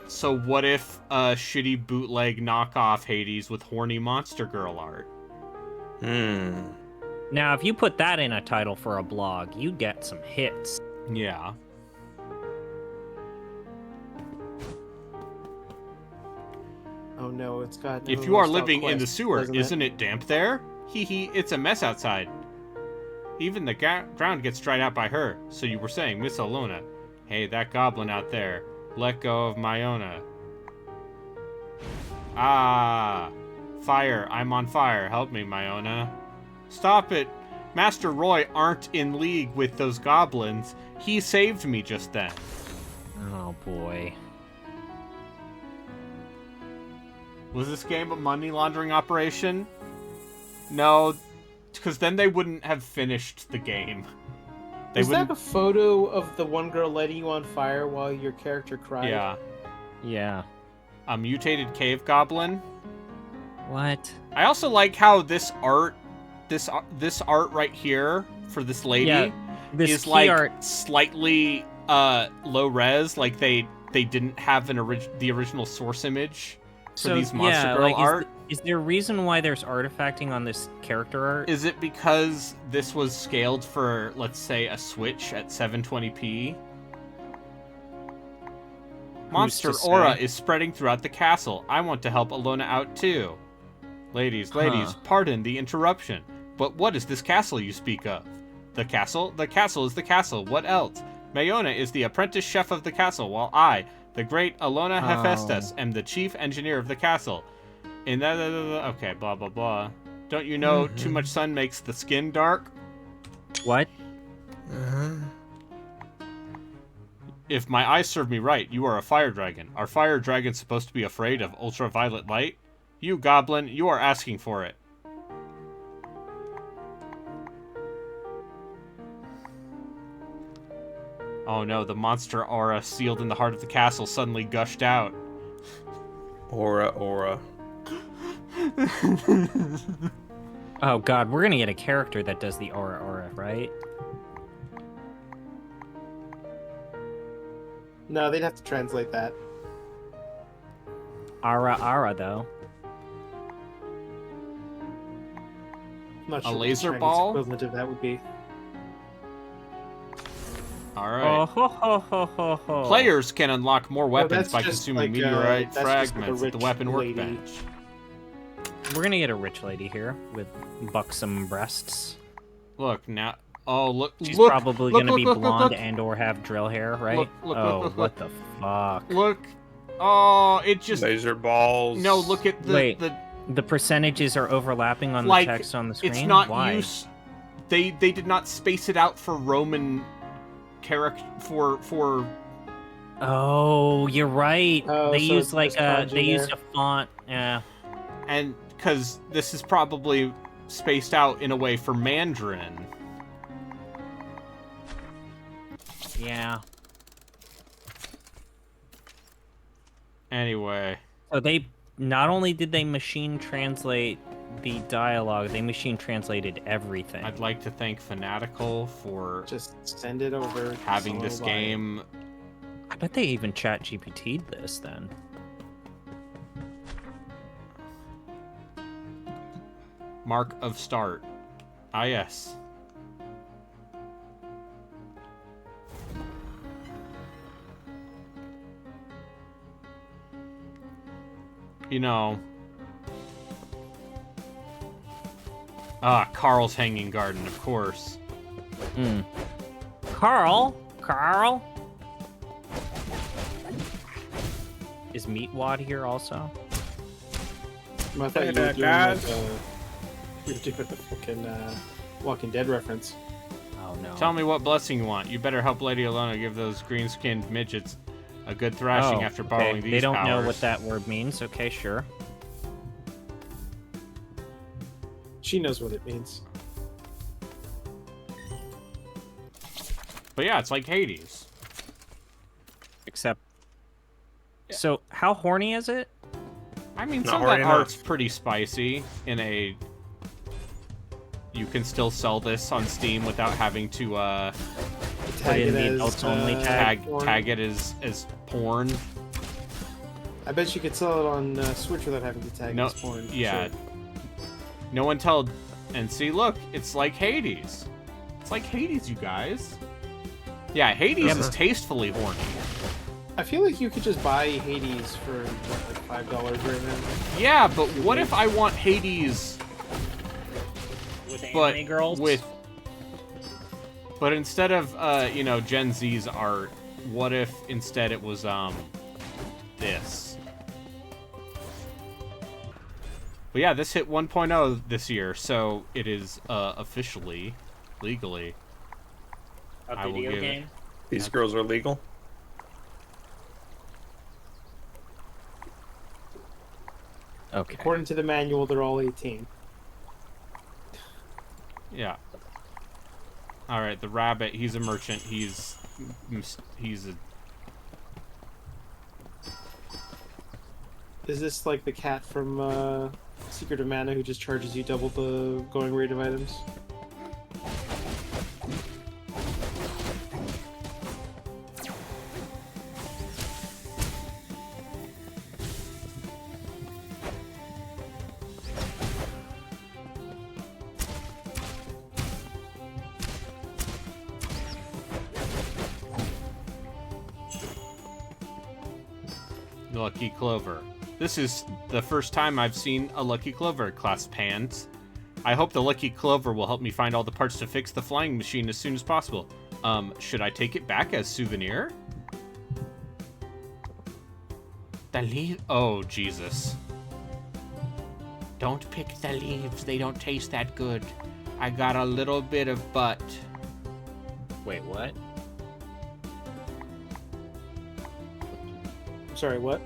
So what if a shitty bootleg knockoff Hades with horny monster girl art? Now, if you put that in a title for a blog, you get some hits. Yeah. Oh no, it's got. If you are living in the sewer, isn't it damp there? Hee hee, it's a mess outside. Even the ground gets dried out by her. So you were saying, Miss Alona. Hey, that goblin out there. Let go of Mayona. Ah. Fire. I'm on fire. Help me, Mayona. Stop it. Master Roy aren't in league with those goblins. He saved me just then. Oh, boy. Was this game a money laundering operation? No, because then they wouldn't have finished the game. Is that a photo of the one girl lighting you on fire while your character cried? Yeah. Yeah. A mutated cave goblin. What? I also like how this art, this art right here for this lady, Yeah, this is key like art. slightly low res. Like they didn't have the original source image for these Monster Girl like, art. Is there a reason why there's artifacting on this character art? Is it because this was scaled for, let's say, a Switch at 720p? Monster to say? aura is spreading throughout the castle. I want to help Alona out too. Ladies, pardon the interruption, but what is this castle you speak of? The castle? The castle is the castle. What else? Mayona is the apprentice chef of the castle, while I, the great Alona Hephaestus, am the chief engineer of the castle. In that, okay, blah blah blah. Don't you know too much sun makes the skin dark? What? If my eyes serve me right, you are a fire dragon. Are fire dragons supposed to be afraid of ultraviolet light? You goblin, you are asking for it. Oh no, the monster aura sealed in the heart of the castle suddenly gushed out. Aura. Oh god, we're gonna get a character that does the aura, right? No, they'd have to translate that. Ara, though. I'm not A sure what the laser Chinese ball? equivalent of that would be. All right. Players can unlock more weapons by consuming meteorite fragments at the weapon workbench. We're gonna get a rich lady here with buxom breasts. Look now. Oh, look. She's look, probably look, gonna look, be look, blonde look. and/or have drill hair, right? Look, What the fuck? Look. Oh, it just. Laser balls. No, look at the. Wait, the percentages are overlapping on like, the text on the screen. It's not Why? use. They did not space it out for Roman character for. Oh, you're right. Oh, They so used like it's just they used there. a font. Yeah. And because this is probably spaced out in a way for Mandarin. Yeah. Anyway. So they not only did they machine translate the dialogue, they machine translated everything. I'd like to thank Fanatical for just send it over. having this game. I bet they even chat GPT'd this then. Mark of start. Ah, yes. You know. Ah, Carl's Hanging Garden, of course. Carl? Is Meatwad here also? I thought you were doing like you were doing the fucking Walking Dead reference. Oh no. Tell me what blessing you want. You better help Lady Alona give those green-skinned midgets a good thrashing after borrowing these They don't powers. know what that word means. Okay, sure. She knows what it means. But yeah, it's like Hades. Except. So, how horny is it? I mean, Not some of horny that enough. art's pretty spicy in a... You can still sell this on Steam without having to, Put in the adults only tag. tag it as porn. I bet you could sell it on Switch without having to tag No, this porn. yeah. Sure. No one told... And see, look, it's like Hades. It's like Hades, you guys. Yeah, Hades is tastefully horny. I feel like you could just buy Hades for what, like $5 right now. Yeah, but what if I want Hades, With but anime girls? but instead of you know, Gen Z's art, what if instead it was this? But yeah, this hit 1.0 this year, so it is officially, legally. A video game? These girls are legal. Okay. According to the manual, they're all 18. Yeah. All right, the rabbit. He's a merchant. He's a. Is this like the cat from Secret of Mana who just charges you double the going rate of items? Lucky Clover. This is the first time I've seen a Lucky Clover class pants. I hope the Lucky Clover will help me find all the parts to fix the flying machine as soon as possible. Should I take it back as souvenir? The leaf. Oh, Jesus. Don't pick the leaves. They don't taste that good. I got a little bit of butt. Wait, what? Sorry, what?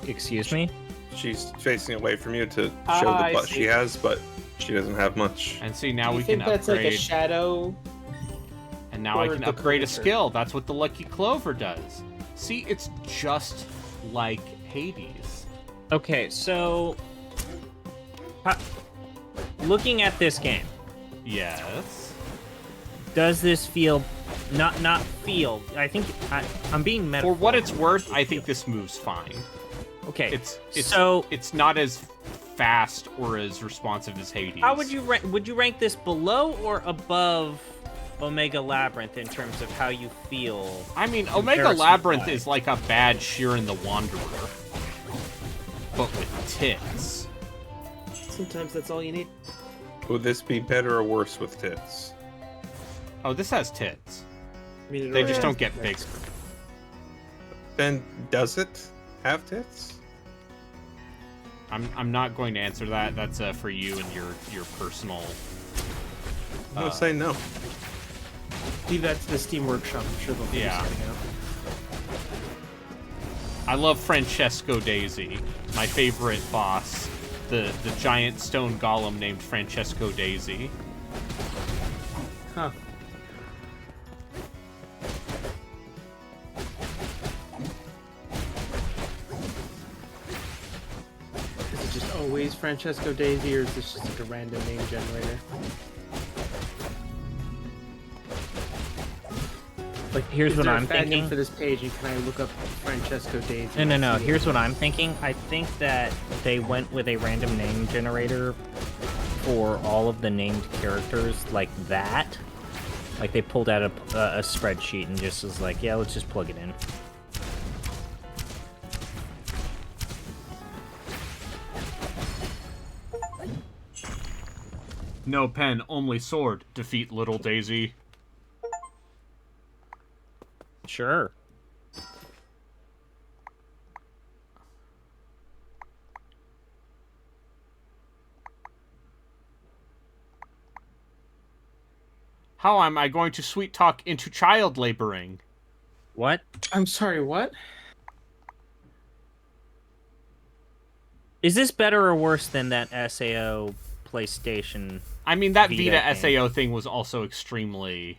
Excuse me? She's facing away from you to show the I butt see. she has, but she doesn't have much. And see, now Do you we think can that's upgrade. like a shadow? And now I or can the upgrade a curvature? skill. That's what the Lucky Clover does. See, it's just like Hades. Okay, so looking at this game, Yes. does this feel not feel? I think I'm being For metaphorical. what it's worth, I think this moves fine. Okay, So it's not as fast or as responsive as Hades. how would you rank this below or above Omega Labyrinth in terms of how you feel. I mean, Omega Labyrinth is like a bad Shiren the Wanderer, but with tits. Sometimes that's all you need. Would this be better or worse with tits? Oh, this has tits. I mean, They just don't get big. Then does it have tits? I'm not going to answer that. That's for you and your personal. I would say no. Leave that to the Steam Workshop. I'm sure they'll figure Yeah. something out. I love Francesco Daisy, my favorite boss, the giant stone golem named Francesco Daisy. Huh. Is it just always Francesco Daisy, or is this just like a random name generator? Like, here's Is what there a I'm fad name thinking. for this page, and can I look up Francesco Daisy? No. Here's what I'm thinking. I think that they went with a random name generator for all of the named characters like that. Like, they pulled out a spreadsheet and just was like, yeah, let's just plug it in. No pen, only sword. Defeat little Daisy. Sure. How am I going to sweet talk into child laboring? What? I'm sorry, what? Is this better or worse than that SAO PlayStation? I mean, that Vita game? SAO thing was also extremely...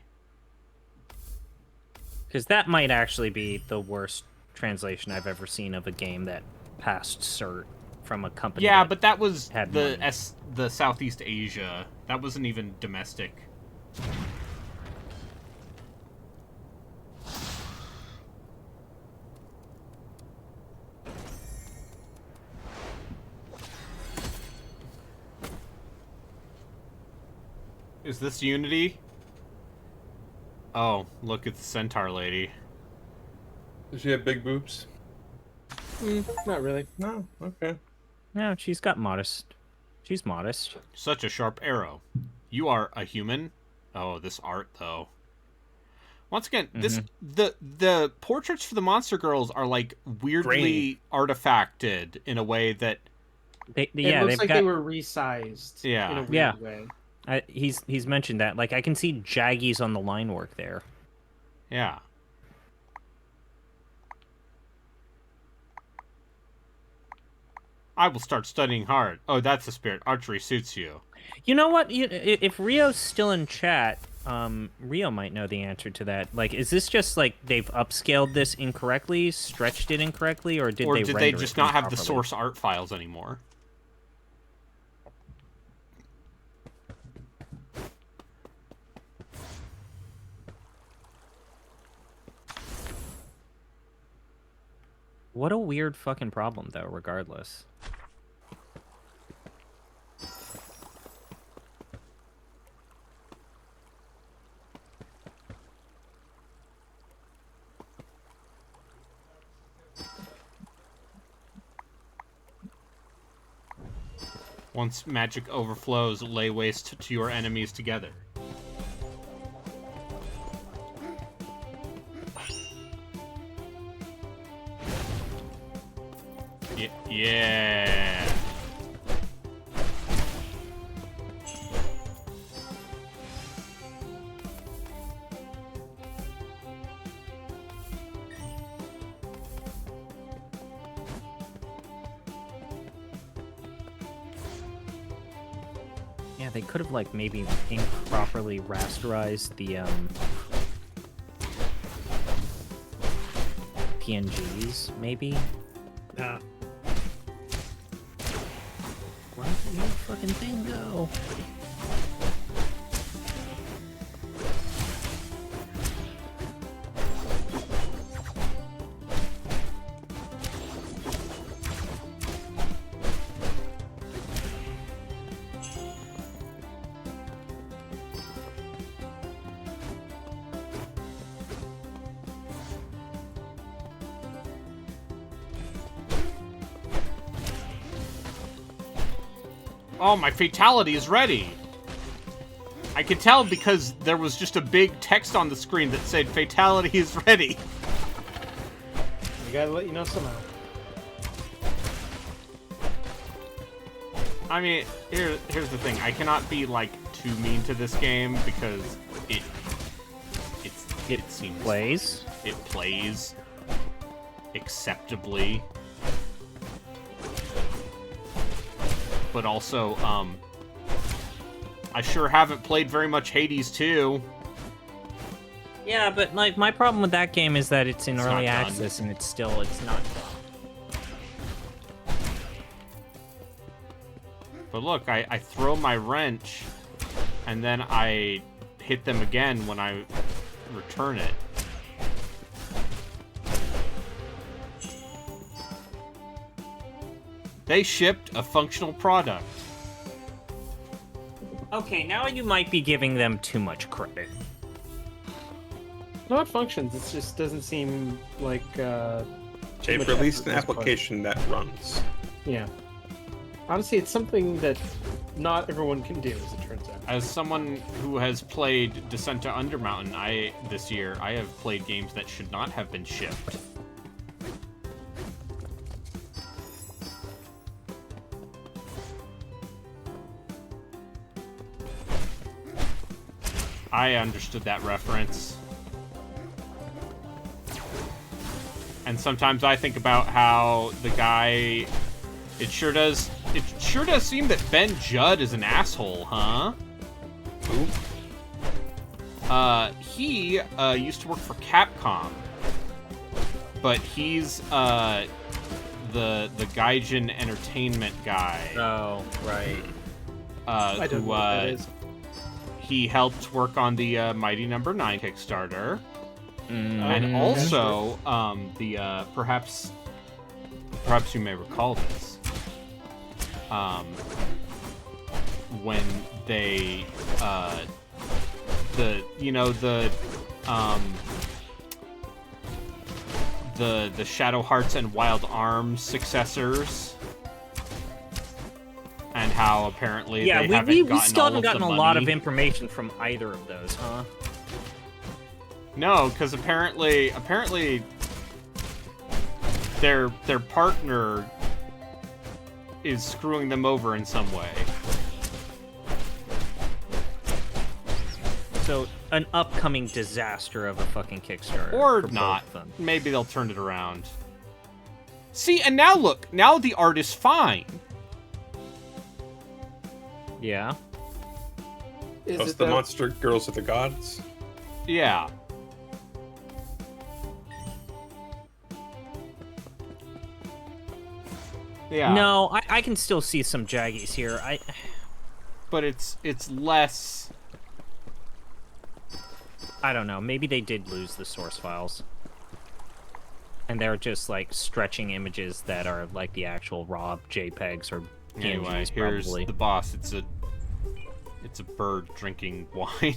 Because that might actually be the worst translation I've ever seen of a game that passed cert from a company. Yeah, but that was had the Southeast Asia. That wasn't even domestic. Is this Unity? Oh, look at the centaur lady. Does she have big boobs? Not really. No. Okay. No, she's got modest. She's modest. Such a sharp arrow. You are a human? Oh, this art though. Once again, this the portraits for the monster girls are like weirdly artifacted in a way that It looks like they were resized. Yeah. In a weird way. He's mentioned that. Like, I can see jaggies on the line work there. Yeah. I will start studying hard. Oh, that's the spirit. Archery suits you. You know what? If Rio's still in chat, Rio might know the answer to that. Like, is this just like they've upscaled this incorrectly, stretched it incorrectly, or did they just not have the source art files anymore? What a weird fucking problem, though, regardless. Once magic overflows, lay waste to your enemies together. Yeah. Yeah, they could have, like, maybe improperly rasterized the, PNGs, maybe? Nah. Where did your fucking thing go? Oh, my fatality is ready. I could tell because there was just a big text on the screen that said fatality is ready. We gotta let you know somehow. I mean, here's the thing. I cannot be like too mean to this game because it seems plays. It plays acceptably. But also, I sure haven't played very much Hades 2. Yeah, but like my problem with that game is that it's in early not done. access and it's not done. But look, I throw my wrench, and then I hit them again when I return it. They shipped a functional product. Okay, now you might be giving them too much credit. No, it functions. It just doesn't seem like. They've released an application that runs. Yeah. Honestly, it's something that not everyone can do, as it turns out. As someone who has played Descent to Undermountain this year, I have played games that should not have been shipped. I understood that reference. And sometimes I think about how the guy... It sure does seem that Ben Judd is an asshole, huh? Who? He used to work for Capcom. But he's the Gaijin Entertainment guy. Oh, right. I don't know what that is. He helped work on the Mighty Number 9 Kickstarter. And that's also, perhaps you may recall this. When they, the Shadow Hearts and Wild Arms successors, and how apparently Yeah, they we still haven't gotten a lot of money. information from either of those, huh? No, because apparently their partner is screwing them over in some way. So, an upcoming disaster of a fucking Kickstarter. Or for both not. of them. Maybe they'll turn it around. See, and now look, now the art is fine. Yeah. Plus the monster girls are the gods. Yeah. Yeah. No, I can still see some jaggies here. But it's less. I don't know. Maybe they did lose the source files. And they're just like stretching images that are like the actual raw JPEGs or PNGs. Anyway, here's probably. the boss. It's a bird drinking wine.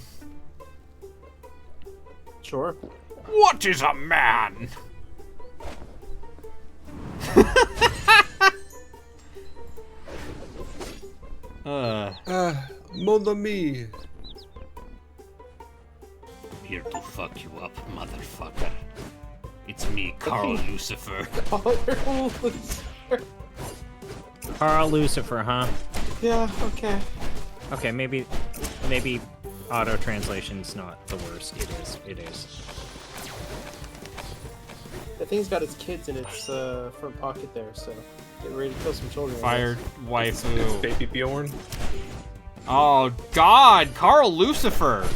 Sure. What is a man? Mon ami. Here to fuck you up, motherfucker. It's me, Carl Lucifer. Carl Lucifer, huh? Yeah, okay. Okay, maybe auto translation's not the worst. It is. The thing's got its kids in its front pocket there, so get ready to kill some children. Fired waifu. It's Baby Bjorn. Oh God, Carl Lucifer.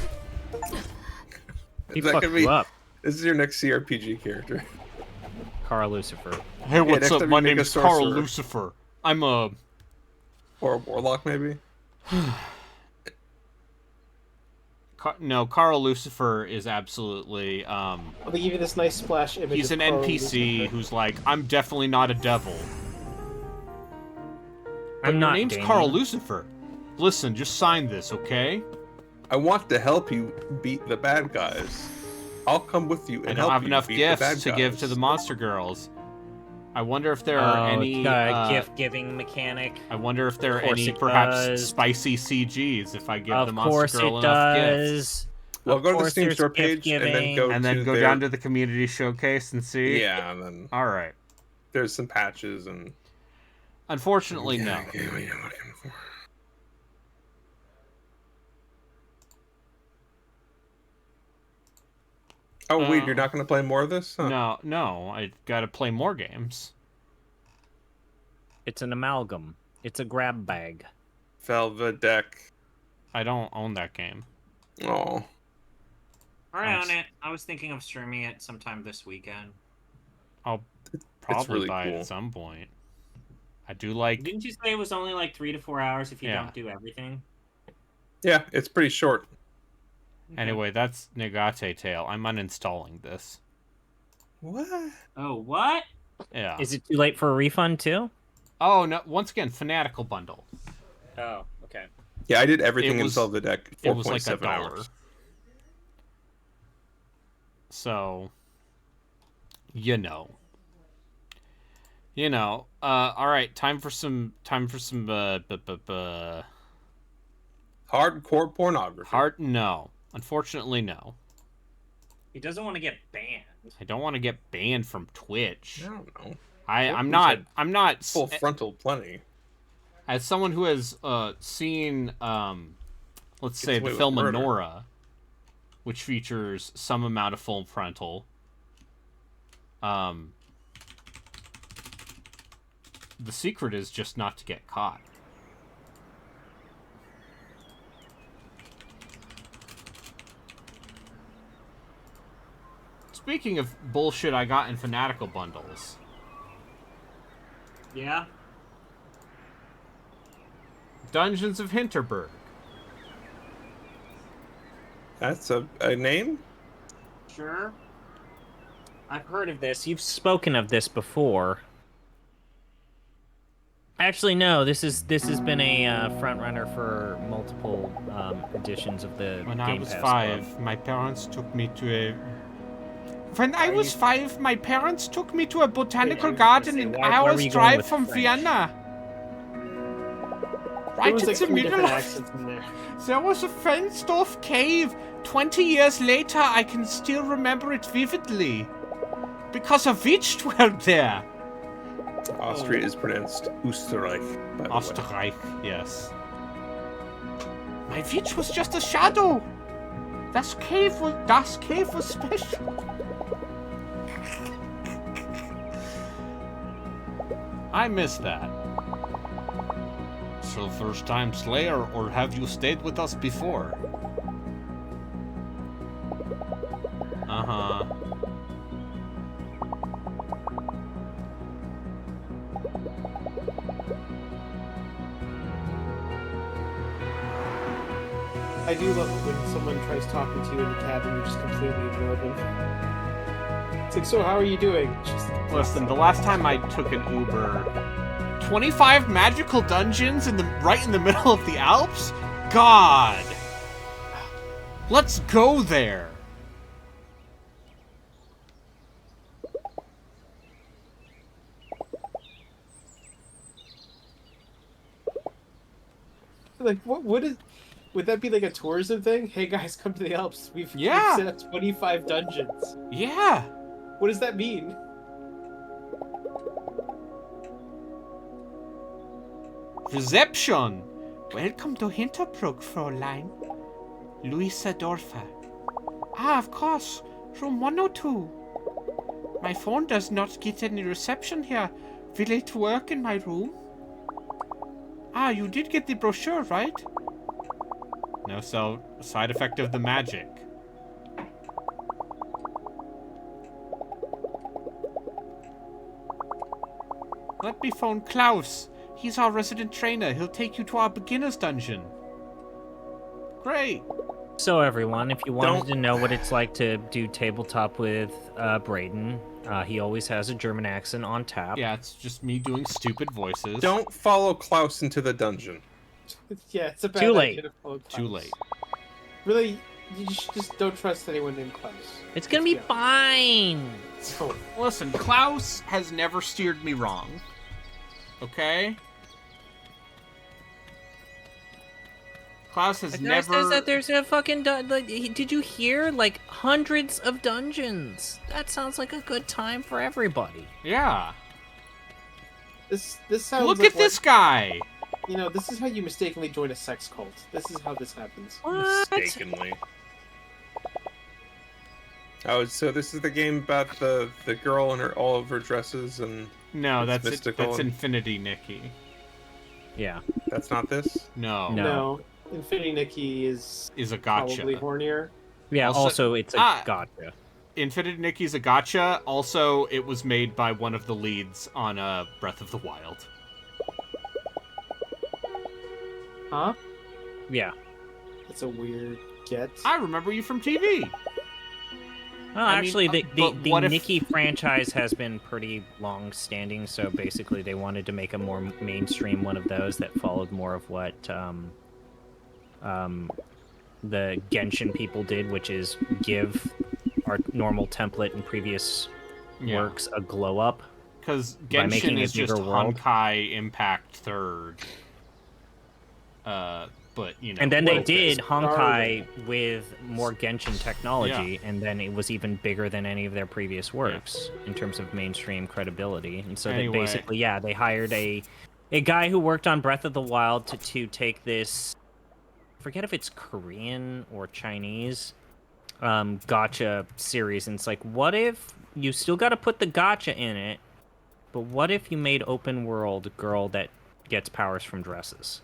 He Is that fucked gonna be- you up, This is your next CRPG character. Carl Lucifer. Hey, what's next up? time My you make a name's Carl sorcerer. Lucifer. I'm a... Or a warlock, maybe? No, Carl Lucifer is absolutely, Well, they give you this nice splash image. he's of an Carl NPC Lucifer. who's like, I'm definitely not a devil. But I'm your not name's Damien. Carl Lucifer. Listen, just sign this, okay? I want to help you beat the bad guys. I'll come with you and I don't help have you enough beat the bad gifts to give to guys. the monster girls. I wonder if there are any gift-giving mechanic. I wonder if there are Of course any it perhaps does. spicy CGs if I give Of the Monster course Girl it enough does. gifts. Well, Of go to the course Steam there's store page and then gift-giving. go down to the community showcase and see. Yeah, and then all right. There's some patches and. Unfortunately, no. Oh wait, you're not going to play more of this? Huh. No, I got to play more games. It's an amalgam. It's a grab bag. Velvedek. I don't own that game. Oh. I own it. I was thinking of streaming it sometime this weekend. I'll probably really buy it cool. at some point. I do like. Didn't you say it was only like 3 to 4 hours if you Yeah. don't do everything? Yeah, it's pretty short. Anyway, that's Negate Tale. I'm uninstalling this. What? Oh, what? Yeah. Is it too late for a refund too? Oh no! Once again, Fanatical bundle. Oh, okay. Yeah, I did everything It in was- Velvedek. It was like $1. 4.7 hours. So, you know. All right, time for some Hardcore pornography. No. Unfortunately, no. He doesn't want to get banned. I don't want to get banned from Twitch. I don't know. I'm Twitch not had full frontal plenty. As someone who has seen let's say Gets the away with film murder. Anora, which features some amount of full frontal. The secret is just not to get caught. Speaking of bullshit I got in Fanatical bundles. Yeah? Dungeons of Hinterberg. That's a name? Sure. I've heard of this. You've spoken of this before. Actually, no. This has been a front runner for multiple editions of the When Game I was Pass 5, Club. my parents took me to a... When I was 5, my parents took me to a botanical garden an where were hour's you going drive with from French? Vienna. There Right was in like the 3 middle different of... accents in there. There was a Fensdorf cave. 20 years later, I can still remember it vividly. Because a witch dwelt there. Austria is pronounced Österreich. By the way. Österreich, yes. My witch was just a shadow. Das cave was special. I miss that. So first time Slayer, or have you stayed with us before? Uh-huh. I do love when someone tries talking to you in the cab and you just completely ignore them. It's like, so how are you doing? Just Listen, the last time I took an Uber, 25 magical dungeons right in the middle of the Alps? God! Let's go there! like, what is? Would that be like a tourism thing? Hey guys, come to the Alps. We've Yeah. set up 25 dungeons. Yeah! What does that mean? Reception! Welcome to Hinterbrook, Fräulein. Luisa Dorfer. Ah, of course. Room 102. My phone does not get any reception here. Will it work in my room? Ah, you did get the brochure, right? No, so side effect of the magic. Let me phone Klaus. He's our resident trainer. He'll take you to our beginner's dungeon. Great. So everyone, if you wanted to know what it's like to do tabletop with Brayden, he always has a German accent on tap. Yeah, it's just me doing stupid voices. Don't follow Klaus into the dungeon. Yeah, it's a bad Too idea late. to follow Klaus. Too late. Really, You just don't trust anyone named Klaus. It's gonna be fine. Oh. Listen, Klaus has never steered me wrong. Okay? Klaus has The guy never... says that there's a fucking... did you hear? Like, hundreds of dungeons. That sounds like a good time for everybody. Yeah. This sounds Look like at this guy! You know, this is how you mistakenly join a sex cult. This is how this happens. Mistakenly. Oh, so this is the game about the girl and all of her dresses and... No, it's that's mystical that's and- Infinity Nikki. Yeah. That's not this? No. Infinity Nikki is a gotcha. Probably hornier. Yeah, also it's a gotcha. Infinity Nikki's a gotcha. Also, it was made by one of the leads on Breath of the Wild. Huh? Yeah. That's a weird get. I remember you from TV. Well, I mean, actually, the what if- Nikki franchise has been pretty long-standing, so basically they wanted to make a more mainstream one of those that followed more of what the Genshin people did, which is give our normal template and previous works a glow-up. Because by making Genshin a is just bigger world. Honkai Impact 3rd. But, you know... And then they well, did this- Honkai with more Genshin technology, Yeah. and then it was even bigger than any of their previous works in terms of mainstream credibility. And so they Anyway. basically, they hired a guy who worked on Breath of the Wild to take this, I forget if it's Korean or Chinese, gacha series. And it's like, what if you still got to put the gacha in it, but what if you made open world girl that gets powers from dresses?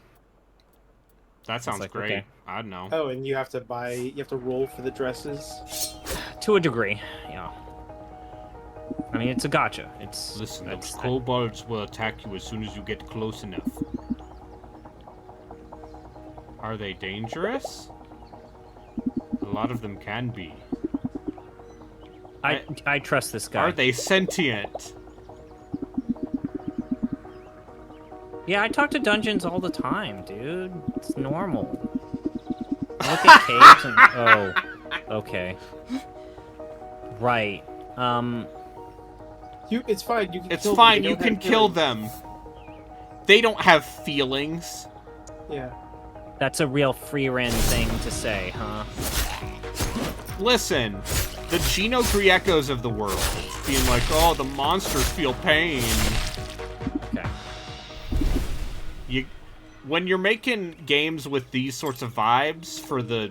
That It's sounds like, great. okay. I don't know. Oh, and you have to roll for the dresses? To a degree, yeah. I mean, it's a gotcha. It's Listen, those kobolds will attack you as soon as you get close enough. Are they dangerous? A lot of them can be. I trust this guy. Are they sentient? Yeah, I talk to dungeons all the time, dude. It's normal. I look at caves and oh, okay. Right. It's fine. You can. It's kill fine. Them. You can kill them. They don't have feelings. Yeah. That's a real free-ran thing to say, huh? Listen, the Geno Griekos of the world being like, oh, the monsters feel pain. Okay. When you're making games with these sorts of vibes for the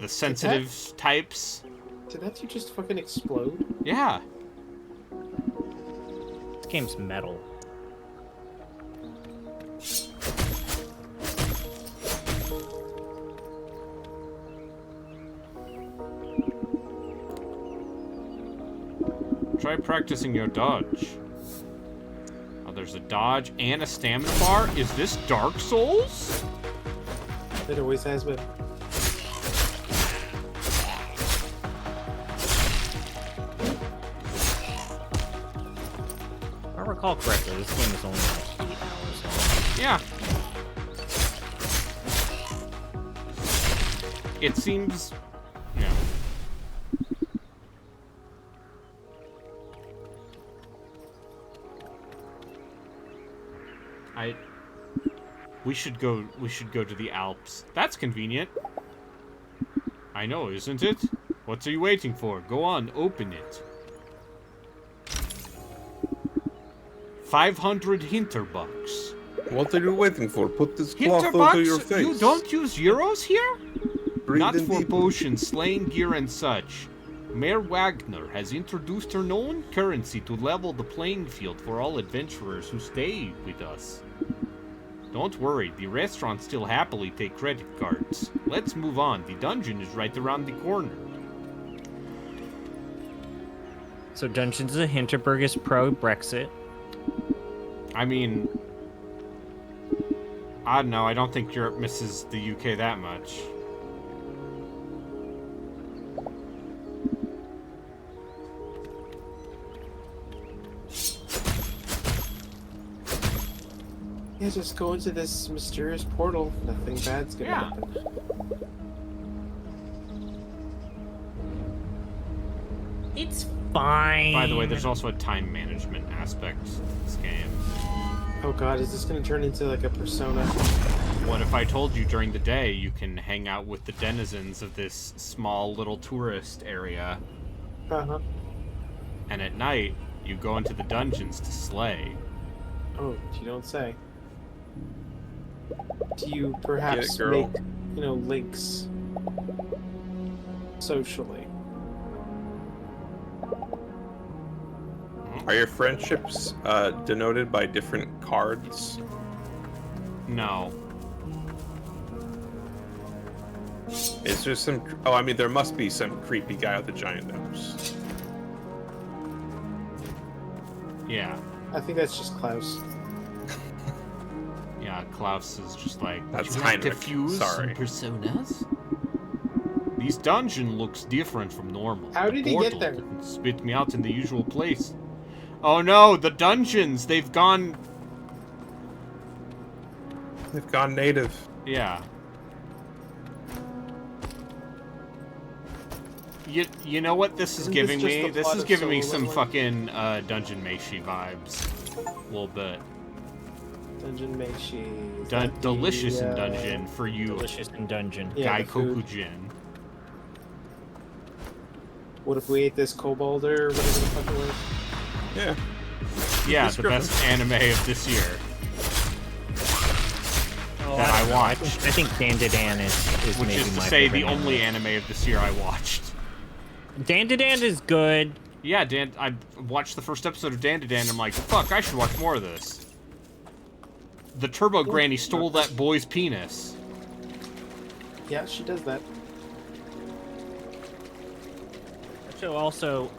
sensitive types. Did that you just fucking explode? Yeah. This game's metal. Try practicing your dodge. Oh, there's a dodge and a stamina bar? Is this Dark Souls? It always has been. If I recall correctly, this game is only like 8 hours long. Yeah. It seems... Yeah. We should go to the Alps. That's convenient. I know, isn't it? What are you waiting for? Go on, open it. 500 Hinterbucks. What are you waiting for? Put this cloth over your Hinterbucks? face. You don't use euros here? Breathe Not in for deeply. potions, slaying gear and such. Mayor Wagner has introduced her known currency to level the playing field for all adventurers who stay with us. Don't worry, the restaurants still happily take credit cards. Let's move on, the dungeon is right around the corner. So Dungeons of Hinterberg is pro-Brexit. I mean... I don't know, I don't think Europe misses the UK that much. Yeah, just go into this mysterious portal. Nothing bad's gonna happen. fine. By the way, there's also a time management aspect to this game. Oh god, is this gonna turn into like a Persona? What if I told you during the day you can hang out with the denizens of this small little tourist area, Uh-huh. and at night you go into the dungeons to slay? Oh, you don't say. Do you perhaps girl. make, links socially? Are your friendships denoted by different cards? No. Is there some... Oh, I mean, there must be some creepy guy with a giant nose. Yeah. I think that's just Klaus. Yeah, Klaus is just like, That's "Would you like to Heinrich, fuse sorry." some personas? This dungeon looks different from normal. How The did he get portal there? didn't spit me out in the usual place. Oh no, the dungeons! They've gone... They've gone native. Yeah. You know what this is Isn't giving this just me? the This plot is of giving me Solo some Leveling? fucking Dungeon Meshi vibes. A little bit. Dungeon Meshi. is Dun that the, delicious in dungeon for you. Delicious in dungeon. Yeah, the food. Gaikokujin. What if we ate this kobold or whatever the fuck it was? Yeah. Yeah, This the Griffin. best anime of this year. Oh, That I I don't know. watched. I think Dandadan is Which maybe is to my say favorite the only anime of this year I watched. Dandadan is good. Yeah, I watched the first episode of Dandadan and I'm like, fuck, I should watch more of this. The Turbo Granny stole that boy's penis. Yeah, she does that. The show also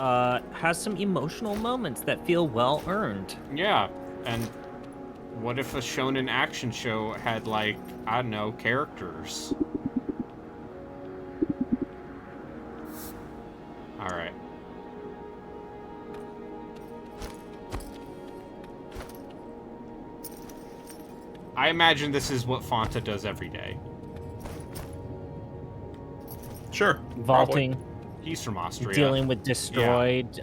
has some emotional moments that feel well earned. Yeah, and what if a shonen action show had, like, I don't know, characters? Alright. I imagine this is what Fanta does every day. Sure. Vaulting, He's from Austria. dealing with destroyed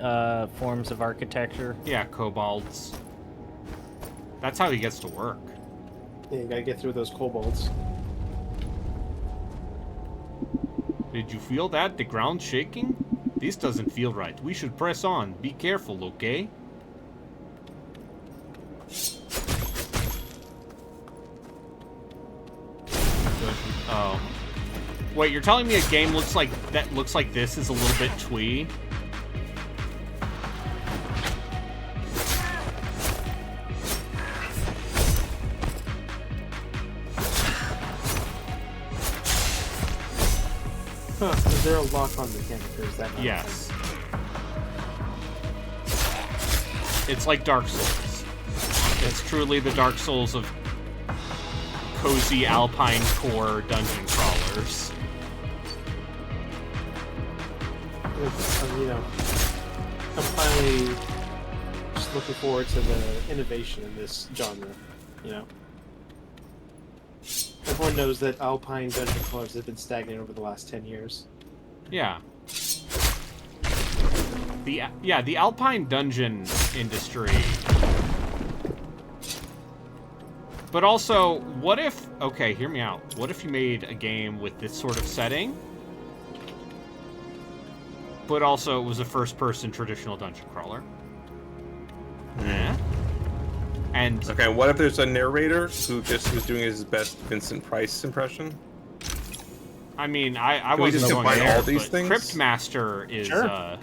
forms of architecture. Yeah, kobolds. That's how he gets to work. Yeah, you gotta get through those kobolds. Did you feel that? The ground shaking? This doesn't feel right. We should press on. Be careful, okay? Oh. Wait, you're telling me a game looks like this is a little bit twee? Huh, is there a lock-on mechanic or is that not? Yes. It's like Dark Souls. It's truly the Dark Souls of cozy alpine core dungeon crawlers. I'm finally just looking forward to the innovation in this genre, Everyone knows that alpine dungeon crawlers have been stagnant over the last 10 years. Yeah. The alpine dungeon industry. But also, what if... Okay, hear me out. What if you made a game with this sort of setting, but also it was a first-person traditional dungeon crawler? Yeah. And... Okay, what if there's a narrator who just was doing his best Vincent Price impression? I mean, I Can we wasn't just going combine there, all these but things? Cryptmaster is, Sure.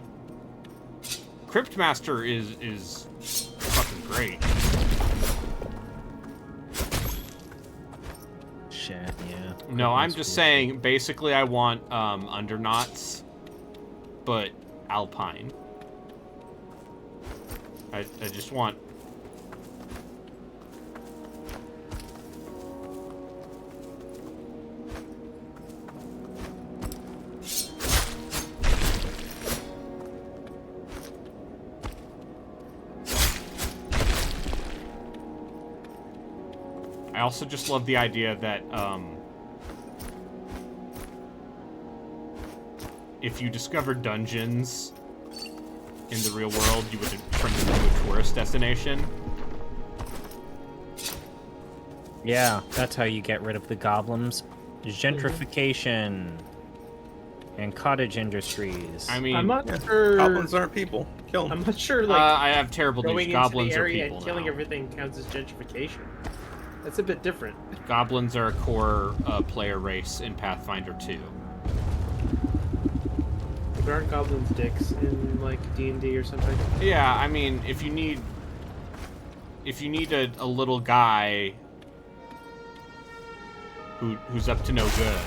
Cryptmaster is fucking great. Shit, yeah. No, I'm just saying, basically I want, Underknots, but Alpine. I just want... I also just love the idea that, if you discover dungeons in the real world, you would turn it into a tourist destination. Yeah, that's how you get rid of the goblins. Gentrification and cottage industries. I mean, I'm not sure. Goblins aren't people. Kill them. I'm not sure. Like, I have terrible going news. into Goblins the are area people and killing now. everything counts as gentrification. That's a bit different. Goblins are a core player race in Pathfinder 2. There aren't goblins dicks in like D&D or something. Yeah, I mean, if you need a little guy who's up to no good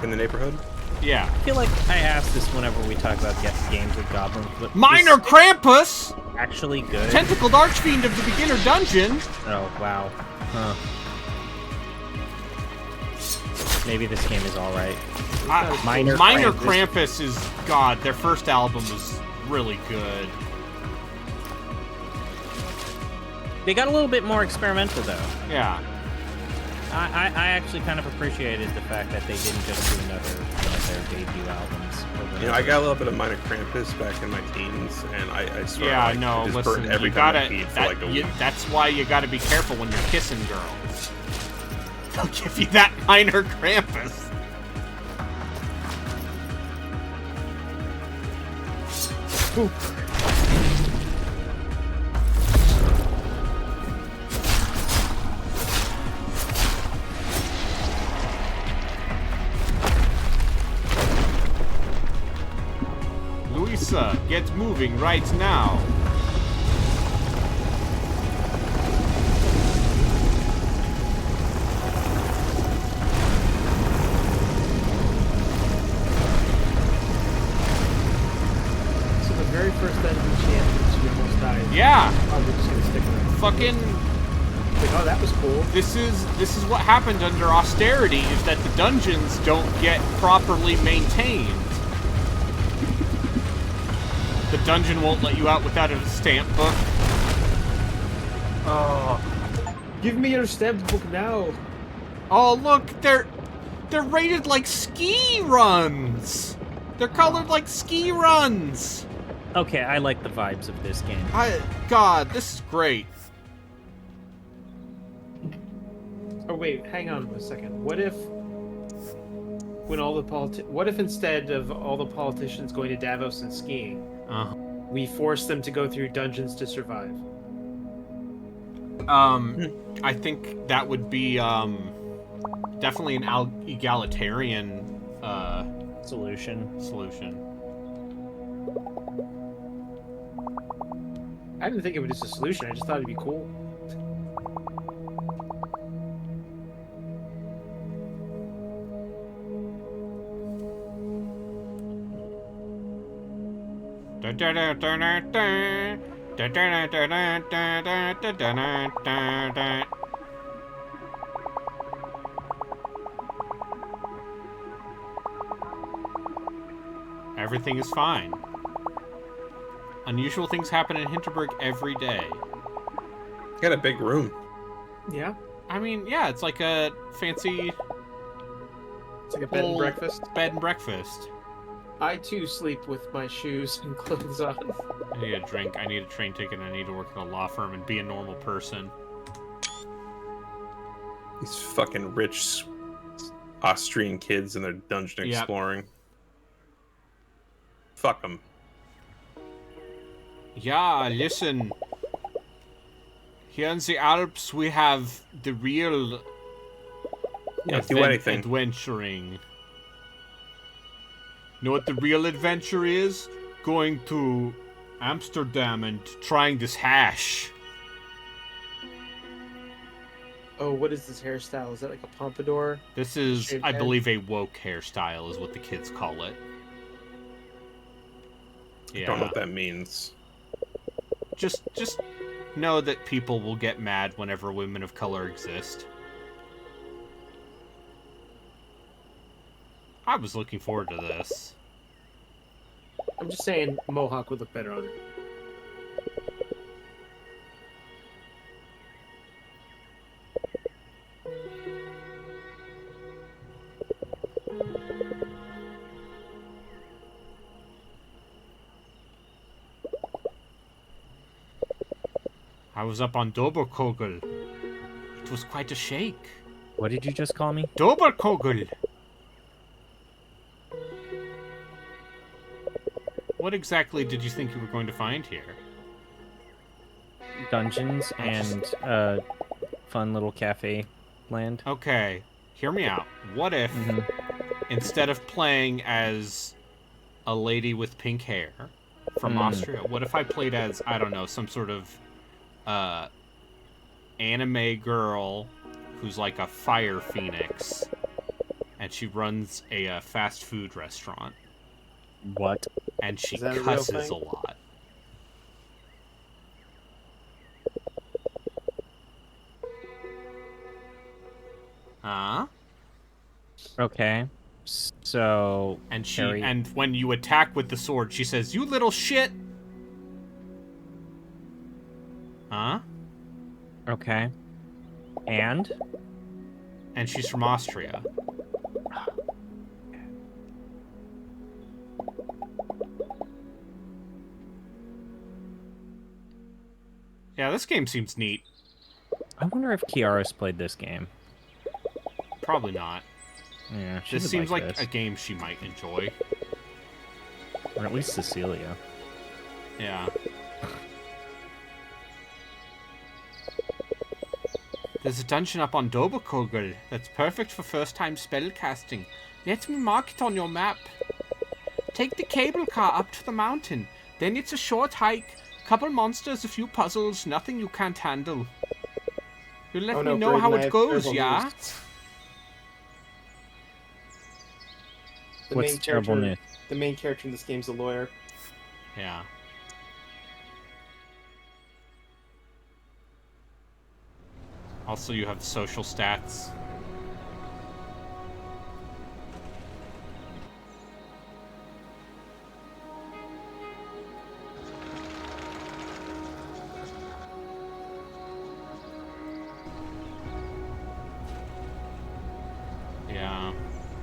in the neighborhood. Yeah. I feel like I asked this whenever we talk about games with goblins, but Minor is Krampus, actually good. Tentacled Archfiend of the Beginner Dungeon. Oh wow. Huh. Maybe this game is all right. Minor Krampus is God. Their first album is really good. They got a little bit more experimental though. Yeah. I actually kind of appreciated the fact that they didn't just do another one of their debut albums. You know, I got a little bit of Minor Krampus back in my teens, and I swear, Yeah, like, no, it just listen, burned every you time gotta. I peed for like a week. That's why you gotta be careful when you're kissing girls. They'll give you that Minor Krampus. Ooh. Luisa, get moving right now. So the very first dungeon champions you almost died. Yeah. Probably just gonna stick with it. Fucking. Like, oh, that was cool. This is what happened under austerity, is that the dungeons don't get properly maintained. The dungeon won't let you out without a stamp book. Oh. Give me your stamp book now. Oh, look, they're rated like ski runs. They're colored like ski runs. Okay, I like the vibes of this game. God, this is great. Oh wait, hang on a second. What if what if instead of all the politicians going to Davos and skiing, we force them to go through dungeons to survive? I think that would be definitely an egalitarian solution. I didn't think it was a solution. I just thought it'd be cool. Everything is fine. Unusual things happen in Hinterberg every day. Got a big room. Yeah. I mean, yeah, it's like a fancy. It's like a bed and breakfast. Bed and breakfast. I too sleep with my shoes and clothes on. I need a drink. I need a train ticket. I need to work at a law firm and be a normal person. These fucking rich Austrian kids and their dungeon exploring. Fuck them. Yeah, listen. Here in the Alps, we have the real do anything. adventuring. Know what the real adventure is? Going to Amsterdam and trying this hash. Oh, what is this hairstyle? Is that like a pompadour? This is, Shaved I head? believe, a woke hairstyle is what the kids call it. I don't know what that means. Just know that people will get mad whenever women of color exist. I was looking forward to this. I'm just saying Mohawk would look better on it. I was up on Doberkogel. It was quite a shake. What did you just call me? Doberkogel. What exactly did you think you were going to find here? Dungeons and fun little cafe land. Okay, hear me out. What if, instead of playing as a lady with pink hair from Austria, what if I played as, I don't know, some sort of anime girl who's like a fire phoenix, and she runs a fast food restaurant. What? And she Is that a real cusses thing? a lot. Huh? Okay. So And she Harry- and when you attack with the sword, she says, "You little shit." Huh? Okay. And she's from Austria. Yeah, this game seems neat. I wonder if Kiara's played this game. Probably not. Yeah, she This would seems like this. a game she might enjoy. Or at least Cecilia. Yeah. There's a dungeon up on Doberkogel that's perfect for first-time spellcasting. Let me mark it on your map. Take the cable car up to the mountain. Then it's a short hike. Couple monsters, a few puzzles, nothing you can't handle. You let me know how it goes, yeah? What's the terrible news? The main character in this game's a lawyer. Yeah. Also, you have social stats. Yeah,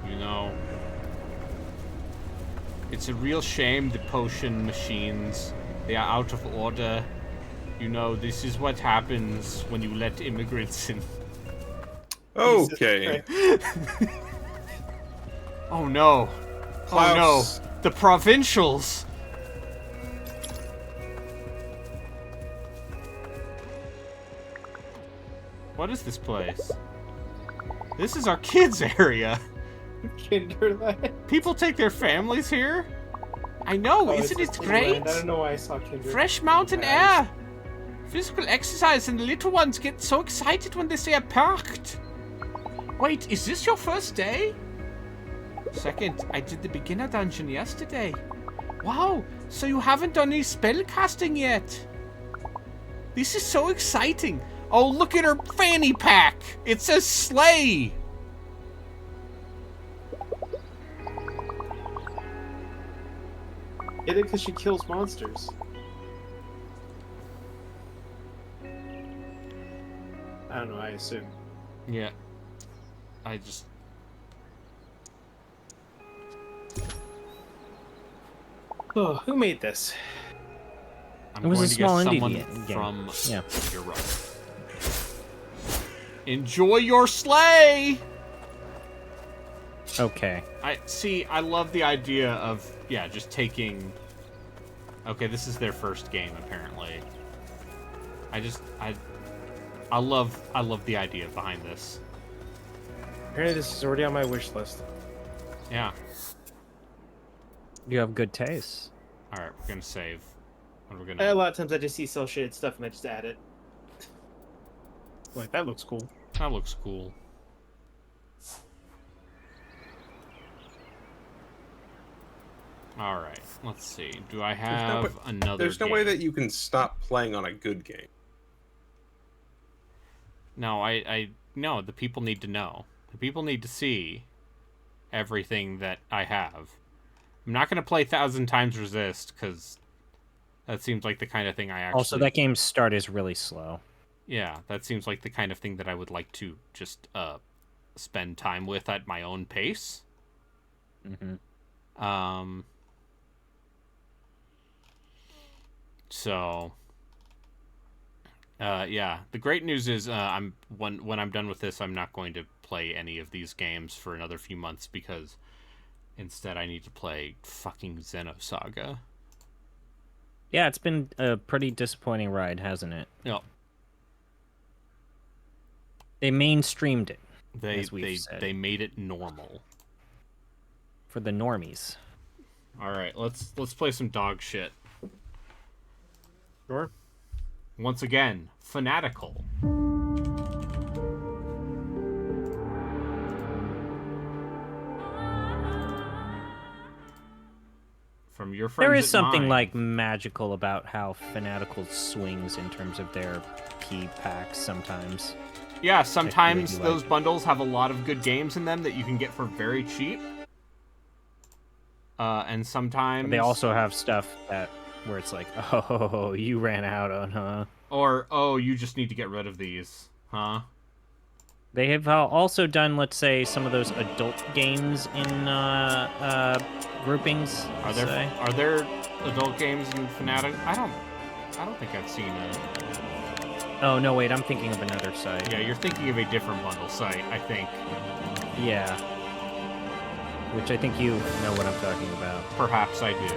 you know, it's a real shame the potion machines, they are out of order. You know, this is what happens when you let immigrants in. Okay. Oh no. Klaus. Oh no. The provincials. What is this place? This is our kids' area. Kinderland. People take their families here? I know, Oh, isn't it's it a great? Kinderland. I don't know why I saw Kindred. Fresh mountain air. Physical exercise, and the little ones get so excited when they say parked. Wait, is this your first day? Second, I did the beginner dungeon yesterday. Wow, so you haven't done any spellcasting yet. This is so exciting. Oh, look at her fanny pack. It says sleigh. Get it because she kills monsters. I don't know, I assume. Yeah. I just... Oh, who made this? I'm It was going a to small guess indie someone game. from Yeah. Europe. Enjoy your sleigh! Okay. I love the idea of, yeah, just taking... Okay, this is their first game, apparently. I love the idea behind this. Apparently this is already on my wish list. Yeah. You have good taste. Alright, we're gonna save. What are we A gonna... lot of times I just see cell shaded stuff and I just add it. Like, that looks cool. That looks cool. Alright, let's see. Do I have another There's no game? way that you can stop playing on a good game. No, no, the people need to know. The people need to see everything that I have. I'm not going to play 1,000 Times Resist, because that seems like the kind of thing I actually... Also, that game's start is really slow. Yeah, that seems like the kind of thing that I would like to just spend time with at my own pace. Mm-hmm. So... Yeah. The great news is when I'm done with this, I'm not going to play any of these games for another few months because instead I need to play fucking Xenosaga. Yeah, it's been a pretty disappointing ride, hasn't it? Yep. They mainstreamed it. They made it normal for the normies. All right, let's play some dog shit. Sure. Once again, Fanatical. From your friends There is at something mine. like magical about how Fanatical swings in terms of their key packs sometimes. Yeah, sometimes really those bundles have a lot of good games in them that you can get for very cheap. And sometimes They also have stuff where it's like, oh, you ran out on, huh? Or, oh, you just need to get rid of these, huh? They have also done, let's say, some of those adult games in groupings. Are there adult games in Fnatic? I don't think I've seen it. Oh no, wait, I'm thinking of another site. Yeah, you're thinking of a different bundle site, I think. Yeah. Which I think you know what I'm talking about. Perhaps I do.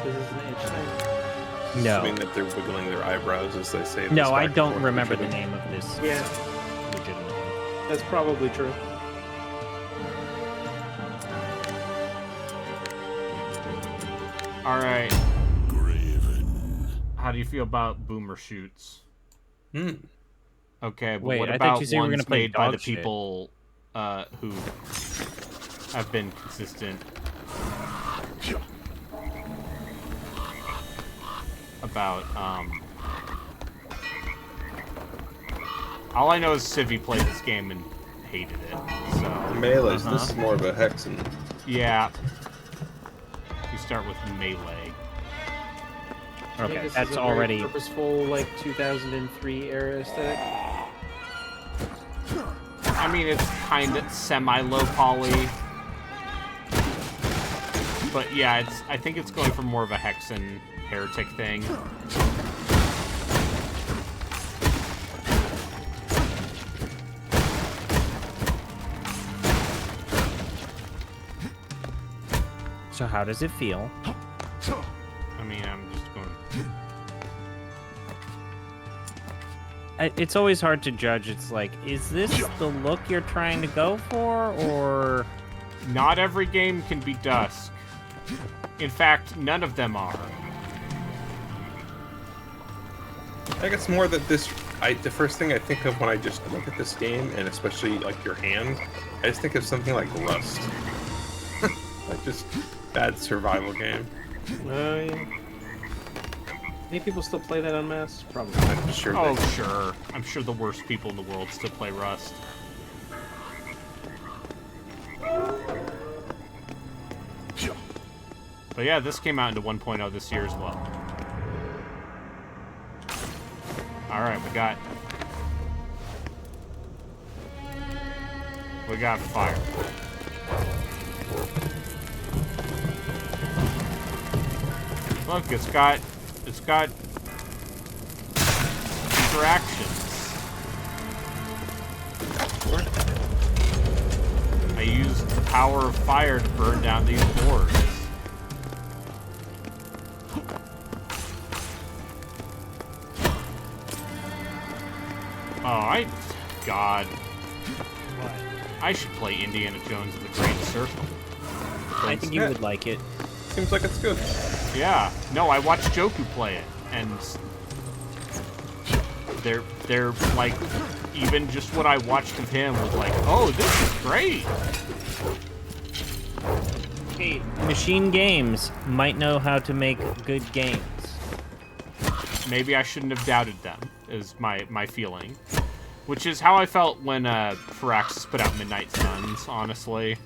This is an itch thing. No. Assuming that they're wiggling their eyebrows as they say this No, I back and don't forth remember to the each other. name of this. Yeah. Legitimately. That's probably true. All right. How do you feel about boomer shoots? Okay, but Wait, what I about thought you said you were ones gonna play made by the dog shit. people who have been consistent about all I know is Civi played this game and hated it. So Melee's, this is more of a Hexen. Yeah. You start with Melee. I think Okay, this that's is a very already purposeful, like 2003 era aesthetic. I mean, it's kind of semi-low poly. But yeah, I think it's going for more of a Hexen heretic thing. So how does it feel? I mean, I'm just going... It's always hard to judge. It's like, is this the look you're trying to go for, or... Not every game can be Dusk. In fact, none of them are. I think it's more that the first thing I think of when I just look at this game, and especially like your hand, I just think of something like Rust. Like just bad survival game. Oh yeah. Any people still play that en masse? Probably. I'm sure. Oh, sure. I'm sure the worst people in the world still play Rust. But yeah, this came out into 1.0 this year as well. Alright, we got fire. Look, it's got interactions. I used the power of fire to burn down these boards. Oh, God. I should play Indiana Jones and the Great Circle. I think you would like it. Seems like it's good. Yeah. No, I watched Joku play it, and they're like, even just what I watched of him was like, oh, this is great. Hey, Machine Games might know how to make good games. Maybe I shouldn't have doubted them, is my feeling. Which is how I felt when Firaxis put out Midnight Suns, honestly.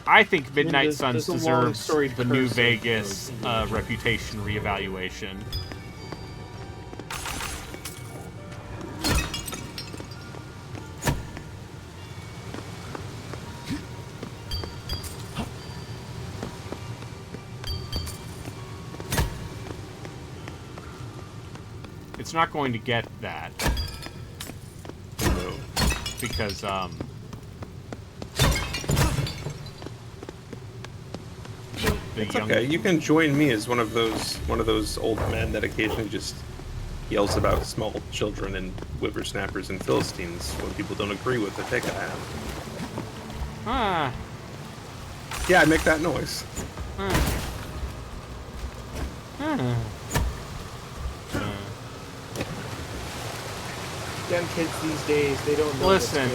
I think Midnight Suns deserves the New Vegas reputation reevaluation. It's not going to get that. No. Because, It's okay. You can join me as one of those old men that occasionally just yells about small children and whippersnappers and Philistines when people don't agree with the take I have. Ah. Yeah, I make that noise. Young kids these days, they don't know. Listen,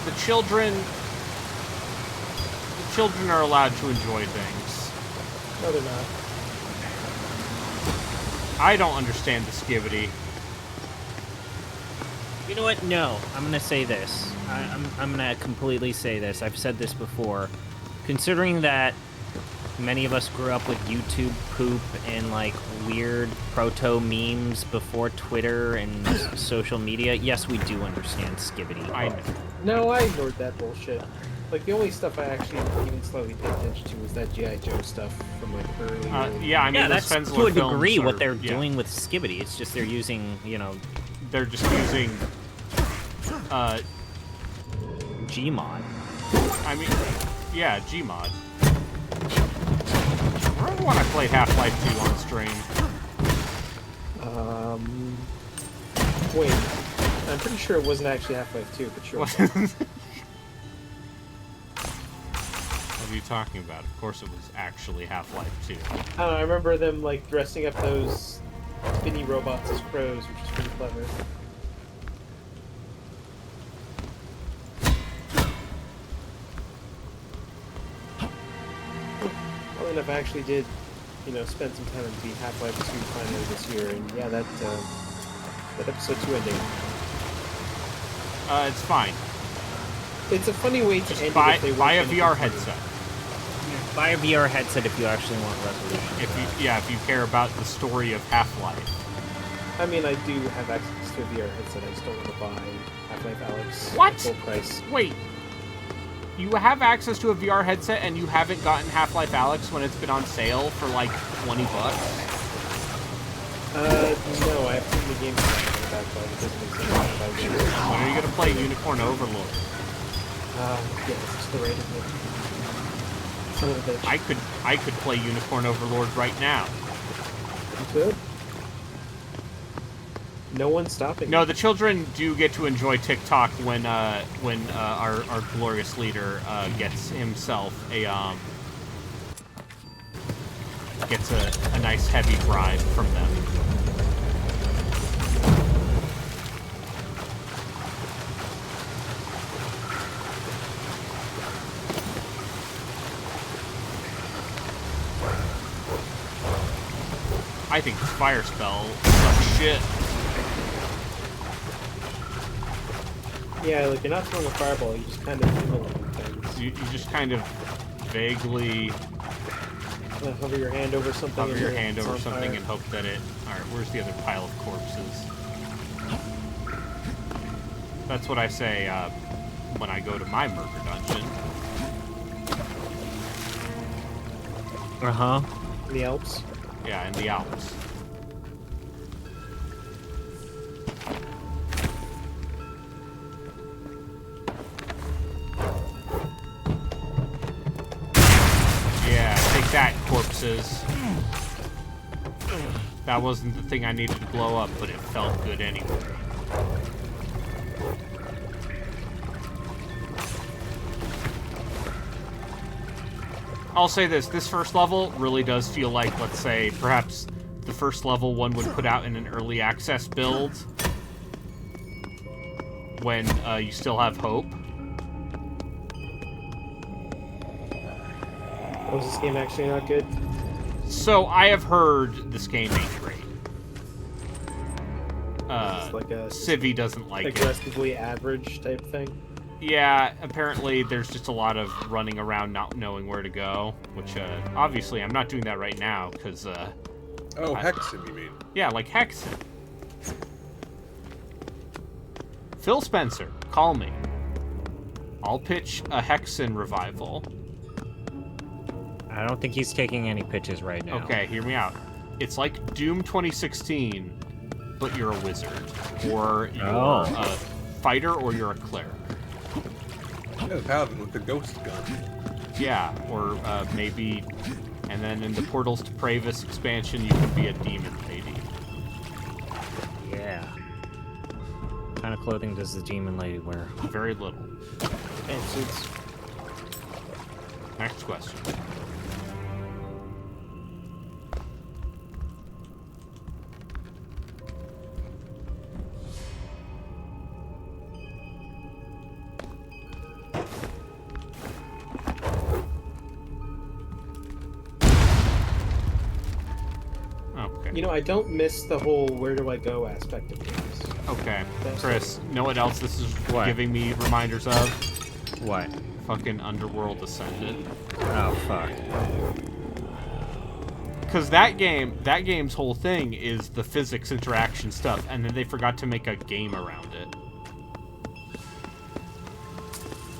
the children are allowed to enjoy things. No, they're not. I don't understand the skivity. You know what? No, I'm gonna say this. I'm gonna completely say this. I've said this before. Considering that many of us grew up with YouTube poop and like weird proto memes before Twitter and social media, yes, we do understand skivity. I know. No, I ignored that bullshit. Like, the only stuff I actually even slightly paid attention to was that G.I. Joe stuff from, like, early... Yeah, I mean, yeah, the that's Spenzler to a degree films what are- they're yeah. doing with skivity. It's just they're using, you know... They're just using... Gmod. I mean, yeah, Gmod. Remember when I played Half-Life 2 on stream? Wait. I'm pretty sure it wasn't actually Half-Life 2, but sure. What are you talking about? Of course it was actually Half-Life 2. I don't know, I remember them, like, dressing up those spinny robots as crows, which is pretty clever. Well enough, I actually did, you know, spend some time and beat Half-Life 2 finally this year, and yeah, that episode 2 ending. It's fine. It's a funny way to end it Buy if they a weren't gonna VR continue. headset. Buy a VR headset if you actually want resolution. If you care about the story of Half-Life. I mean, I do have access to a VR headset. I just don't want to buy Half-Life Alyx What? at full price. Wait. You have access to a VR headset and you haven't gotten Half-Life Alyx when it's been on sale for like $20? No, I have seen the game in the backlog. It doesn't exist in 5 years. When are you gonna play Unicorn Overlord? Yeah, it's just the rate of it. Son of a bitch. I could play Unicorn Overlord right now. You could. No one's stopping. No, the children do get to enjoy TikTok when our glorious leader gets himself a nice heavy bribe from them. I think this fire spell sucks shit. Yeah, like you're not throwing a fireball, you just kind of immolate things. You just kind of vaguely hover your hand over something. hover your and hand it's over on something fire. and hope that it... Alright, where's the other pile of corpses? That's what I say when I go to my murder dungeon. Uh-huh. In the Alps? Yeah, in the Alps. Yeah, take that, corpses. That wasn't the thing I needed to blow up, but it felt good anyway. I'll say this first level really does feel like, let's say, perhaps the first level one would put out in an early access build when you still have hope. Was this game actually not good? So, I have heard this game ain't great. It's like a Civi doesn't like it. aggressively average type thing. Yeah, apparently there's just a lot of running around not knowing where to go, which, obviously I'm not doing that right now, because, Oh, Hexen, you mean? Yeah, like Hexen. Phil Spencer, call me. I'll pitch a Hexen revival. I don't think he's taking any pitches right now. Okay, hear me out. It's like Doom 2016, but you're a wizard, or you're a fighter, or you're a cleric. Yeah, the paladin with the ghost gun. Yeah, or maybe, and then in the Portals to Pravis expansion, you can be a demon lady. Yeah. What kind of clothing does the demon lady wear? Very little. Pantsuits. Next question. Okay. You know, I don't miss the whole where do I go aspect of games. Okay, Chris, know what else this is giving me reminders of? What? Fucking Underworld Ascended. Oh, fuck. Because that game's whole thing is the physics interaction stuff, and then they forgot to make a game around it.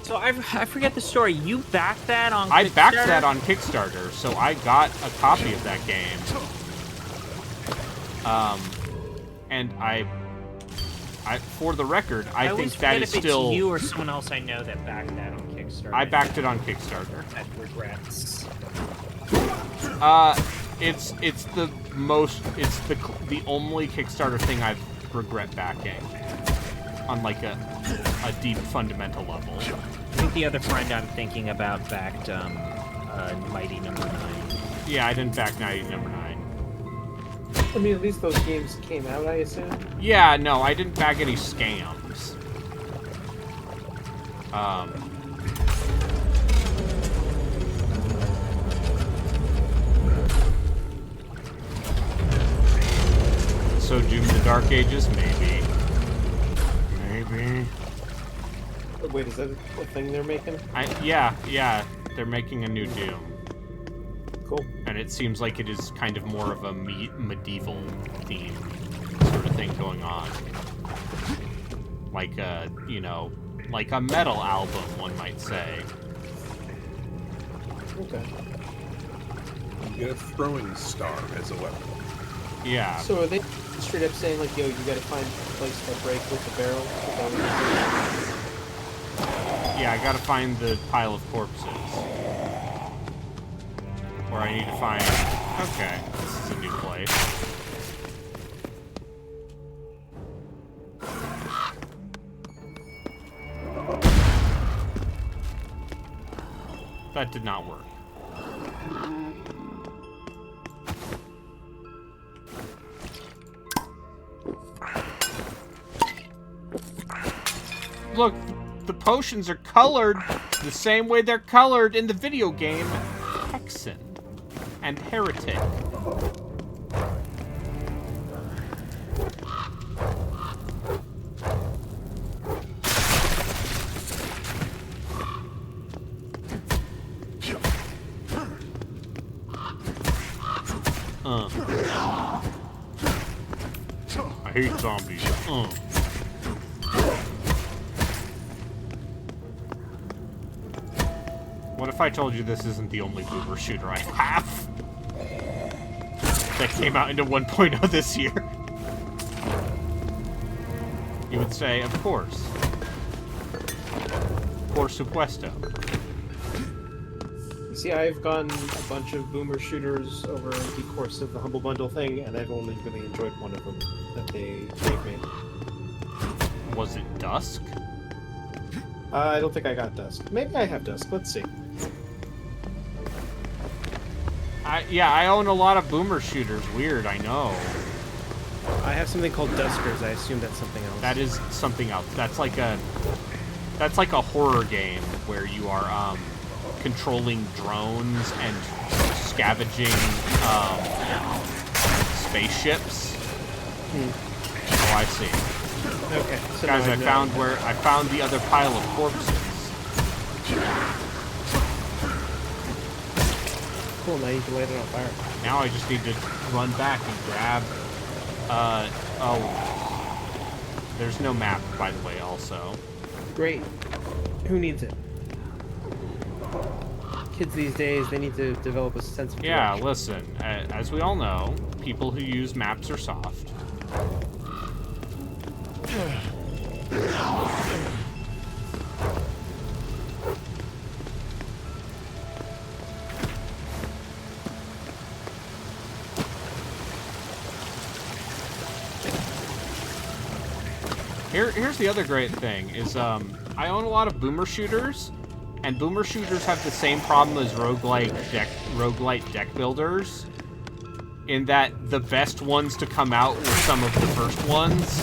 So I forget the story. You backed that on Kickstarter? I backed that on Kickstarter, so I got a copy of that game. And I for the record, I think that is still it's you or someone else I know that backed that on Kickstarter. I backed it on Kickstarter. That regrets. It's the only Kickstarter thing I regret backing on like a deep fundamental level. I think the other friend I'm thinking about backed Mighty Number 9. Yeah, I didn't back Mighty Number 9. I mean, at least those games came out, I assume? Yeah, no, I didn't back any scams. So Doom the Dark Ages? Maybe. Maybe. Wait, is that a thing they're making? Yeah, they're making a new Doom. Cool. And it seems like it is kind of more of a medieval theme sort of thing going on. Like a, like a metal album, one might say. Okay. You get a throwing star as a weapon. Yeah. So are they straight up saying, like, yo, you gotta find a place to break with the barrel? Yeah, I gotta find the pile of corpses. Or I need to find... Okay, this is a new place. That did not work. Look, the potions are colored the same way they're colored in the video game Hexen and Heretic. I hate zombies. What if I told you this isn't the only boomer shooter I have? That came out into 1.0 this year. You would say, of course. Por supuesto. You see, I've gotten a bunch of boomer shooters over the course of the Humble Bundle thing, and I've only really enjoyed one of them that they gave me. Was it Dusk? I don't think I got Dusk. Maybe I have Dusk. Let's see. Yeah, I own a lot of boomer shooters. Weird, I know. I have something called Duskers. I assume that's something else. That is something else. That's like a horror game where you are controlling drones and scavenging spaceships. Oh, I see. Okay, so guys, I found the other pile of corpses. Cool, now you can light it on fire. Now I just need to run back and grab... oh. There's no map, by the way, also. Great. Who needs it? kids these days, they need to develop a sense of Yeah, direction. listen, as we all know, people who use maps are soft. Here's the other great thing, is I own a lot of boomer shooters, and boomer shooters have the same problem as roguelite deck builders, in that the best ones to come out were some of the first ones.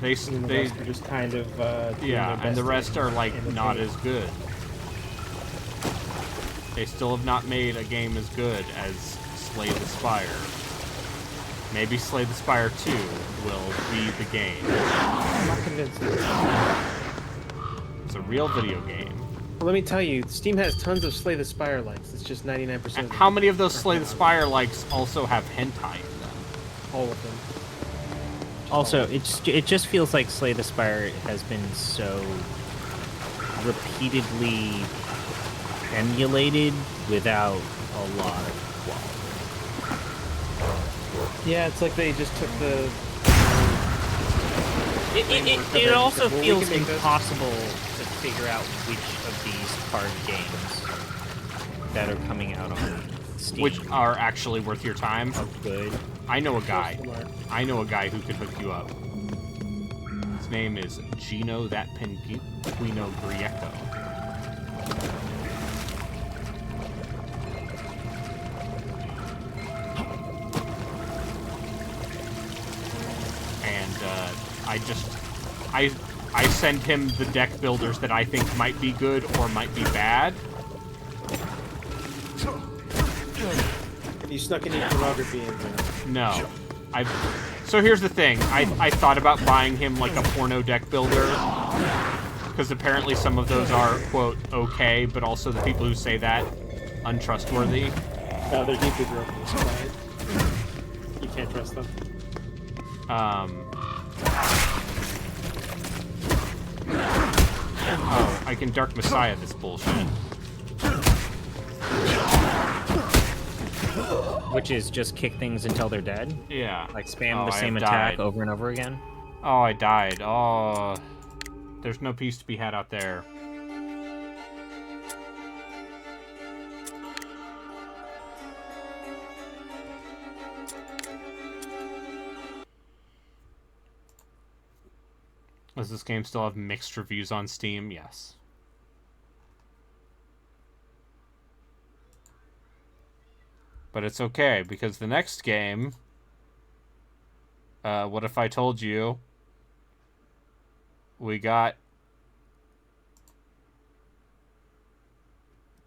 Mm-hmm. They are just kind of doing yeah, their and the best rest to are like not imitate. as good. They still have not made a game as good as Slay the Spire. Maybe Slay the Spire 2 will be the game. I'm not convinced. It's a real video game. Well, let me tell you, Steam has tons of Slay the Spire likes. It's just 99% of them. How many of those Slay the Spire likes also have hentai in them? All of them. Also, it just feels like Slay the Spire has been so repeatedly emulated without a lot of quality. Yeah, it's like they just took the... It also Well, we feels can make this. impossible to figure out which of these card games that are coming out on Steam. Which are actually worth your time. Oh, good. I know a guy. I know a guy who could hook you up. His name is Gino that Pinguino Grieco. And I send him the deck builders that I think might be good or might be bad. You snuck any pornography in there? No. So here's the thing. I thought about buying him like a porno deck builder, because apparently some of those are, quote, okay, but also the people who say that, untrustworthy. No, they're deeply broken. You can't trust them. Oh, I can Dark Messiah this bullshit. Which is just kick things until they're dead? Yeah. Like spam Oh, the I same have attack died. over and over again? Oh, I died. Oh, there's no peace to be had out there. Does this game still have mixed reviews on Steam? Yes. But it's okay, because the next game... What If I Told You? We got...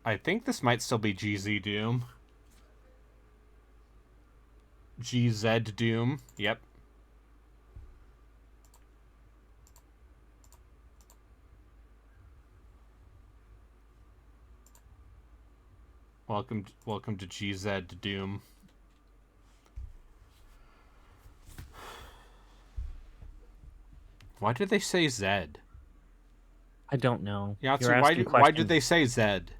I think this might still be GZ Doom. GZ Doom. Yep. Welcome to GZ Doom. Why did they say Zed? I don't know. Yeah, You're so why asking did questions. they say Zed?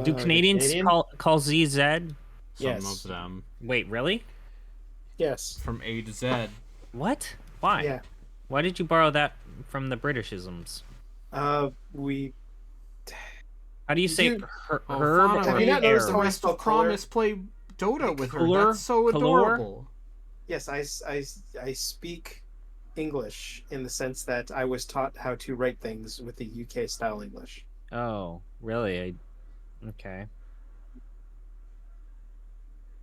Do Canadians call Z Zed? Some of them. Wait, really? Yes. From A to Z. What? Why? Yeah. Why did you borrow that from the Britishisms? We... How do you say Dude. herb Fauna, or have you not noticed how I Quest spell of color? Promise play Dota with her. Color? That's so Color? adorable. Yes, I speak English in the sense that I was taught how to write things with the UK style English. Oh, really? Okay.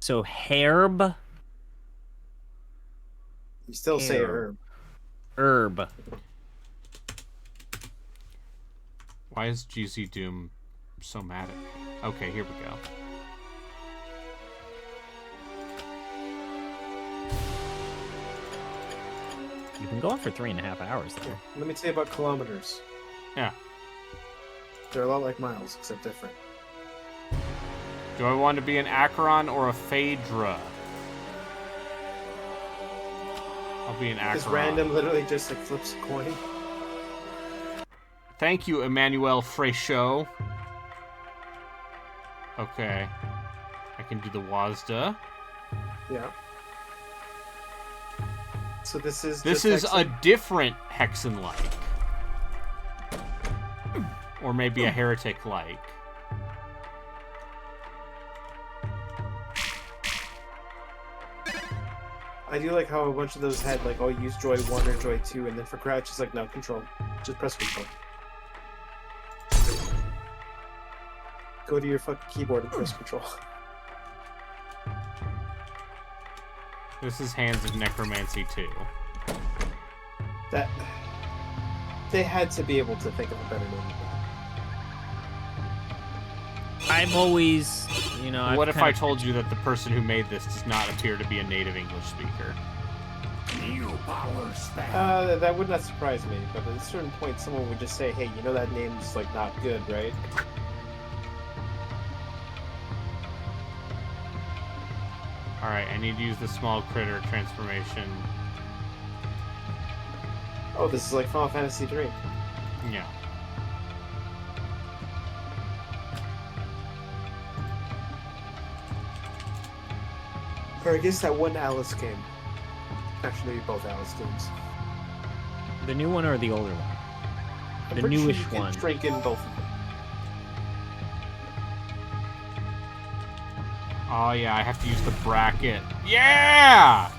So herb? You still say Herb. herb. Herb. Why is GZ Doom so mad at me? Okay, here we go. You've been going for 3.5 hours there. Let me tell you about kilometers. Yeah. They're a lot like miles, except different. Do I want to be an Acheron or a Phaedra? I'll be an Is Acheron. random literally just like flips a coin? Thank you, Emmanuel Freixo. Okay. I can do the WASDA. Yeah. So this is This is a different Hexen-like. Or maybe a Heretic-like. I do like how a bunch of those had like, oh, use Joy 1 or Joy 2, and then for Crouch it's like, no, Control. Just press Control. Go to your fucking keyboard and press Control. This is Hands of Necromancy 2. That... They had to be able to think of a better name than that. I've always, you know... What if I told you that the person who made this does not appear to be a native English speaker? That would not surprise me, but at a certain point someone would just say, hey, you know that name's like not good, right? Alright, I need to use the small critter transformation. Oh, this is like Final Fantasy 3. Yeah. Or I guess that one Alice game. Actually, maybe both Alice games. The new one or the older one? I'm The pretty sure newish you can one. drink in both of them. Oh yeah, I have to use the bracket. Yeah!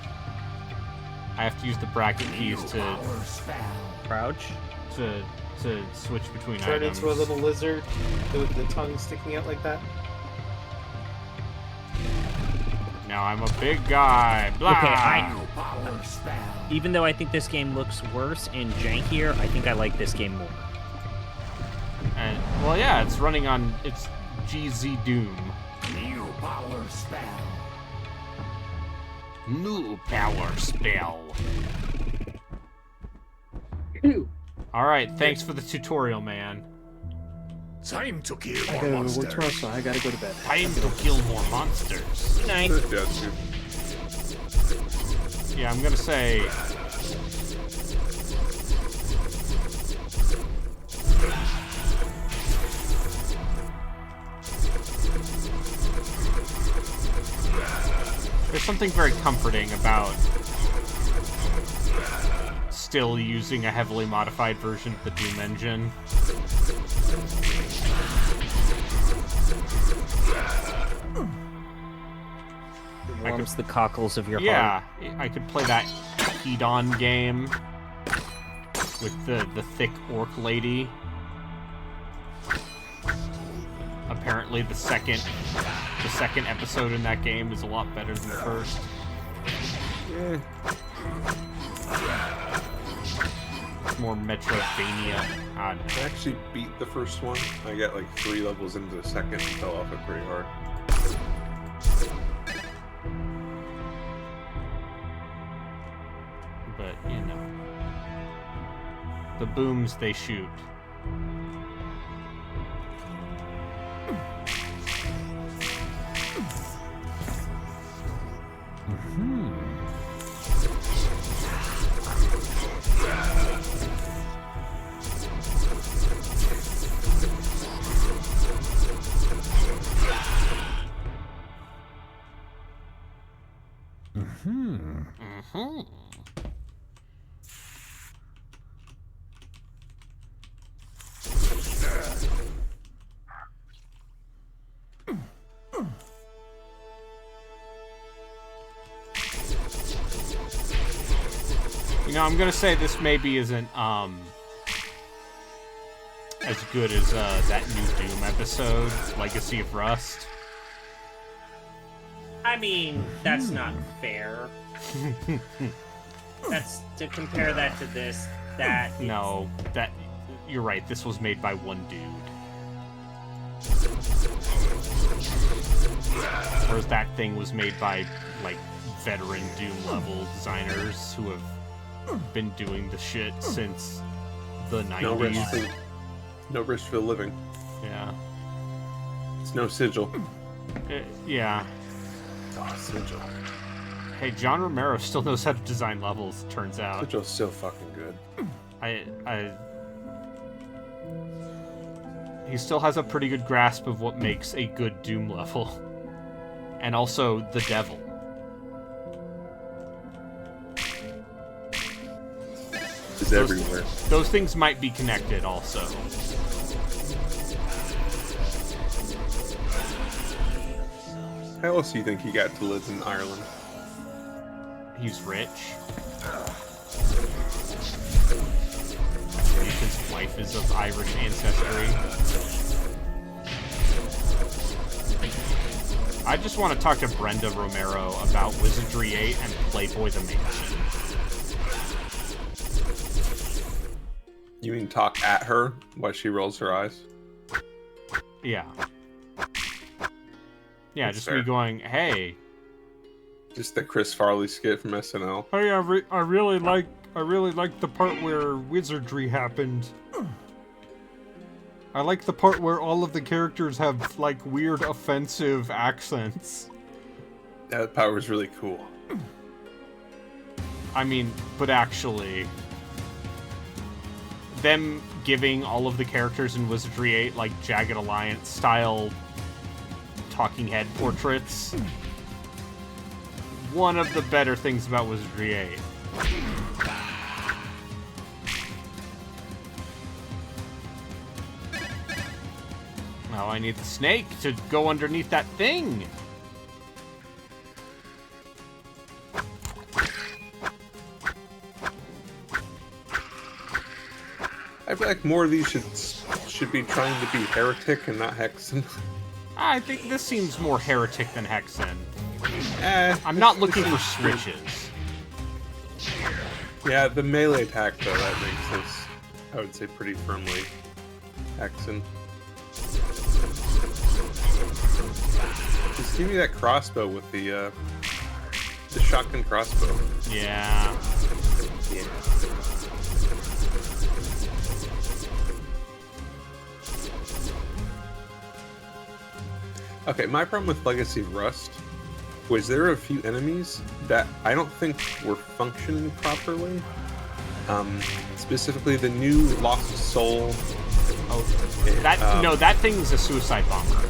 I have to use the bracket keys to crouch to switch between Turn items. into a little lizard with the tongue sticking out like that. Now I'm a big guy. Blah. Okay, even though I think this game looks worse and jankier, I think I like this game more. And well, yeah, it's running on it's GZ Doom. New power spell. New power spell. All right, thanks for the tutorial, man. Time to kill I gotta work tomorrow, so I gotta go to bed. Time to kill more monsters. Good night. Yeah, I'm gonna say. There's something very comforting about still using a heavily modified version of the Doom engine. It warms the cockles of your Yeah, heart. I could play that Hedon game with the thick orc lady. Apparently the second episode in that game is a lot better than the first. It's more Metroidvania. I actually beat the first one. I got like 3 levels into the second and fell off it pretty hard. But, you know. The booms they shoot. You know, I'm gonna say this maybe isn't as good as that new Doom episode, Legacy of Rust. I mean, that's not fair. That's to compare that to this. That No, that you're right. This was made by one dude, whereas that thing was made by like veteran Doom level designers who have been doing the shit since the 90s. No risk for the living. Yeah. It's no sigil. Yeah. Oh, sigil. Hey, John Romero still knows how to design levels, turns out. Sigil's so fucking good. He still has a pretty good grasp of what makes a good Doom level. And also the devil. It's everywhere. Those things might be connected also. How else do you think he got to live in Ireland? He's rich. His wife is of Irish ancestry. I just want to talk to Brenda Romero about Wizardry 8 and Playboy the Mansion. You mean talk at her while she rolls her eyes? Yeah. Yeah, That's just fair. me going, hey. Just the Chris Farley skit from SNL. Hey, I really like the part where wizardry happened. I like the part where all of the characters have, like, weird offensive accents. That part was really cool. I mean, but actually, them giving all of the characters in Wizardry 8, like, Jagged Alliance style talking head portraits. One of the better things about Wizardry 8. Now I need the snake to go underneath that thing. I feel like more of these should be trying to be Heretic and not Hexen. I think this seems more Heretic than Hexen. I'm this- not looking this for is true. switches. Yeah, the melee attack though, that makes this, I would say, pretty firmly Hexen. Just give me that crossbow with the shotgun crossbow. Yeah. Yeah. Okay, my problem with Legacy of Rust was there were a few enemies that I don't think were functioning properly. Specifically, the new Lost Soul. No, that thing's a suicide bomber.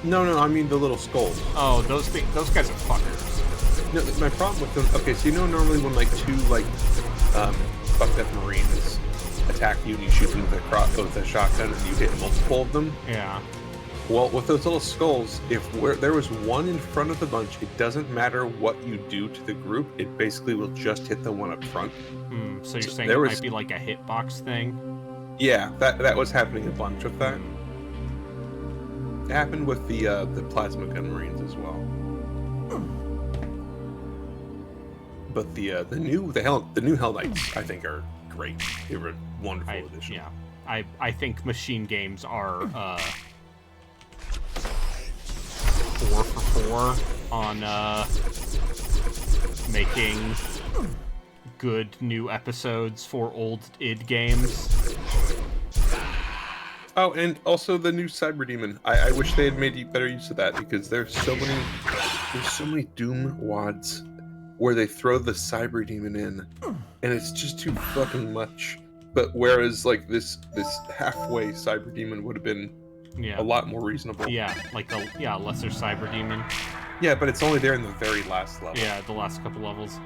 No, I mean the little skulls. Oh, those guys are fuckers. No, my problem with them. Okay, so you know normally when like two fucked up Marines attack you and you shoot them with a shotgun and you hit multiple of them. Yeah. Well, with those little skulls, if there was one in front of the bunch, it doesn't matter what you do to the group. It basically will just hit the one up front. So you're saying there it was- might be like a hitbox thing? Yeah, that was happening a bunch with that. It happened with the plasma gun Marines as well. But the new Hell Knights I think are great. They were a wonderful addition. Yeah. I think machine games are 4 for 4 on making good new episodes for old id games. Oh, and also the new Cyber Demon. I wish they had made better use of that because there's so many Doom wads where they throw the Cyber Demon in, and it's just too fucking much. But whereas like this halfway Cyber Demon would have been a lot more reasonable. Yeah, like a lesser Cyber Demon. Yeah, but it's only there in the very last level. Yeah, the last couple levels.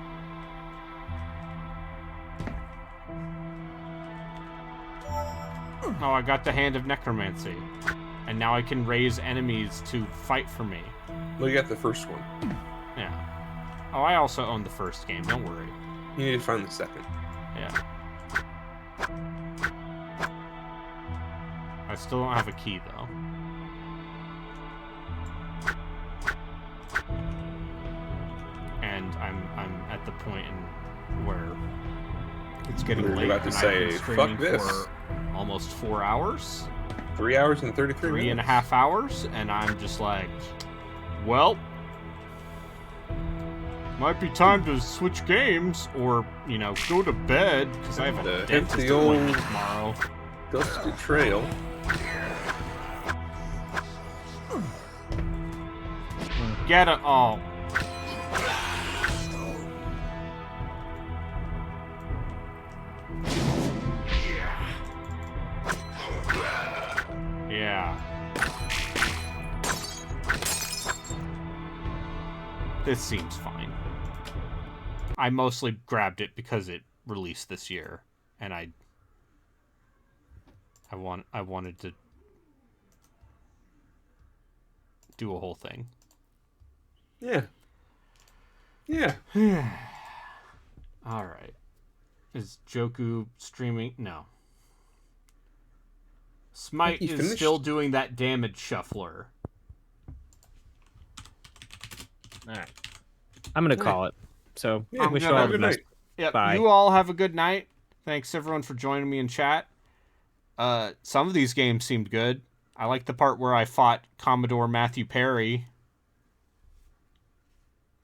Oh, I got the Hand of Necromancy. And now I can raise enemies to fight for me. Well, you got the first one. Yeah. Oh, I also own the first game, don't worry. You need to find the second. Yeah. I still don't have a key, though. And I'm at the point where it's getting You're late. about to and say, I've been "Fuck streaming this." for almost 4 hours. 3 hours and 33 minutes. 3.5 hours, and I'm just like, well, might be time to switch games, or go to bed because I have a Hit dentist the old appointment tomorrow. Dusty Trail. Get it all. this seems fine. I mostly grabbed it because it released this year, and I wanted to do a whole thing. Yeah. Yeah. All right. Is Joku streaming? No. Smite is finished? still doing that damage shuffler. All right. I'm going to call it. So, Yeah, wish you all the best. Yep, Bye. you all have a good night. Thanks everyone for joining me in chat. Some of these games seemed good. I like the part where I fought Commodore Matthew Perry.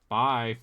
Bye.